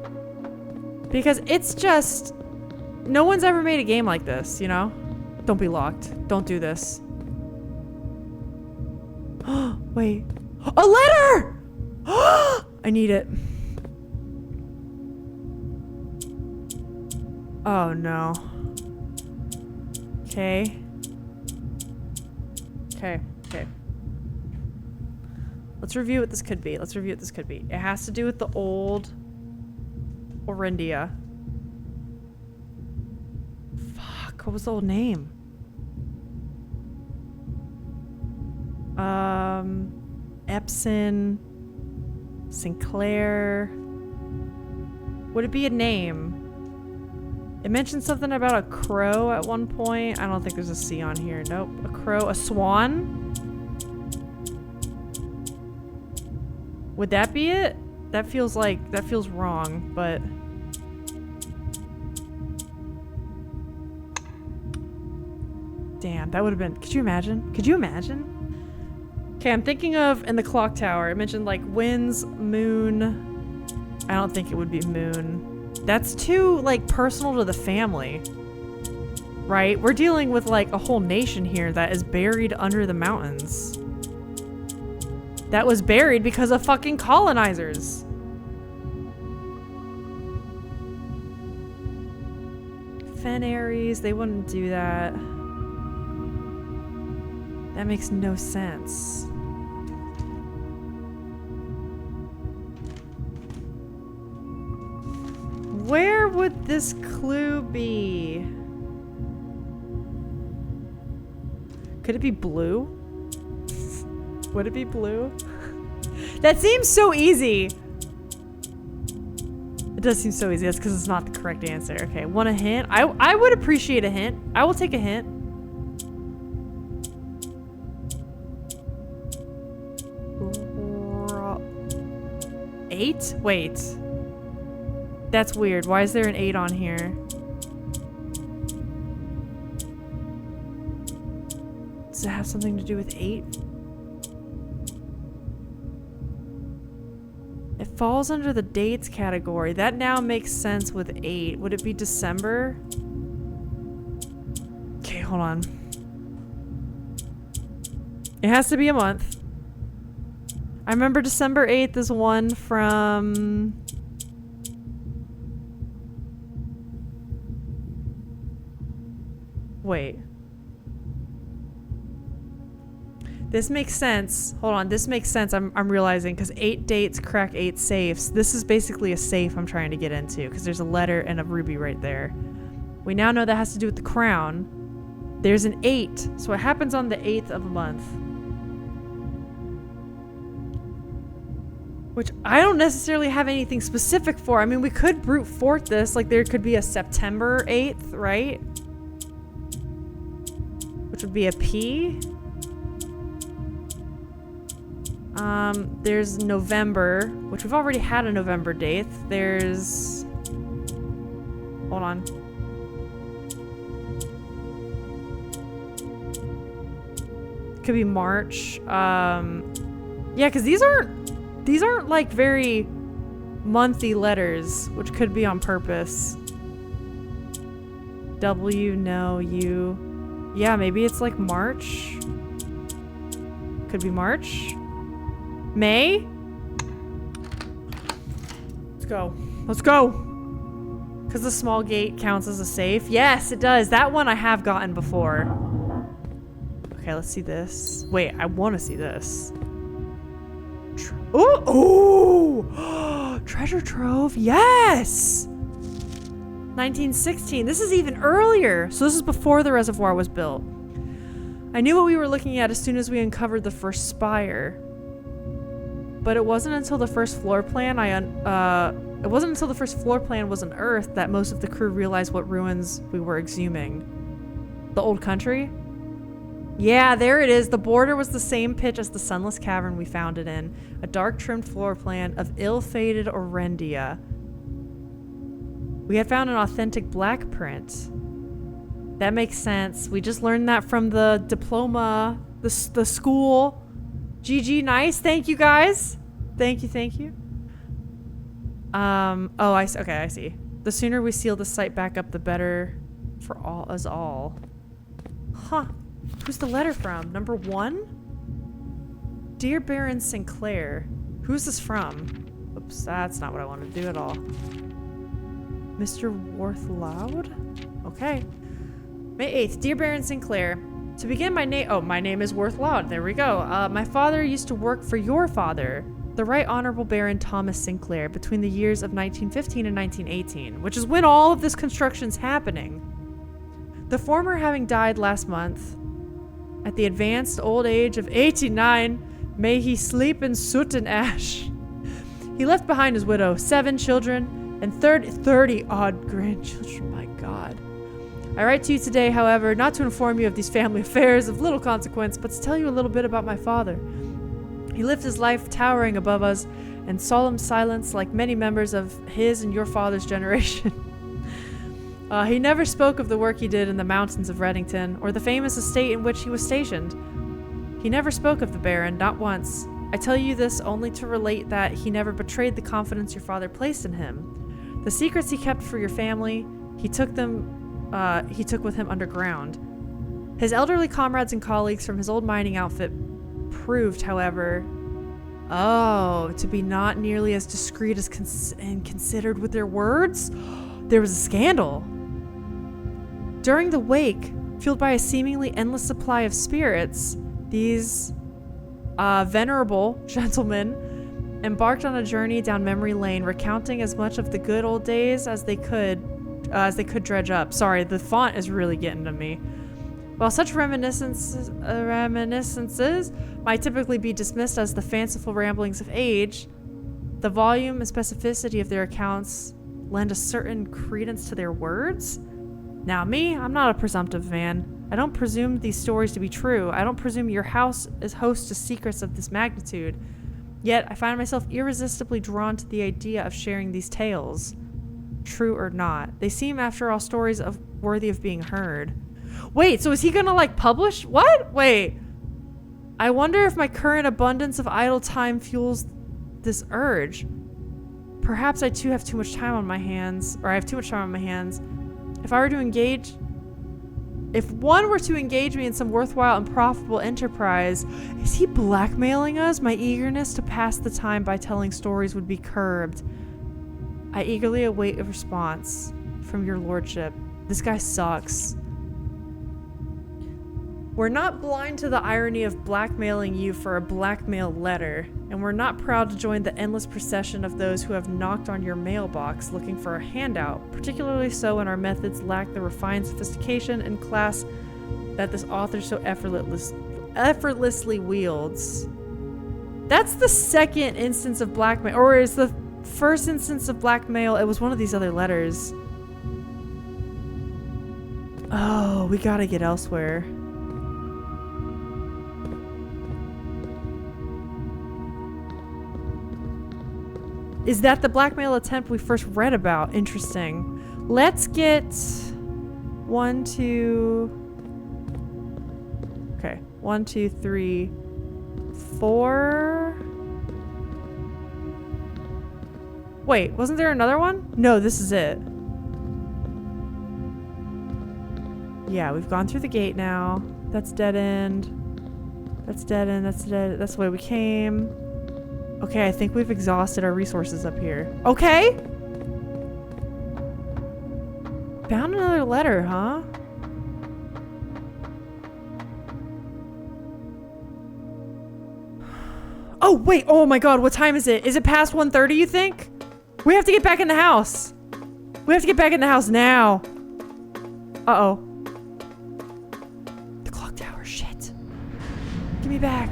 Because it's just... No one's ever made a game like this, you know? Don't be locked. Don't do this. Wait. A letter! I need it. Oh no. Okay. Okay. Okay. Let's review what this could be. Let's review what this could be. It has to do with the old Orindia. Fuck, what was the old name? Epson, Sinclair. Would it be a name? It mentioned something about a crow at one point. I don't think there's a C on here. Nope. A crow. A swan? Would that be it? That feels wrong, but... Damn, that would have been... Could you imagine? Could you imagine? Okay, I'm thinking of in the clock tower. It mentioned like winds, moon. I don't think it would be moon. That's too like personal to the family. Right? We're dealing with like a whole nation here that is buried under the mountains. That was buried because of fucking colonizers. Fen Aries, they wouldn't do that. That makes no sense. Where would this clue be? Could it be blue? Would it be blue? That seems so easy. It does seem so easy. That's because it's not the correct answer. Okay, want a hint? I would appreciate a hint. I will take a hint. Eight? Wait. That's weird. Why is there an 8 on here? Does it have something to do with 8? It falls under the dates category. That now makes sense with 8. Would it be December? Okay, hold on. It has to be a month. I remember December 8th is one from... Wait. This makes sense. Hold on, this makes sense. I'm realizing because 8 dates crack 8 safes. This is basically a safe I'm trying to get into because there's a letter and a ruby right there. We now know that has to do with the crown. There's an 8, so it happens on the 8th of a month. Which I don't necessarily have anything specific for. I mean, we could brute force this. Like, there could be a September 8th, right? Which would be a P. There's November, which we've already had a November date. There's... Hold on. Could be March. Yeah, because these aren't like very monthy letters, which could be on purpose. W, no, U. Yeah, maybe it's like March. Could be March. May? Let's go. Let's go! Because the small gate counts as a safe. Yes, it does. That one I have gotten before. Okay, let's see this. Wait, I want to see this. Oh! Treasure trove. Yes! 1916. This is even earlier. So this is before the reservoir was built. I knew what we were looking at as soon as we uncovered the first spire. But it wasn't until the first floor plan was unearthed that most of the crew realized what ruins we were exhuming. The old country? Yeah, there it is. The border was the same pitch as the sunless cavern we found it in. A dark trimmed floor plan of ill-fated Orendia. We had found an authentic black print. That makes sense. We just learned that from the diploma, the school. GG, nice. Thank you, guys. Thank you. Oh, okay, I see. The sooner we seal the site back up, the better for us all. Huh. Who's the letter from? Number 1? Dear Baron Sinclair. Who's this from? Oops, that's not what I want to do at all. Mr. Worthloud? Okay. May 8th. Dear Baron Sinclair. To begin, my name is Worthloud. There we go. My father used to work for your father, the Right Honorable Baron Thomas Sinclair, between the years of 1915 and 1918, which is when all of this construction's happening. The former having died last month, at the advanced old age of 89, may he sleep in soot and ash. He left behind his widow, 7 children, and 30 odd grandchildren. My God. I write to you today, however, not to inform you of these family affairs of little consequence, but to tell you a little bit about my father. He lived his life towering above us in solemn silence like many members of his and your father's generation. He never spoke of the work he did in the mountains of Reddington, or the famous estate in which he was stationed. He never spoke of the Baron, not once. I tell you this only to relate that he never betrayed the confidence your father placed in him. The secrets he kept for your family, he took with him underground. His elderly comrades and colleagues from his old mining outfit proved, however, to be not nearly as discreet and considered with their words. There was a scandal. During the wake, fueled by a seemingly endless supply of spirits, these venerable gentlemen embarked on a journey down memory lane, recounting as much of the good old days as they could dredge up. Sorry, the font is really getting to me. While such reminiscences might typically be dismissed as the fanciful ramblings of age, the volume and specificity of their accounts lend a certain credence to their words. Now me, I'm not a presumptive man. I don't presume these stories to be true. I don't presume your house is host to secrets of this magnitude. Yet I find myself irresistibly drawn to the idea of sharing these tales. True or not. They seem, after all, stories worthy of being heard. Wait, so is he gonna, like, publish? What? Wait. I wonder if my current abundance of idle time fuels this urge. Perhaps I too have too much time on my hands, or I have too much time on my hands. If one were to engage me in some worthwhile and profitable enterprise, is he blackmailing us? My eagerness to pass the time by telling stories would be curbed. I eagerly await a response from your lordship. This guy sucks. We're not blind to the irony of blackmailing you for a blackmail letter, and we're not proud to join the endless procession of those who have knocked on your mailbox looking for a handout, particularly so when our methods lack the refined sophistication and class that this author so effortlessly wields. That's the second instance of blackmail, or is the first instance of blackmail? It was one of these other letters. Oh, we gotta get elsewhere. Is that the blackmail attempt we first read about? Interesting. Let's get 1, 2. Okay, 1, 2, 3, 4. Wait, wasn't there another one? No, this is it. Yeah, we've gone through the gate now. That's dead end. That's dead end. That's dead. That's the way we came. Okay, I think we've exhausted our resources up here. Okay! Found another letter, huh? Oh, wait. Oh my god, what time is it? Is it past 1:30, you think? We have to get back in the house. We have to get back in the house now. Uh-oh. The clock tower, shit. Give me back.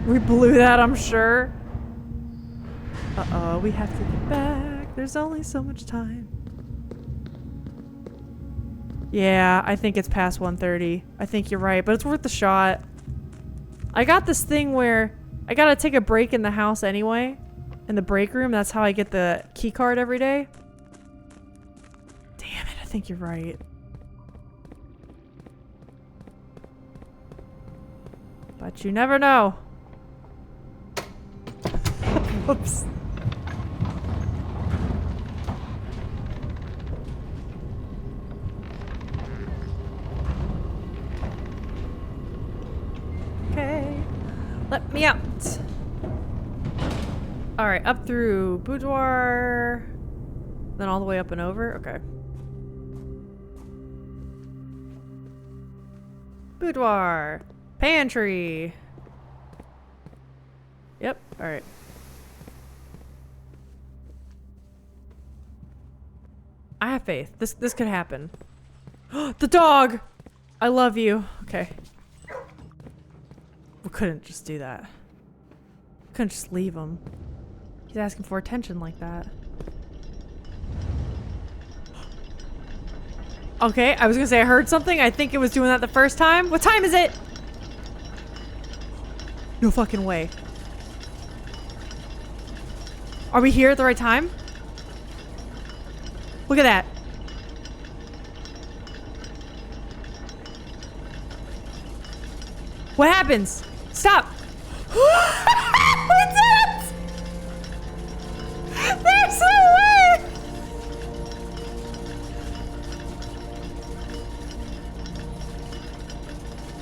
We blew that, I'm sure. Uh-oh, we have to get back. There's only so much time. Yeah, I think it's past 1:30. I think you're right, but it's worth the shot. I got this thing where I gotta take a break in the house anyway. In the break room, that's how I get the key card every day. Damn it, I think you're right. But you never know. Whoops. Okay. Let me out. Alright, up through boudoir. Then all the way up and over. Okay. Boudoir. Pantry. Yep, alright. I have faith. This could happen. The dog! I love you. Okay. We couldn't just do that. Couldn't just leave him. He's asking for attention like that. Okay, I was gonna say I heard something. I think it was doing that the first time. What time is it? No fucking way. Are we here at the right time? Look at that. What happens? Stop. What's that? There's no way.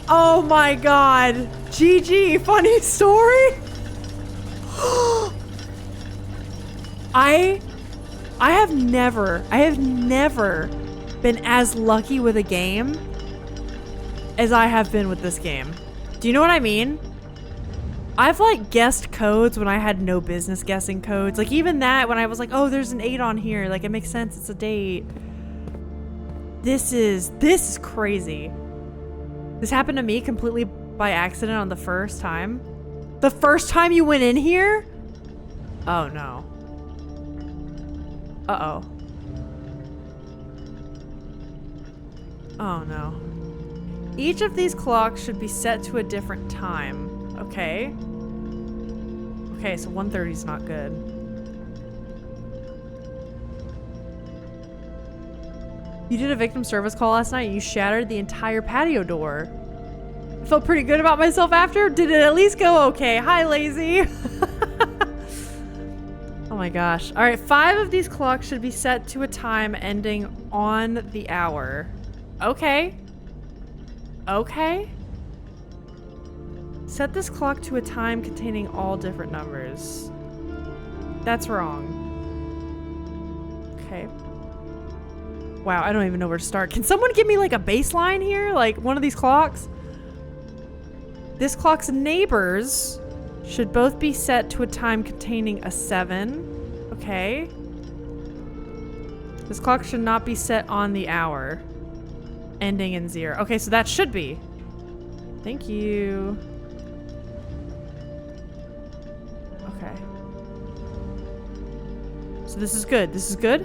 Oh my god. GG, funny story. I have never been as lucky with a game as I have been with this game. Do you know what I mean? I've like guessed codes when I had no business guessing codes. Like even that when I was like, oh, there's an 8 on here. Like it makes sense, it's a date. This is crazy. This happened to me completely by accident on the first time. The first time you went in here? Oh no. Uh-oh. Oh no. Each of these clocks should be set to a different time. Okay. Okay, so 1:30 is not good. You did a victim service call last night and you shattered the entire patio door. I felt pretty good about myself after. Did it at least go okay? Hi, lazy. Oh my gosh. All right, 5 of these clocks should be set to a time ending on the hour. Okay. Okay. Set this clock to a time containing all different numbers. That's wrong. Okay. Wow, I don't even know where to start. Can someone give me like a baseline here? Like one of these clocks? This clock's neighbors should both be set to a time containing a 7. Okay. This clock should not be set on the hour. Ending in 0. Okay, so that should be. Thank you. Okay. So this is good. This is good.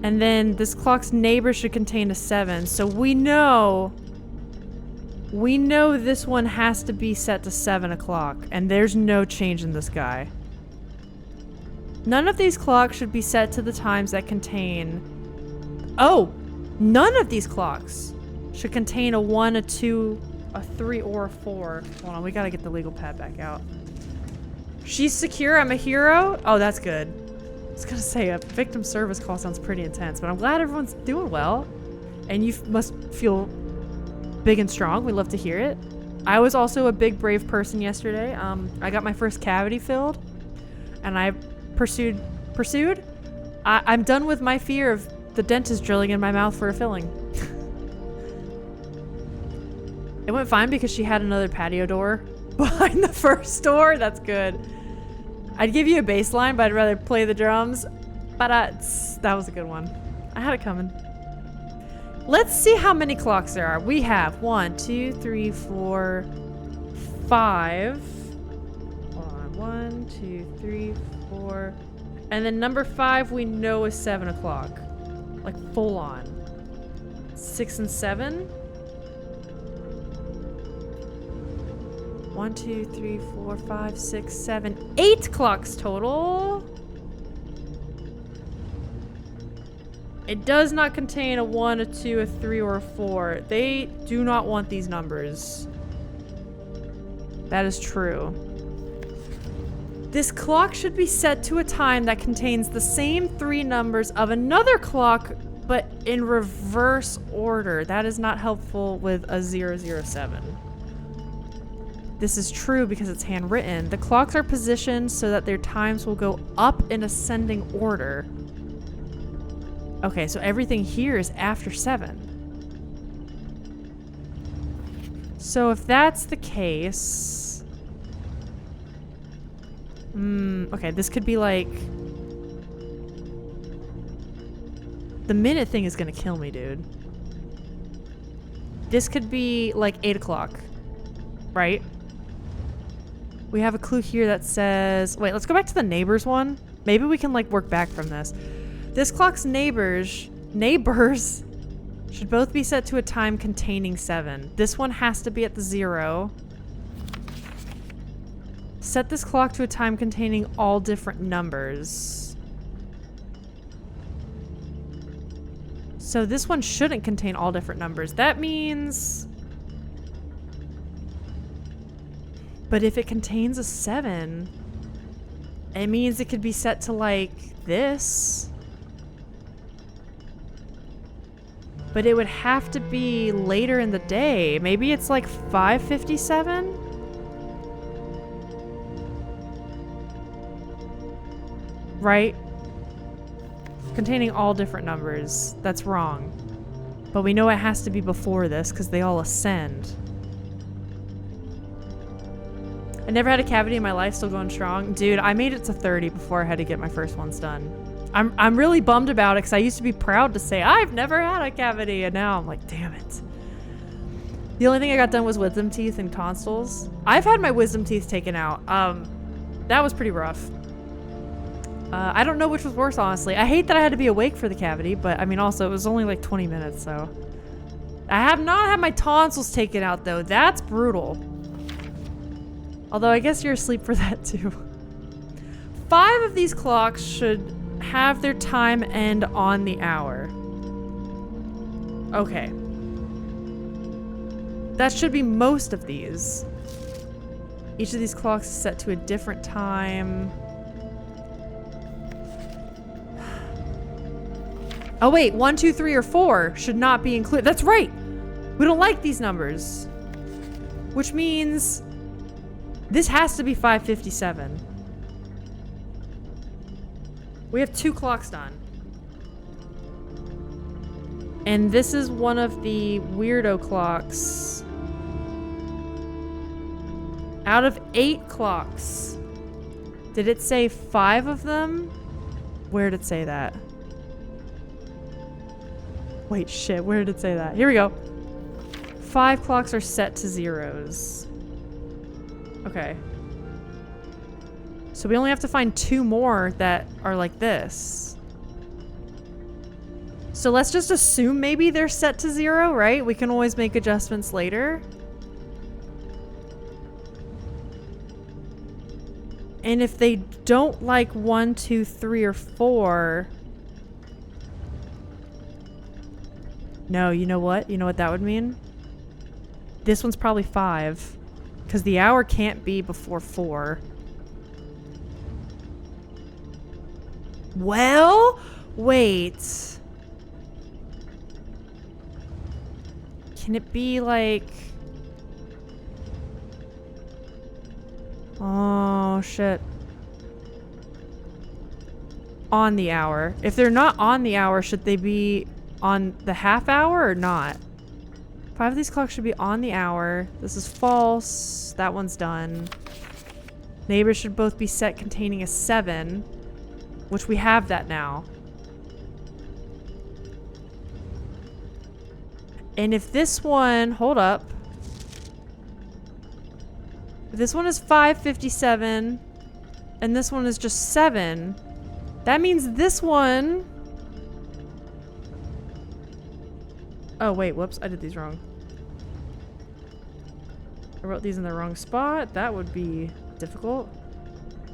And then this clock's neighbor should contain a 7. So we know this one has to be set to 7 o'clock. And there's no change in this guy. None of these clocks should be set to the times that contain... Oh! None of these clocks should contain a 1, a 2, a 3, or a 4. Hold on, we gotta get the legal pad back out. She's secure, I'm a hero? Oh, that's good. I was gonna say, a victim service call sounds pretty intense, but I'm glad everyone's doing well. And you must feel big and strong. We love to hear it. I was also a big, brave person yesterday. I got my first cavity filled, and I pursued. I'm done with my fear of the dentist drilling in my mouth for a filling. It went fine because she had another patio door behind the first door. That's good. I'd give you a bass line, but I'd rather play the drums. But that was a good one. I had it coming. Let's see how many clocks there are. We have 1, 2, 3, 4, 5. Hold on. 1, 2, 3, 4. And then number 5 we know is 7 o'clock. Like full on. 6 and 7. 1, 2, 3, 4, 5, 6, 7, 8 clocks total. It does not contain a 1, a 2, a 3, or a 4. They do not want these numbers. That is true. This clock should be set to a time that contains the same 3 numbers of another clock, but in reverse order. That is not helpful with a 007. This is true because it's handwritten. The clocks are positioned so that their times will go up in ascending order. Okay, so everything here is after 7. So if that's the case... okay, this could be like... The minute thing is gonna kill me, dude. This could be like 8 o'clock, right? We have a clue here that says... Wait, let's go back to the neighbors one. Maybe we can like work back from this. This clock's neighbors should both be set to a time containing 7. This one has to be at the 0. Set this clock to a time containing all different numbers. So this one shouldn't contain all different numbers. That means... But if it contains a 7, it means it could be set to like this. But it would have to be later in the day. Maybe it's like 5:57? Right? Containing all different numbers. That's wrong. But we know it has to be before this because they all ascend. I never had a cavity in my life, still going strong. Dude, I made it to 30 before I had to get my first ones done. I'm really bummed about it because I used to be proud to say I've never had a cavity, and now I'm like, damn it. The only thing I got done was wisdom teeth and tonsils. I've had my wisdom teeth taken out. That was pretty rough. I don't know which was worse, honestly. I hate that I had to be awake for the cavity, but I mean, also it was only like 20 minutes, so. I have not had my tonsils taken out though. That's brutal. Although I guess you're asleep for that too. 5 of these clocks should have their time end on the hour. Okay. That should be most of these. Each of these clocks is set to a different time. Oh wait, 1, 2, 3, or 4 should not be included. That's right! We don't like these numbers. Which means this has to be 5:57. We have 2 clocks done. And this is one of the weirdo clocks. Out of 8 clocks. Did it say 5 of them? Where did it say that? Wait, shit, where did it say that? Here we go. 5 clocks are set to zeros. Okay. So we only have to find 2 more that are like this. So let's just assume maybe they're set to 0, right? We can always make adjustments later. And if they don't like 1, 2, 3, or 4... No, you know what? You know what that would mean? This one's probably 5. Because the hour can't be before 4. Well, wait. Can it be like... Oh, shit. On the hour. If they're not on the hour, should they be on the half hour or not? 5 of these clocks should be on the hour. This is false. That one's done. Neighbors should both be set containing a 7, which we have that now. And if this one, hold up. If this one is 5:57 and this one is just 7, that means this one... Oh, wait, whoops, I did these wrong. I wrote these in the wrong spot. That would be difficult.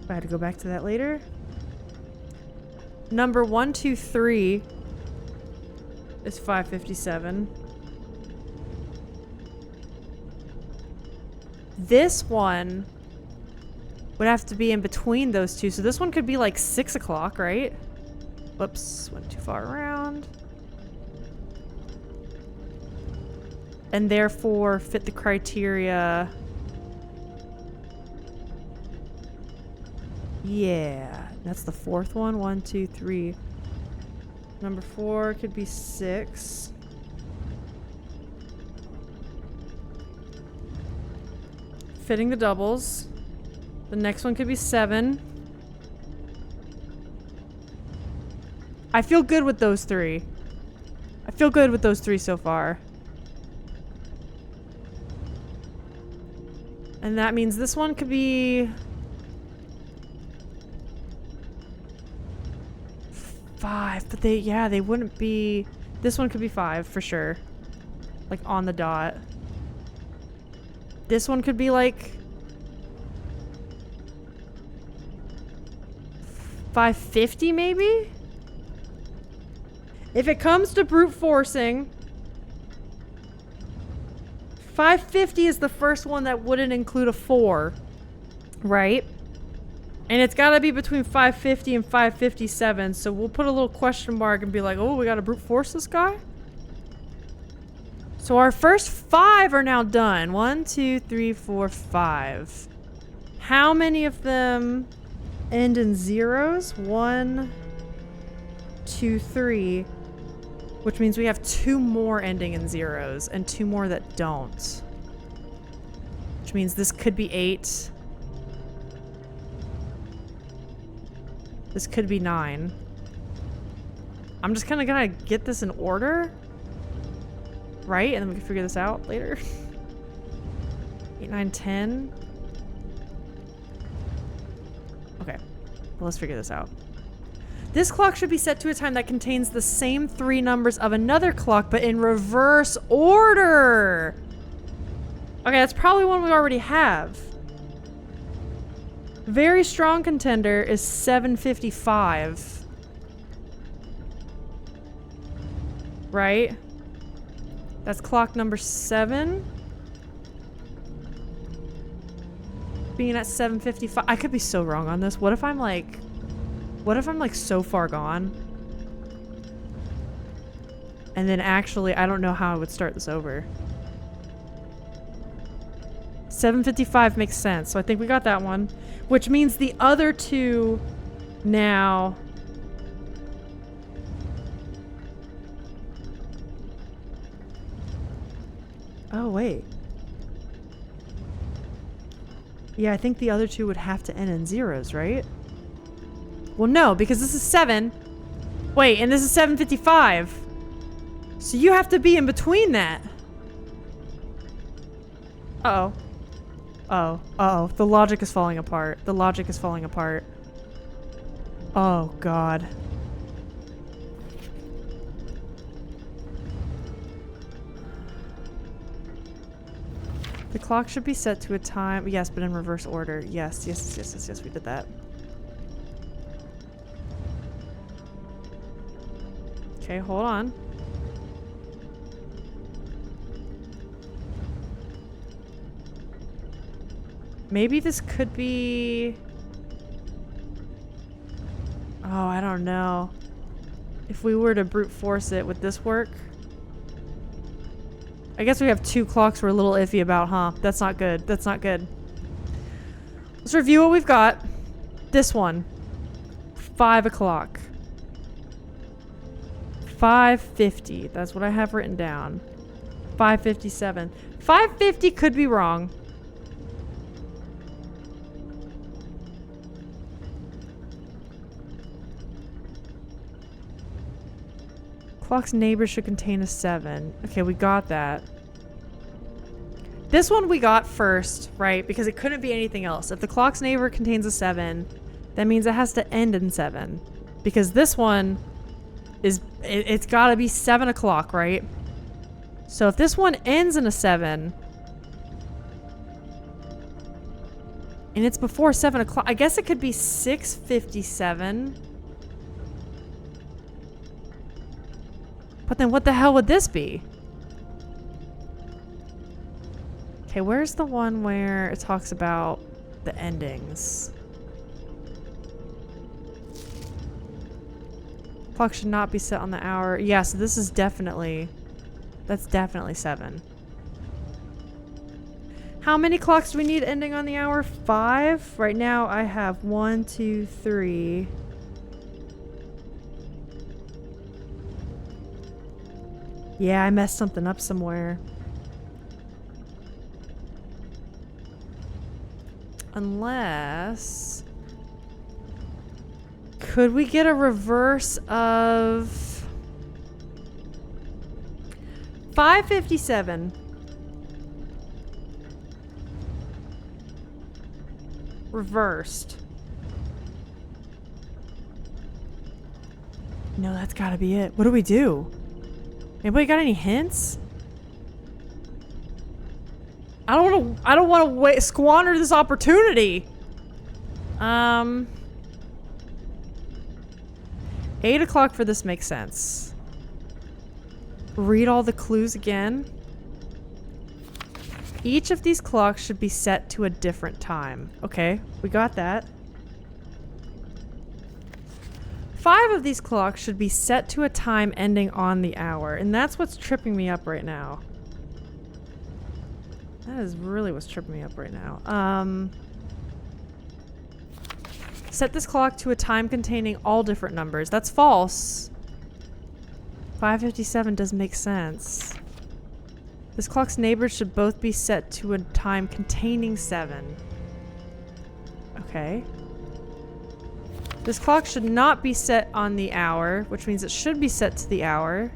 I had to go back to that later. Number 1, 2, 3 is 5:57. This one would have to be in between those two. So this one could be like 6 o'clock, right? Whoops, went too far around. And therefore fit the criteria. Yeah, that's the 4th one. 1, 2, 3. Number 4 could be 6. Fitting the doubles. The next one could be 7. I feel good with those 3. I feel good with those 3 so far. And that means this one could be 5, but they wouldn't be... This one could be 5 for sure. Like on the dot. This one could be like 5:50 maybe? If it comes to brute forcing, 5:50 is the first one that wouldn't include a 4, right? And it's got to be between 5:50 and 5:57, so we'll put a little question mark and be like, oh, we got to brute force this guy? So our first 5 are now done. 1, 2, 3, 4, 5. How many of them end in zeros? 1, 2, 3. Which means we have 2 more ending in zeros and 2 more that don't. Which means this could be 8. This could be 9. I'm just kind of gonna get this in order. Right? And then we can figure this out later. 8, 9, 10. Okay. Well, let's figure this out. This clock should be set to a time that contains the same 3 numbers of another clock, but in reverse order. Okay, that's probably one we already have. Very strong contender is 7:55. Right? That's clock number 7. Being at 7:55. I could be so wrong on this. What if I'm like so far gone? And then actually, I don't know how I would start this over. 7:55 makes sense. So I think we got that one. Which means the other 2 now... Oh, wait. Yeah, I think the other 2 would have to end in zeros, right? Well, no, because this is 7. Wait, and this is 7:55. So you have to be in between that. Uh-oh. Oh, uh-oh. The logic is falling apart. The logic is falling apart. Oh, God. The clock should be set to a time. Yes, but in reverse order. Yes, yes, yes, yes, yes, we did that. Okay, hold on. Maybe this could be... Oh, I don't know. If we were to brute force it, would this work? I guess we have two clocks we're a little iffy about, huh? That's not good. That's not good. Let's review what we've got. This one. 5 o'clock. 5:50. That's what I have written down. 5:57. 5:50 could be wrong. Clock's neighbor should contain a 7. Okay, we got that. This one we got first, right? Because it couldn't be anything else. If the clock's neighbor contains a 7, that means it has to end in 7. Because this one is... It's gotta be 7 o'clock, right? So if this one ends in a 7... and it's before 7 o'clock... I guess it could be 6:57... But then what the hell would this be? Okay, where's the one where it talks about the endings? Clock should not be set on the hour. Yeah, so this is definitely... That's definitely 7. How many clocks do we need ending on the hour? 5? Right now I have 1, 2, 3... Yeah, I messed something up somewhere. Unless... Could we get a reverse of... 5:57. Reversed. No, that's gotta be it. What do we do? Anybody got any hints? I don't want to squander this opportunity. 8 o'clock for this makes sense. Read all the clues again. Each of these clocks should be set to a different time. Okay, we got that. 5 of these clocks should be set to a time ending on the hour, and that's what's tripping me up right now. That is really what's tripping me up right now. Set this clock to a time containing all different numbers. That's false. 5:57 doesn't make sense. This clock's neighbors should both be set to a time containing 7. Okay. This clock should not be set on the hour, which means it should be set to the hour.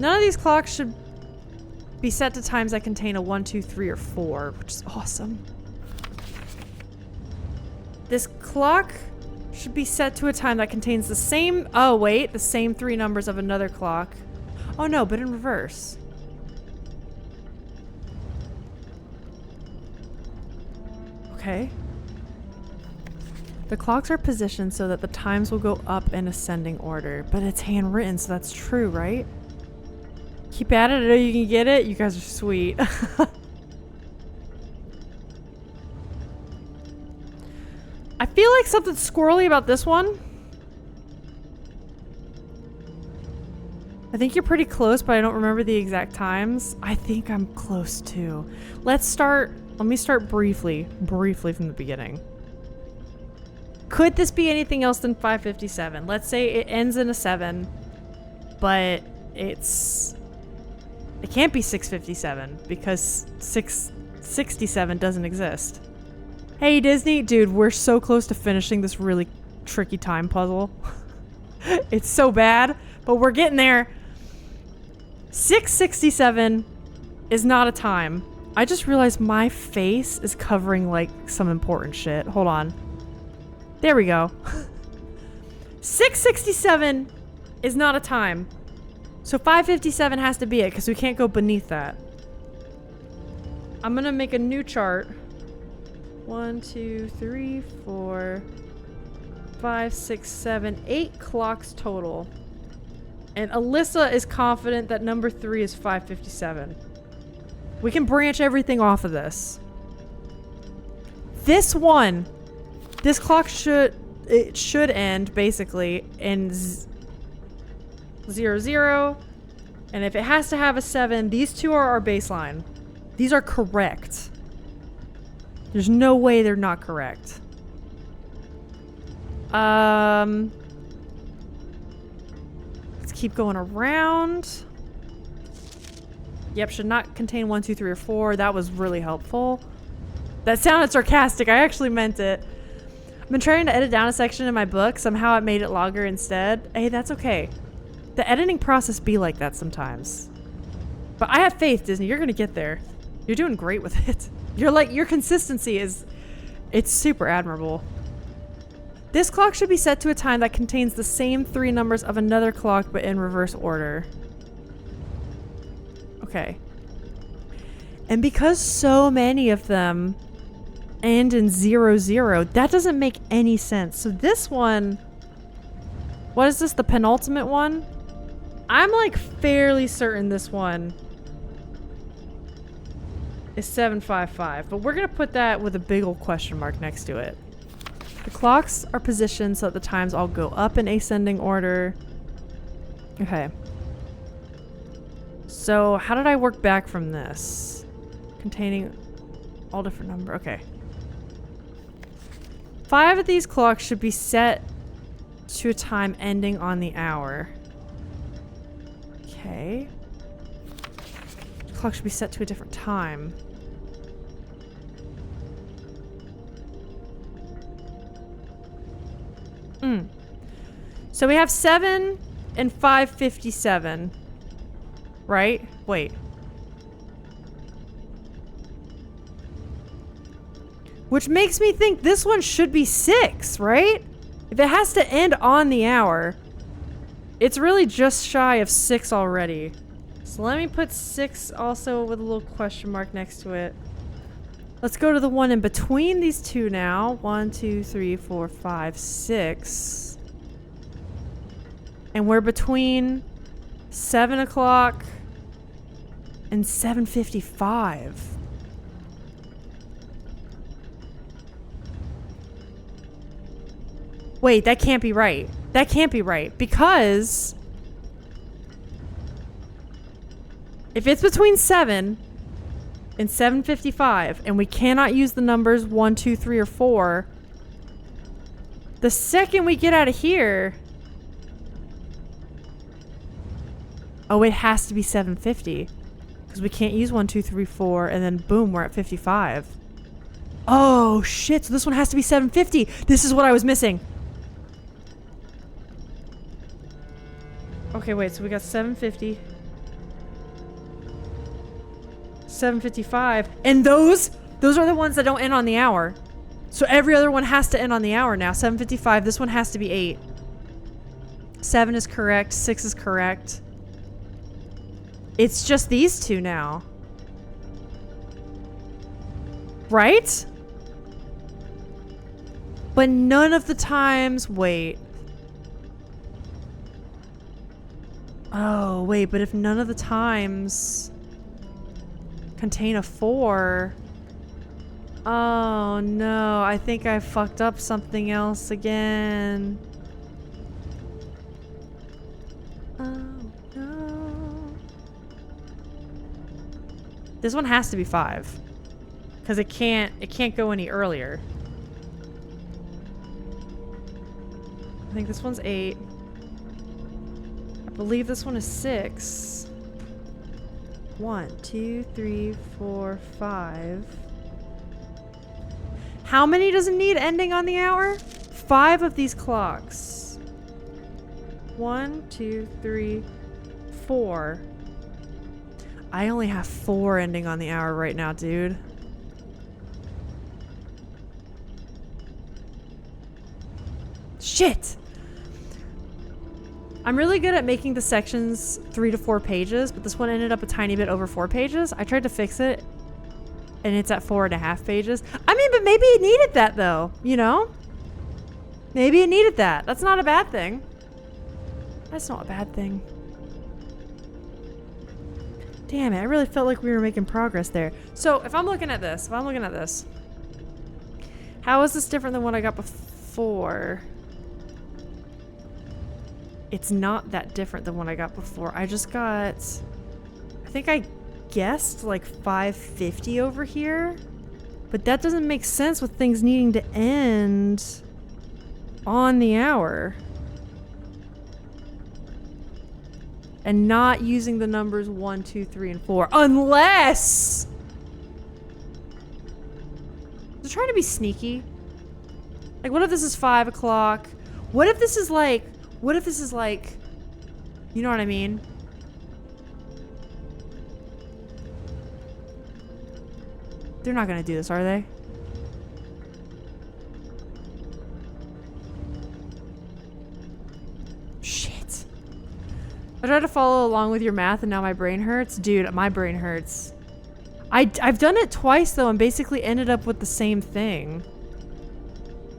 None of these clocks should be set to times that contain a 1, 2, 3, or 4, which is awesome. This clock should be set to a time that contains the same... Oh, wait. The same 3 numbers of another clock. Oh, no, but in reverse. Okay. The clocks are positioned so that the times will go up in ascending order, but it's handwritten, so that's true, right? Keep at it. I know you can get it. You guys are sweet. I feel like something's squirrely about this one. I think you're pretty close, but I don't remember the exact times. I think I'm close too. Let me start briefly from the beginning. Could this be anything else than 5:57? Let's say it ends in a 7, but it can't be 6:57 because 6:67 doesn't exist. Hey Disney, dude, we're so close to finishing this really tricky time puzzle. It's so bad, but we're getting there. 6:67 is not a time. I just realized my face is covering like some important shit. Hold on. There we go. 6:67 is not a time. So 5:57 has to be it because we can't go beneath that. I'm gonna make a new chart. 1, 2, 3, 4, 5, 6, 7, 8 clocks total. And Alyssa is confident that number 3 is 5:57. We can branch everything off of this. This clock should end basically in 0, 0. And if it has to have a 7, these two are our baseline. These are correct. There's no way they're not correct. Let's keep going around. Yep, should not contain 1, 2, 3, or 4. That was really helpful. That sounded sarcastic. I actually meant it. I've been trying to edit down a section in my book. Somehow I made it longer instead. Hey, that's okay. The editing process be like that sometimes. But I have faith, Disney. You're gonna get there. You're doing great with it. Your consistency it's super admirable. This clock should be set to a time that contains the same 3 numbers of another clock, but in reverse order. Okay. And because so many of them end in 0, 0, that doesn't make any sense. So this one, what is this, the penultimate one? I'm like fairly certain this one is 755, but we're gonna put that with a big old question mark next to it. The clocks are positioned so that the times all go up in ascending order. Okay. So how did I work back from this? Containing all different number. Okay. 5 of these clocks should be set to a time ending on the hour. Okay. The clock should be set to a different time. So we have 7 and 5:57. Right? Wait. Which makes me think this one should be 6, right? If it has to end on the hour, it's really just shy of 6 already. So let me put 6 also with a little question mark next to it. Let's go to the one in between these two now. 1, 2, 3, 4, 5, 6. And we're between 7 o'clock and 7:55. Wait, that can't be right. That can't be right because if it's between 7 and 7:55 and we cannot use the numbers 1, 2, 3, or 4, the second we get out of here, oh, it has to be 7:50 because we can't use 1, 2, 3, 4, and then boom, we're at 55. Oh shit! So this one has to be 7:50. This is what I was missing. Okay, wait. So we got 7:50, 7:55, and those are the ones that don't end on the hour. So every other one has to end on the hour now. 7:55. This one has to be 8. 7 is correct. 6 is correct. It's just these two now. Right? But none of the times... Wait. Oh, wait, but if none of the times contain a 4... Oh, no. I think I fucked up something else again. Oh, no. This one has to be 5. Because it can't go any earlier. I think this one's 8. I believe this one is 6. 1, 2, 3, 4, 5. How many does it need ending on the hour? 5 of these clocks. 1, 2, 3, 4. I only have 4 ending on the hour right now, dude. Shit! I'm really good at making the sections 3 to 4 pages, but this one ended up a tiny bit over 4 pages. I tried to fix it, and it's at 4.5 pages. I mean, but maybe it needed that, though, you know? Maybe it needed that. That's not a bad thing. That's not a bad thing. Damn it, I really felt like we were making progress there. So, if I'm looking at this, how is this different than what I got before? It's not that different than what I got before. I just got, I think I guessed like 550 over here, but that doesn't make sense with things needing to end on the hour. And not using the numbers 1, 2, 3, and 4. Unless they're trying to be sneaky. Like, what if this is 5 o'clock? What if this is like, you know what I mean? They're not gonna do this, are they? Shit. I tried to follow along with your math and now my brain hurts. Dude, my brain hurts. I've done it twice though and basically ended up with the same thing.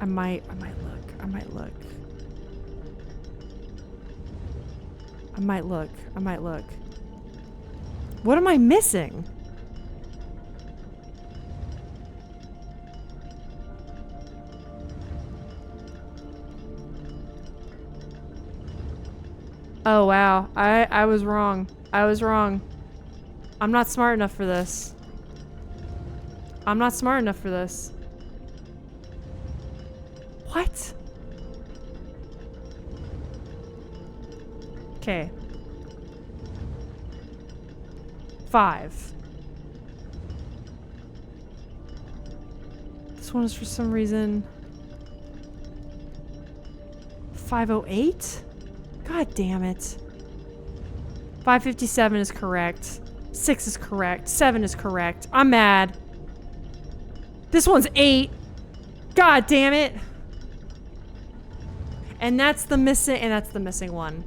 I might look. What am I missing? Oh wow, I was wrong. I'm not smart enough for this. What? Okay. 5. This one is for some reason 508? God damn it. 557 is correct. 6 is correct. 7 is correct. I'm mad. This one's 8. God damn it. And that's the missing one.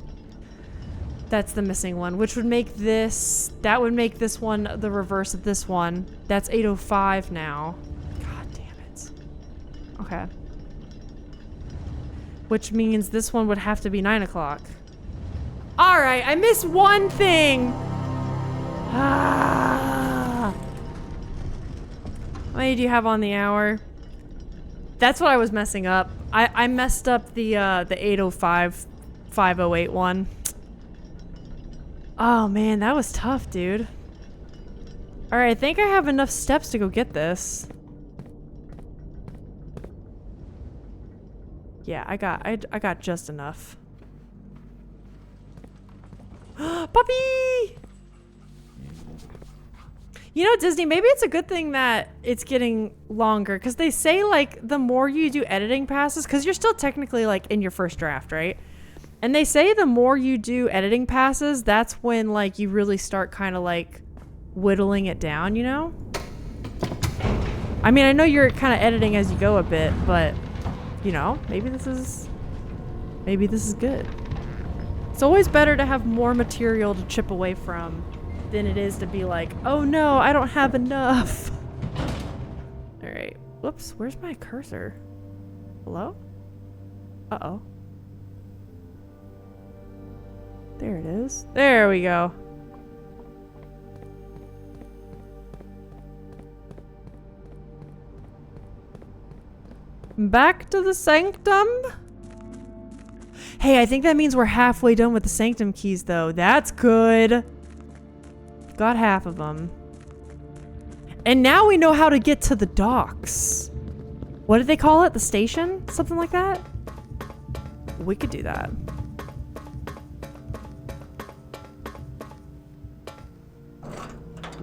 That's the missing one, which would make this, that would make this one the reverse of this one. That's 805 now. God damn it. Okay. Which means this one would have to be 9 o'clock. Alright, I missed one thing! Ah. How many do you have on the hour? That's what I was messing up. I messed up the 805, 508 one. Oh man, that was tough, dude. Alright, I think I have enough steps to go get this. Yeah, I got just enough. Puppy! You know, Disney, maybe it's a good thing that it's getting longer, because they say, like, the more you do editing passes, because you're still technically, like, in your first draft, right? And they say the more you do editing passes, that's when, like, you really start kind of, like, whittling it down, you know? I mean, I know you're kind of editing as you go a bit, but, you know, maybe this is good. It's always better to have more material to chip away from than it is to be like, oh no, I don't have enough. All right. Whoops, where's my cursor? Hello? Uh-oh. There it is. There we go. Back to the sanctum? Hey, I think that means we're halfway done with the sanctum keys, though. That's good. Got half of them. And now we know how to get to the docks. What did they call it? The station? Something like that? We could do that.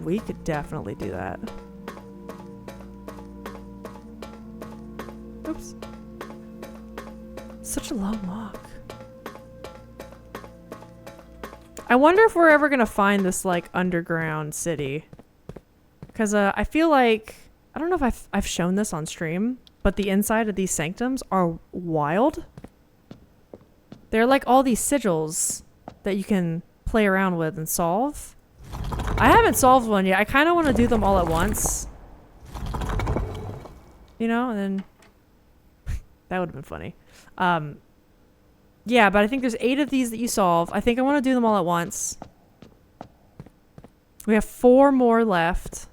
We could definitely do that. Oops. Such a long walk. I wonder if we're ever gonna find this like underground city. Cause I feel like, I don't know if I've shown this on stream, but the inside of these sanctums are wild. They're like all these sigils that you can play around with and solve. I haven't solved one yet. I kind of want to do them all at once. You know, and then that would have been funny. Yeah, but I think there's 8 of these that you solve. I think I want to do them all at once. We have 4 more left.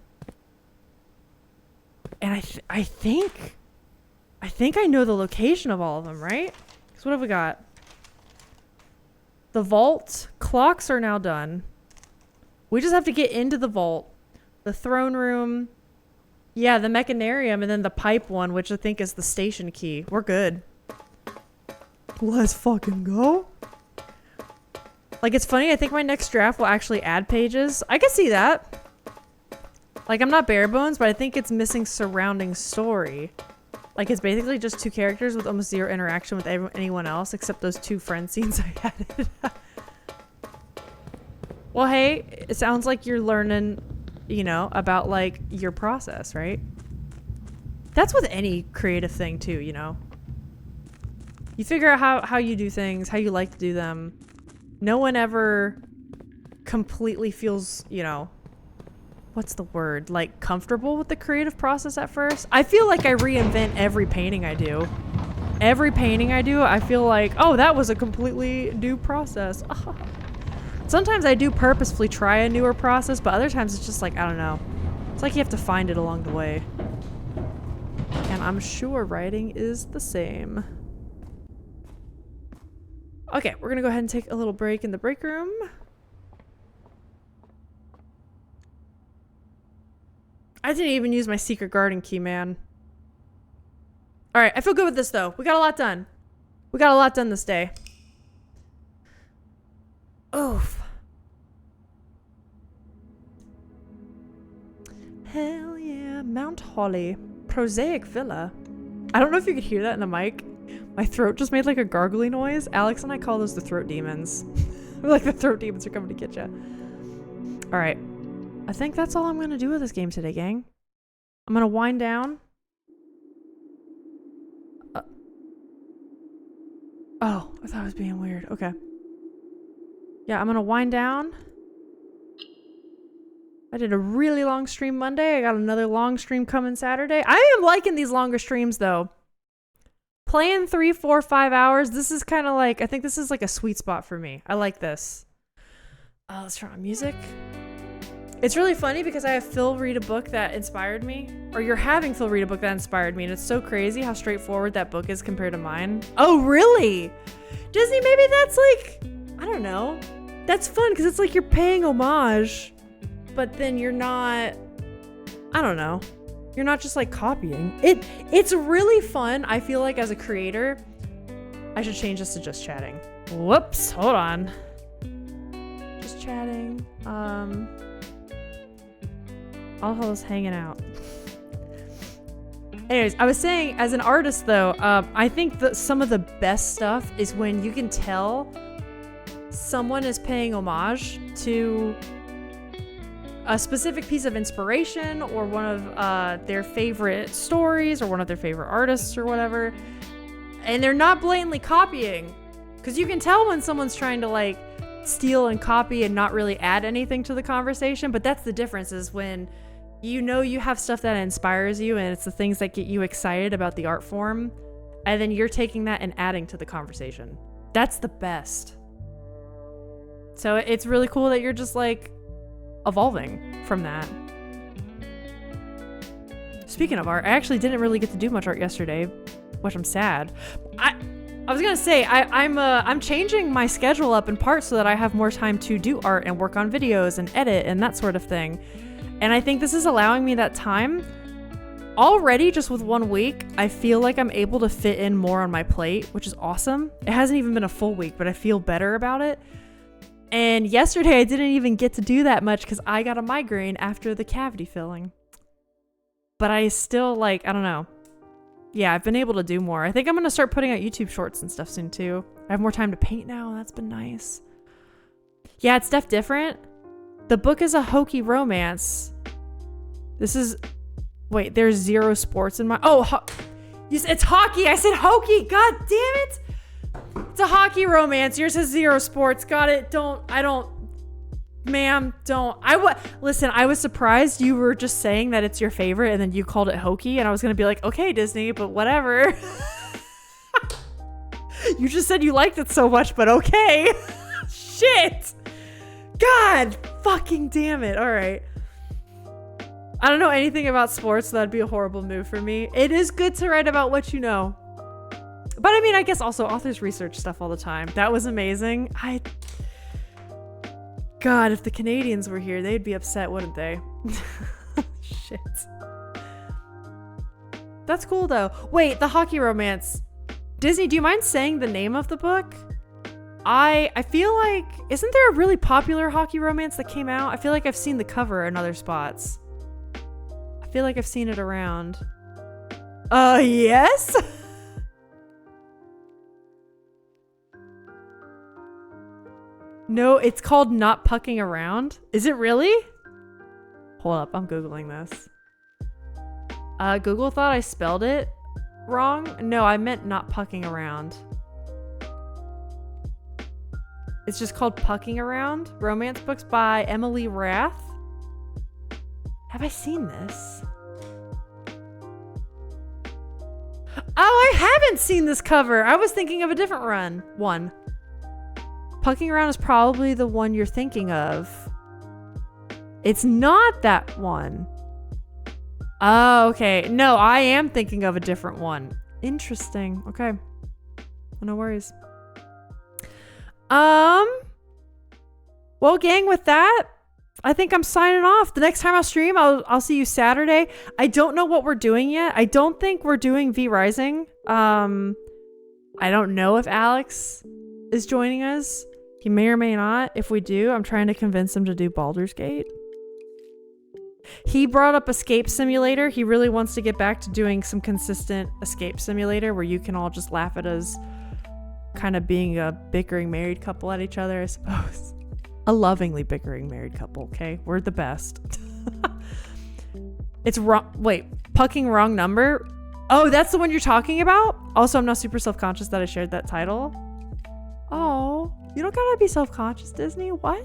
And I think I know the location of all of them, right? So what have we got? The vault. Clocks are now done. We just have to get into the vault. The throne room. Yeah, the mechanarium, and then the pipe one, which I think is the station key. We're good. Let's fucking go. Like, it's funny. I think my next draft will actually add pages. I can see that. Like, I'm not bare bones, but I think it's missing surrounding story. Like, it's basically just 2 characters with almost 0 interaction with anyone else except those 2 friend scenes I added. Well, hey, it sounds like you're learning, you know, about, like, your process, right? That's with any creative thing, too, you know? You figure out how you do things, how you like to do them. No one ever completely feels, you know, what's the word? Like, comfortable with the creative process at first. I feel like I reinvent every painting I do. Every painting I do, I feel like, oh, that was a completely new process. Sometimes I do purposefully try a newer process, but other times it's just like, I don't know. It's like you have to find it along the way. And I'm sure writing is the same. Okay, we're gonna go ahead and take a little break in the break room. I didn't even use my secret garden key, man. Alright, I feel good with this though. We got a lot done. We got a lot done this day. Oof. Hell yeah. Mount Holly. Prosaic Villa. I don't know if you could hear that in the mic. My throat just made like a gargly noise. Alex and I call those the throat demons. Like the throat demons are coming to get you. Alright. I think that's all I'm going to do with this game today, gang. I'm going to wind down. Oh, I thought I was being weird. Okay. Yeah, I'm going to wind down. I did a really long stream Monday. I got another long stream coming Saturday. I am liking these longer streams, though. Playing 3, 4, 5 hours. This is kind of like, I think this is like a sweet spot for me. I like this. Let's turn on music. It's really funny because I have Phil read a book that inspired me. Or you're having Phil read a book that inspired me. And it's so crazy how straightforward that book is compared to mine. Oh, really? Disney, maybe that's like, I don't know. That's fun because it's like you're paying homage. But then you're not, I don't know. You're not just like copying. It's really fun. I feel like as a creator, I should change this to just chatting. Whoops, hold on. Just chatting. All those hanging out. Anyways, I was saying, as an artist though, I think that some of the best stuff is when you can tell someone is paying homage to a specific piece of inspiration or one of their favorite stories or one of their favorite artists or whatever. And they're not blatantly copying. Because you can tell when someone's trying to like steal and copy and not really add anything to the conversation. But that's the difference, is when you know you have stuff that inspires you and it's the things that get you excited about the art form. And then you're taking that and adding to the conversation. That's the best. So it's really cool that you're just like evolving from that. Speaking of art, I actually didn't really get to do much art yesterday, which I'm sad. I was gonna say I'm changing my schedule up in part so that I have more time to do art and work on videos and edit and that sort of thing. And I think this is allowing me that time. Already, just with 1 week, I feel like I'm able to fit in more on my plate, which is awesome. It hasn't even been a full week, but I feel better about it. And yesterday I didn't even get to do that much because I got a migraine after the cavity filling. But I still, like, I don't know. Yeah, I've been able to do more. I think I'm going to start putting out YouTube shorts and stuff soon too. I have more time to paint now, and that's been nice. Yeah, it's different. The book is a hokey romance. This is... Wait, there's zero sports in my... Oh, it's hockey. I said hokey. God damn it. It's a hockey romance. Yours has zero sports. Got it. Ma'am, don't. Listen, I was surprised you were just saying that it's your favorite and then you called it hokey, and I was going to be like, okay, Disney, but whatever. You just said you liked it so much, but okay. Shit. God fucking damn it. All right. I don't know anything about sports, so that'd be a horrible move for me. It is good to write about what you know. But I mean, I guess also authors research stuff all the time. That was amazing. God, if the Canadians were here, they'd be upset, wouldn't they? Shit. That's cool though. Wait, the hockey romance. Disney, do you mind saying the name of the book? I feel like, isn't there a really popular hockey romance that came out? I feel like I've seen the cover in other spots. I feel like I've seen it around. Yes? No, it's called Not Pucking Around. Is it really? Hold up, I'm Googling this. Google thought I spelled it wrong. No, I meant Not Pucking Around. It's just called Pucking Around. Romance books by Emily Rath. Have I seen this? Oh, I haven't seen this cover. I was thinking of a different one. Pucking Around is probably the one you're thinking of. It's not that one. Oh, okay. No, I am thinking of a different one. Interesting. Okay. No worries. Well, gang, with that, I think I'm signing off. The next time I'll stream, I'll see you Saturday. I don't know what we're doing yet. I don't think we're doing V Rising. I don't know if Alex is joining us. He may or may not. If we do, I'm trying to convince him to do Baldur's Gate. He brought up Escape Simulator. He really wants to get back to doing some consistent Escape Simulator where you can all just laugh at us kind of being a bickering married couple at each other, I suppose. A lovingly bickering married couple, okay? We're the best. It's wrong. Wait, Pucking Wrong Number? Oh, that's the one you're talking about? Also, I'm not super self-conscious that I shared that title. Oh, you don't gotta be self-conscious, Disney. What?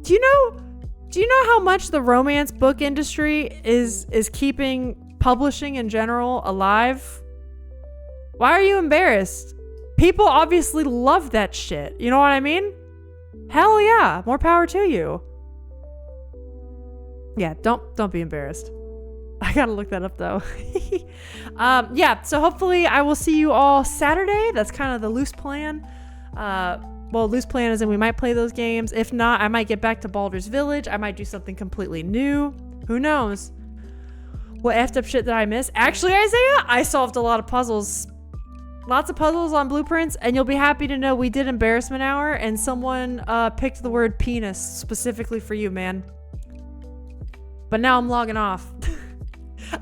Do you know how much the romance book industry is keeping publishing in general alive? Why are you embarrassed? People obviously love that shit. You know what I mean? Hell yeah. More power to you. Yeah, don't be embarrassed. I gotta look that up though. Yeah, so hopefully I will see you all Saturday. That's kind of the loose plan. Well, loose plan is in we might play those games. If not, I might get back to Baldur's Village. I might do something completely new. Who knows? What effed up shit did I miss? Actually, Isaiah, I solved a lot of puzzles. Lots of puzzles on Blueprints, and you'll be happy to know we did Embarrassment Hour, and someone picked the word penis specifically for you, man. But now I'm logging off.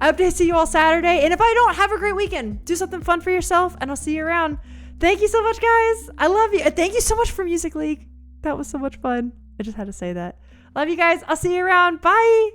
I hope to see you all Saturday, and if I don't, have a great weekend. Do something fun for yourself, and I'll see you around. Thank you so much, guys. I love you. And thank you so much for Music League. That was so much fun. I just had to say that. Love you guys. I'll see you around. Bye.